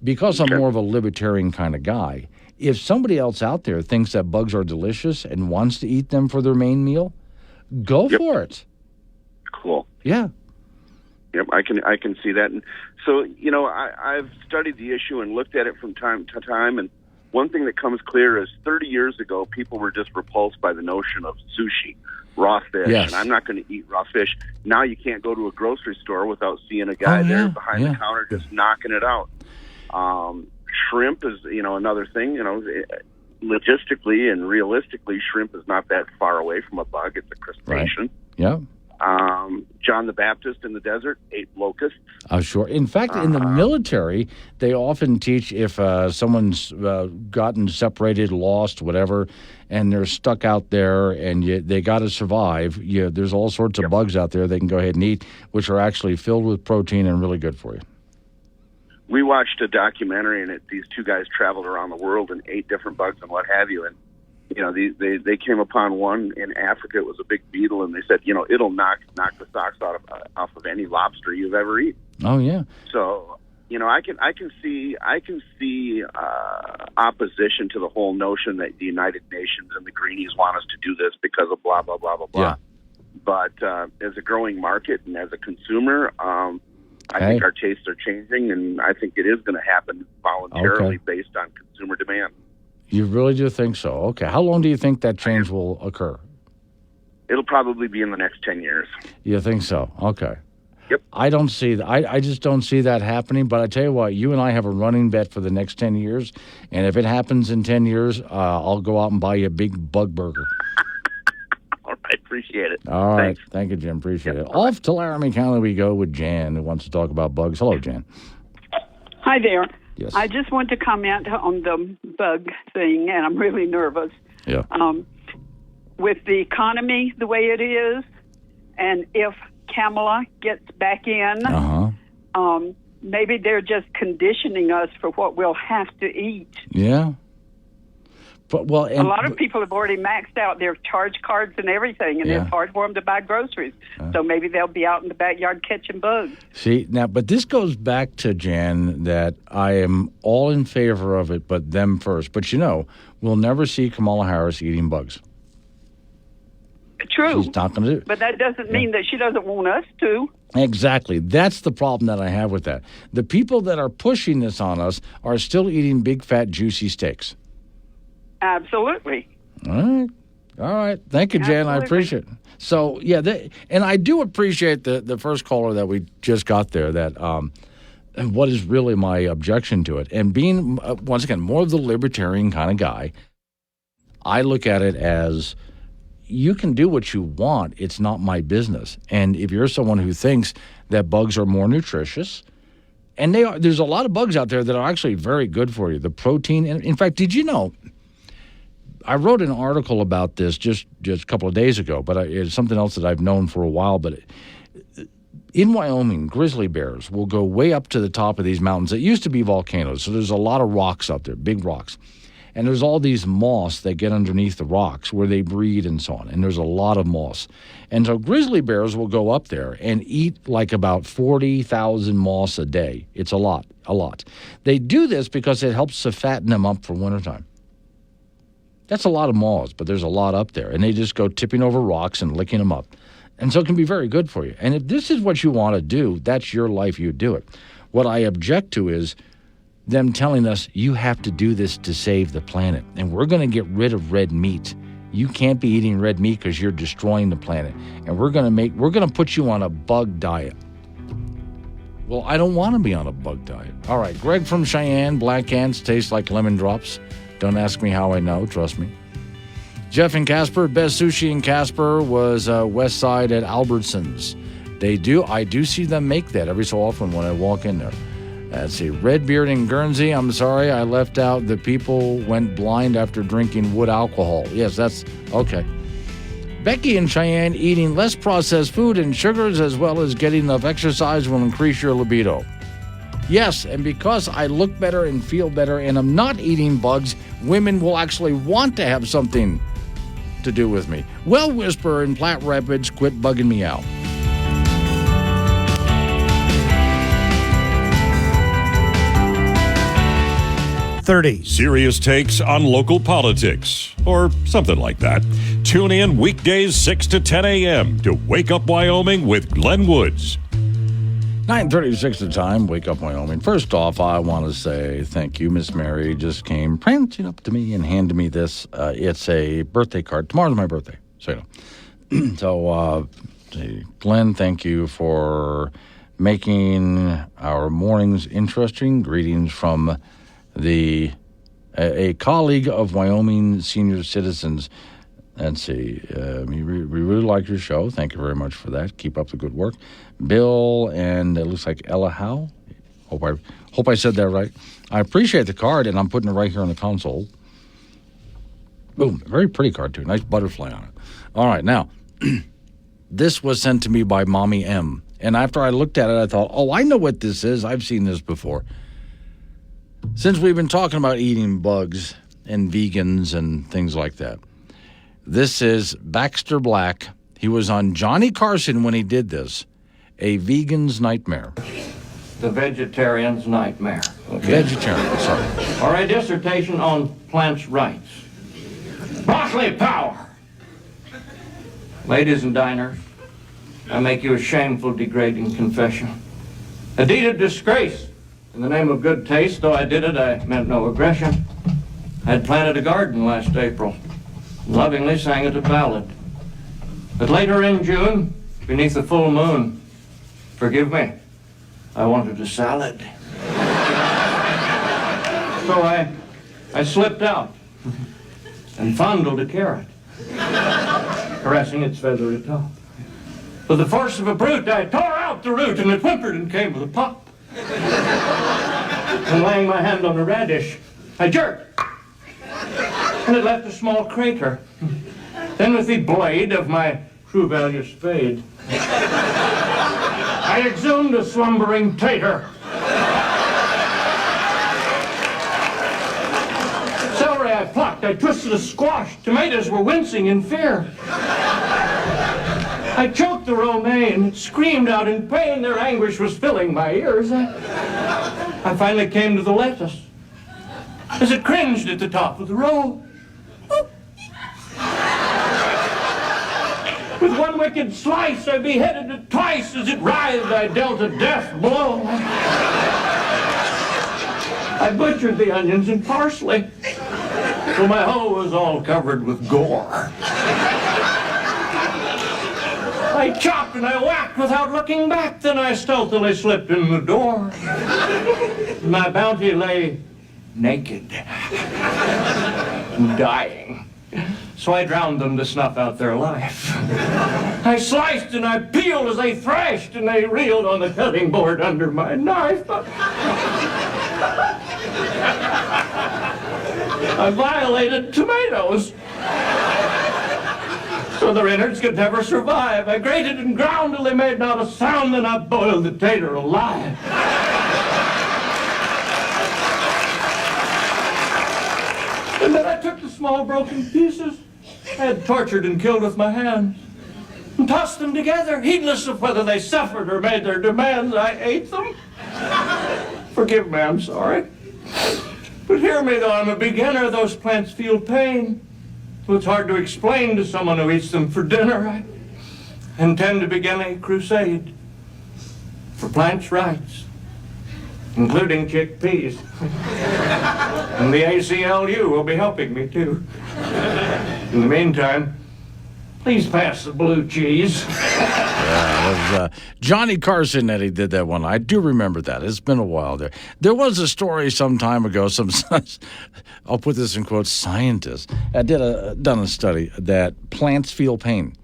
because I'm more of a libertarian kind of guy, if somebody else out there thinks that bugs are delicious and wants to eat them for their main meal, go for it. Cool. Yeah. Yep, I can see that. And so, I've studied the issue and looked at it from time to time, and one thing that comes clear is 30 years ago, people were just repulsed by the notion of sushi, raw fish, and I'm not going to eat raw fish. Now you can't go to a grocery store without seeing a guy there behind the counter just knocking it out. Shrimp is, another thing, logistically and realistically, shrimp is not that far away from a bug. It's a crustacean. Right. Yeah. John the Baptist in the desert ate locusts. Sure. In fact, in the military, they often teach if someone's gotten separated, lost, whatever, and they're stuck out there and they got to survive, there's all sorts of bugs out there they can go ahead and eat, which are actually filled with protein and really good for you. We watched a documentary, and these two guys traveled around the world and ate different bugs and what have you, and they came upon one in Africa. It was a big beetle, and they said, it'll knock the socks off of any lobster you've ever eaten. Oh yeah. So, I can see opposition to the whole notion that the United Nations and the Greenies want us to do this because of blah blah blah blah blah. Yeah. But as a growing market and as a consumer, I think our tastes are changing, and I think it is going to happen voluntarily based on consumer demand. You really do think so? Okay. How long do you think that change will occur? It'll probably be in the next 10 years. You think so? Okay. Yep. I don't see that. I just don't see that happening. But I tell you what, you and I have a running bet for the next 10 years. And if it happens in 10 years, I'll go out and buy you a big bug burger. All right. Appreciate it. All right. Thanks. Thank you, Jim. Appreciate it. Off to Laramie County we go with Jan, who wants to talk about bugs. Hello, Jan. Hi there. Yes. I just want to comment on the bug thing, and I'm really nervous. Yeah. With the economy the way it is, and if Kamala gets back in, maybe they're just conditioning us for what we'll have to eat. Yeah. But, a lot of people have already maxed out their charge cards and everything, and it's hard for them to buy groceries. So maybe they'll be out in the backyard catching bugs. See, now, but this goes back to, Jan, that I am all in favor of it, but them first. But, we'll never see Kamala Harris eating bugs. True. She's not going to do it. But that doesn't mean that she doesn't want us to. Exactly. That's the problem that I have with that. The people that are pushing this on us are still eating big, fat, juicy steaks. Absolutely. All right. Thank you, Jan. Absolutely. I appreciate it. So, and I do appreciate the first caller that we just got there, that and what is really my objection to it. And being, once again, more of the libertarian kind of guy, I look at it as you can do what you want. It's not my business. And if you're someone who thinks that bugs are more nutritious, and they are, there's a lot of bugs out there that are actually very good for you. The protein, in fact, did you know, I wrote an article about this just a couple of days ago, but it's something else that I've known for a while. But in Wyoming, grizzly bears will go way up to the top of these mountains that used to be volcanoes. So there's a lot of rocks up there, big rocks. And there's all these moths that get underneath the rocks where they breed and so on. And there's a lot of moths. And so grizzly bears will go up there and eat like about 40,000 moths a day. It's a lot. They do this because it helps to fatten them up for wintertime. That's a lot of moths, but there's a lot up there. And they just go tipping over rocks and licking them up. And so it can be very good for you. And if this is what you want to do, that's your life, you do it. What I object to is them telling us you have to do this to save the planet. And we're going to get rid of red meat. You can't be eating red meat because you're destroying the planet. And we're going to put you on a bug diet. Well, I don't want to be on a bug diet. All right, Greg from Cheyenne, black ants taste like lemon drops. Don't ask me how I know, trust me. Jeff and Casper, best sushi in Casper was West Side at Albertsons. I do see them make that every so often when I walk in there. Let's see, Redbeard in Guernsey, I'm sorry, I left out the people went blind after drinking wood alcohol. Yes, that's, okay. Becky in Cheyenne, eating less processed food and sugars as well as getting enough exercise will increase your libido. Yes, and because I look better and feel better and I'm not eating bugs, women will actually want to have something to do with me. Well, Whisper in Platte Rapids, quit bugging me out. Serious takes on local politics, or something like that. Tune in weekdays 6 to 10 a.m. to Wake Up Wyoming with Glenn Woods. 9:36 the time, Wake Up Wyoming. First off, I want to say thank you. Miss Mary just came prancing up to me and handed me this. It's a birthday card. Tomorrow's my birthday, so you know. So, Glenn, thank you for making our mornings interesting. Greetings from a colleague of Wyoming Senior Citizens. Let's see. We really like your show. Thank you very much for that. Keep up the good work. Bill and it looks like Ella Howe. Hope I said that right. I appreciate the card, and I'm putting it right here on the console. Boom. Very pretty card, too. Nice butterfly on it. All right, now, this was sent to me by Mommy M. And after I looked at it, I thought, oh, I know what this is. I've seen this before. Since we've been talking about eating bugs and vegans and things like that, this is Baxter Black. He was on Johnny Carson when he did this. A vegan's nightmare. The vegetarian's nightmare. Okay. Vegetarian, sorry. Or a dissertation on plants' rights. Broccoli power! Ladies and diners, I make you a shameful, degrading confession. A deed of disgrace. In the name of good taste, though I did it, I meant no aggression. I had planted a garden last April. Lovingly sang it a ballad. But later in June, beneath the full moon, forgive me, I wanted a salad. So I slipped out and fondled a carrot, caressing its feathery top. With the force of a brute, I tore out the root, and it whimpered and came with a pop. And laying my hand on a radish, I jerked, and it left a small crater. Then with the blade of my true value spade, I exhumed a slumbering tater. Celery I plucked, I twisted a squash. Tomatoes were wincing in fear. I choked the romaine, it screamed out in pain. Their anguish was filling my ears. I finally came to the lettuce as it cringed at the top of the row. With one wicked slice, I beheaded it twice. As it writhed, I dealt a death blow. I butchered the onions and parsley, so my hoe was all covered with gore. I chopped and I whacked without looking back. Then I stealthily slipped in the door. My bounty lay naked, dying. So I drowned them to snuff out their life. I sliced and I peeled as they thrashed, and they reeled on the cutting board under my knife. I violated tomatoes, so their innards could never survive. I grated and ground till they made not a sound, then I boiled the tater alive. And small broken pieces I had tortured and killed with my hands, and tossed them together, heedless of whether they suffered or made their demands. I ate them. Forgive me, I'm sorry. But hear me, though I'm a beginner, those plants feel pain. So it's hard to explain to someone who eats them for dinner. I intend to begin a crusade for plants' rights, including chickpeas. And the ACLU will be helping me, too. In the meantime, please pass the blue cheese. Yeah, it was Johnny Carson that he did that one. I do remember that. It's been a while there. There was a story some time ago, I'll put this in quotes, scientists had done a study that plants feel pain.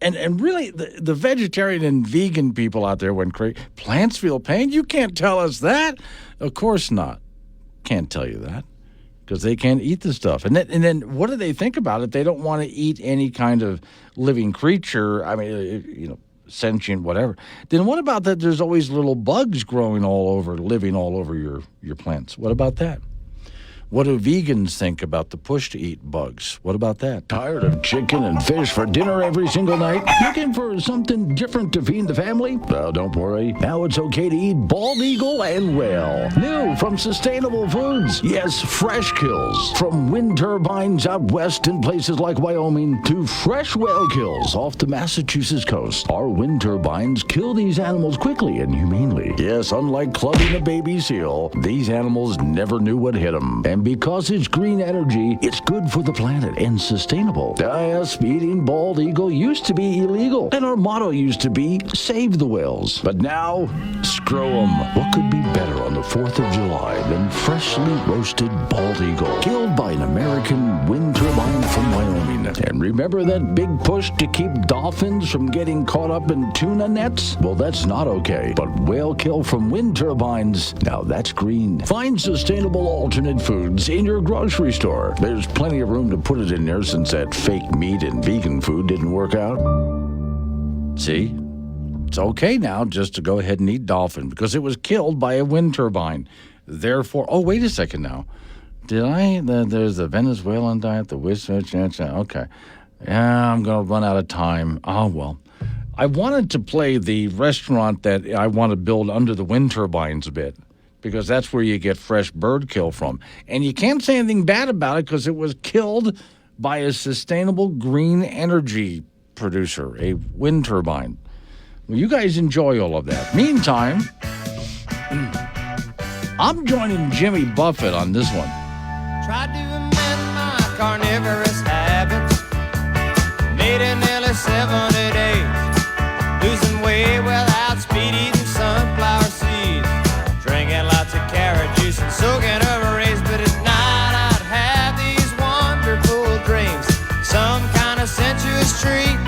And really, the vegetarian and vegan people out there went crazy. Plants feel pain? You can't tell us that. Of course not. Can't tell you that because they can't eat the stuff. And then what do they think about it? They don't want to eat any kind of living creature. I mean, sentient, whatever. Then what about that there's always little bugs growing living all over your plants? What about that? What do vegans think about the push to eat bugs? What about that? Tired of chicken and fish for dinner every single night? Looking for something different to feed the family? Well, don't worry. Now it's okay to eat bald eagle and whale. New from Sustainable Foods. Yes, fresh kills. From wind turbines out west in places like Wyoming to fresh whale kills off the Massachusetts coast. Our wind turbines kill these animals quickly and humanely. Yes, unlike clubbing a baby seal, these animals never knew what hit them. And because it's green energy, it's good for the planet and sustainable. Yes, eating bald eagle used to be illegal, and our motto used to be, save the whales. But now, screw them. What could be better on the 4th of July than freshly roasted bald eagle, killed by an American wind turbine from Wyoming? And remember that big push to keep dolphins from getting caught up in tuna nets? Well, that's not okay. But whale kill from wind turbines, now that's green. Find sustainable alternate foods in your grocery store. There's plenty of room to put it in there since that fake meat and vegan food didn't work out. See? It's okay now just to go ahead and eat dolphin because it was killed by a wind turbine. Therefore, oh, wait a second now. There's the Venezuelan diet, the okay. Yeah, I'm going to run out of time. Oh, well. I wanted to play the restaurant that I want to build under the wind turbines a bit, because that's where you get fresh bird kill from. And you can't say anything bad about it because it was killed by a sustainable green energy producer, a wind turbine. Well, you guys enjoy all of that. Meantime, I'm joining Jimmy Buffett on this one. Tried to amend my carnivorous habits. Made it nearly 70 days. Losing weight without speed, eating sunflower seeds. Drinking lots of carrot juice and soaking over rays. But at night I'd have these wonderful dreams. Some kind of sensuous treat.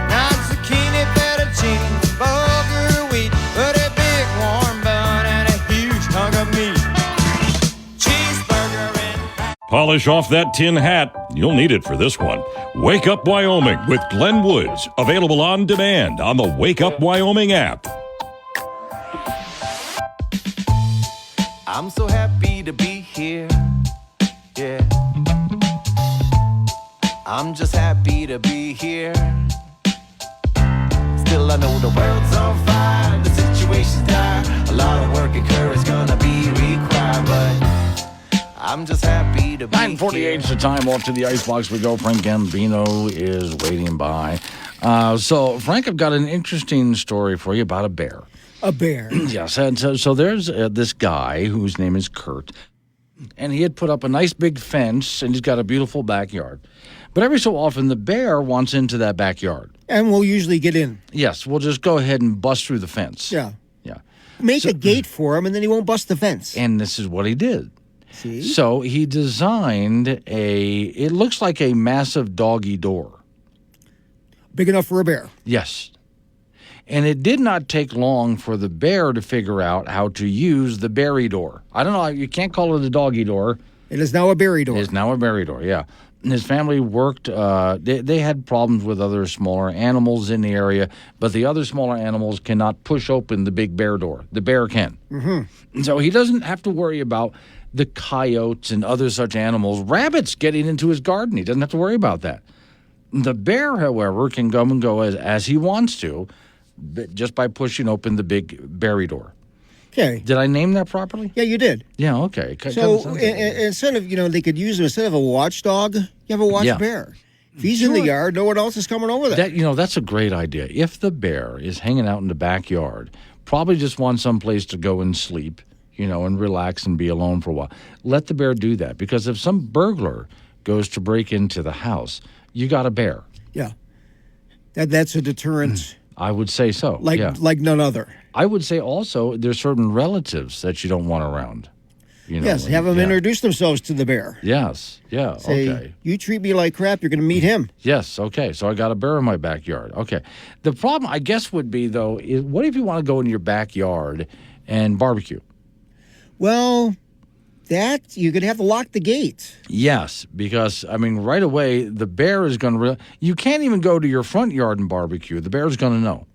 Not zucchini, fettuccine, bulgur wheat, but a big warm bun and a huge hunk of meat. Cheeseburger and... Polish off that tin hat. You'll need it for this one. Wake Up Wyoming with Glenn Woods. Available on demand on the Wake Up Wyoming app. I'm so happy to be here, yeah. I'm just happy to be here. Still I know the world's on fire, the situation's dire. A lot of work and courage gonna be required, but I'm just happy to be 9:48 is the time. Off to the icebox we go. Frank Gambino is waiting by. So, Frank, I've got an interesting story for you about a bear. A bear. Yes, and so there's this guy whose name is Kurt, and he had put up a nice big fence, and he's got a beautiful backyard. But every so often, the bear wants into that backyard. And we'll usually get in. Yes, we'll just go ahead and bust through the fence. Yeah. Yeah. Make a gate for him, and then he won't bust the fence. And this is what he did. See? So he designed it looks like a massive doggy door. Big enough for a bear. Yes. And it did not take long for the bear to figure out how to use the berry door. I don't know, you can't call it a doggy door. It is now a berry door. It is now a berry door, yeah. And his family worked, they had problems with other smaller animals in the area, but the other smaller animals cannot push open the big bear door. The bear can. Mm-hmm. So he doesn't have to worry about the coyotes and other such animals. Rabbits getting into his garden. He doesn't have to worry about that. The bear, however, can come and go as he wants to, just by pushing open the big berry door. Okay. Did I name that properly? Yeah, you did. Yeah, okay. So instead of, they could use him instead of a watchdog, you have a watch bear. If he's in the yard, no one else is coming over there. That's a great idea. If the bear is hanging out in the backyard, probably just wants someplace to go and sleep, and relax and be alone for a while, let the bear do that. Because if some burglar goes to break into the house, you got a bear. Yeah. That's a deterrent. I would say so. Like none other. I would say also there's certain relatives that you don't want around. Yes, have them introduce themselves to the bear. Yes, yeah, Say, okay. You treat me like crap, you're going to meet him. Yes, okay. So I got a bear in my backyard. Okay. The problem, I guess, would be, though, is what if you want to go in your backyard and barbecue? Well, that you're going to have to lock the gate. Yes, because, right away, the bear is going to... You can't even go to your front yard and barbecue. The bear's going to know.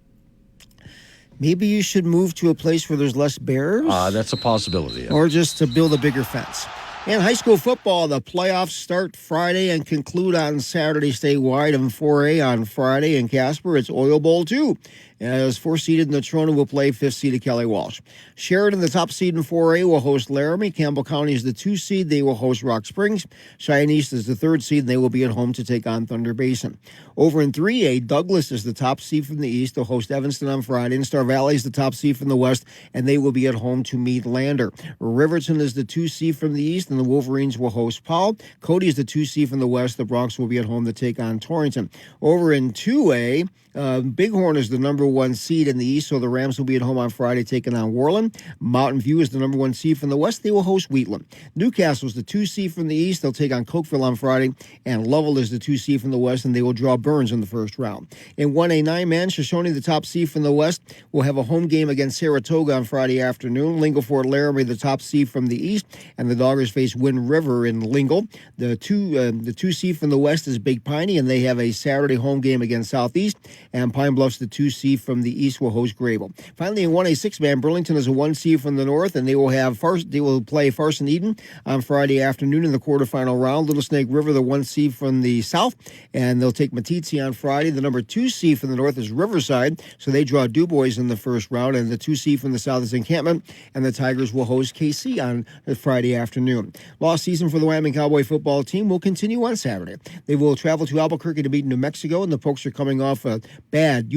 Maybe you should move to a place where there's less bears? That's a possibility. Yeah. Or just to build a bigger fence. And high school football, the playoffs start Friday and conclude on Saturday statewide. And 4A on Friday in Casper, it's Oil Bowl 2. As 4th-seeded Natrona will play 5th-seeded Kelly Walsh. Sheridan, the top seed in 4A, will host Laramie. Campbell County is the 2 seed. They will host Rock Springs. Cheyenne East is the 3rd seed, and they will be at home to take on Thunder Basin. Over in 3A, Douglas is the top seed from the East. They'll host Evanston on Friday. And Star Valley is the top seed from the West, and they will be at home to meet Lander. Riverton is the 2 seed from the East, and the Wolverines will host Powell. Cody is the 2 seed from the West. The Bronx will be at home to take on Torrington. Over in 2A, Bighorn is the number 1 seed in the East, so the Rams will be at home on Friday taking on Worland. Mountain View is the number 1 seed from the West. They will host Wheatland. Newcastle is the 2 seed from the East. They'll take on Cokeville on Friday. And Lovell is the 2 seed from the West, and they will draw Burns in the first round. In 1A 9-man, Shoshone, the top seed from the West, will have a home game against Saratoga on Friday afternoon. Lingle Fort Laramie, the top seed from the East, and the Doggers face Wind River in Lingle. The 2 seed from the West is Big Piney, and they have a Saturday home game against Southeast. And Pine Bluff's the 2 seed from the East will host Grable. Finally, in 1A 6-man, Burlington is a 1 seed from the North, and they will play Farson Eden on Friday afternoon in the quarterfinal round. Little Snake River, the 1 seed from the South, and they'll take Matitsi on Friday. The number 2 seed from the North is Riverside, so they draw DuBois in the first round, and the 2 seed from the South is Encampment, and the Tigers will host KC on Friday afternoon. Lost season for the Wyoming Cowboy football team will continue on Saturday. They will travel to Albuquerque to meet New Mexico, and the Pokes are coming off a bad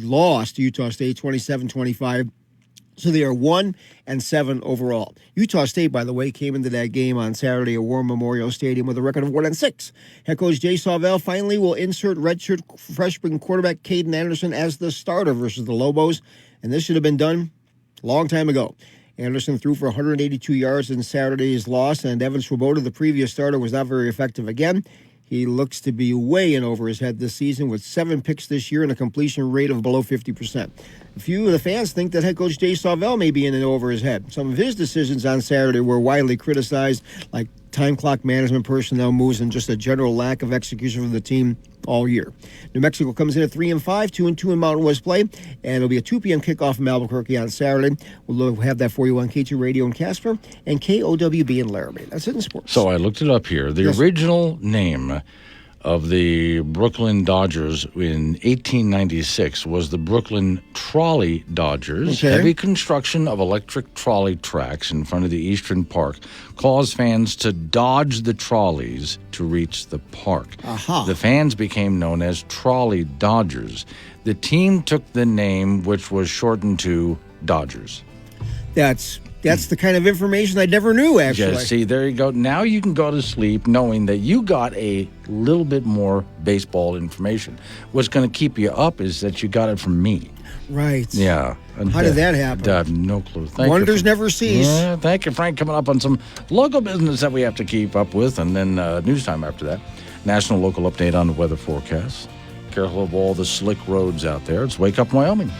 loss to Utah State, 27-25. So they are 1-7 overall. Utah State, by the way, came into that game on Saturday at War Memorial Stadium with a record of 1-6. Head coach Jay Sawvell finally will insert redshirt freshman quarterback Caden Anderson as the starter versus the Lobos, and this should have been done a long time ago. Anderson threw for 182 yards in Saturday's loss, and Evan Swoboda, the previous starter, was not very effective again. He looks to be way in over his head this season with 7 picks this year and a completion rate of below 50%. A few of the fans think that head coach Jay Sawvell may be in and over his head. Some of his decisions on Saturday were widely criticized, like time clock management, personnel moves, and just a general lack of execution from the team all year. New Mexico comes in at 3-5, 2-2 in Mountain West play, and it'll be a 2 p.m. kickoff in Albuquerque on Saturday. We'll have that for you on K2 Radio in Casper and KOWB in Laramie. That's it in sports. So I looked it up here. The original name of the Brooklyn Dodgers in 1896 was the Brooklyn Trolley Dodgers. Okay. Heavy construction of electric trolley tracks in front of the Eastern Park caused fans to dodge the trolleys to reach the park. The fans became known as Trolley Dodgers. The team took the name, which was shortened to Dodgers. That's the kind of information I never knew, actually. Yeah, see, there you go. Now you can go to sleep knowing that you got a little bit more baseball information. What's going to keep you up is that you got it from me. Right. Yeah. How did that happen? I have no clue. Wonders never cease. Yeah, thank you, Frank. Coming up on some local business that we have to keep up with, and then news time after that. National local update on the weather forecast. Careful of all the slick roads out there. It's Wake Up Wyoming.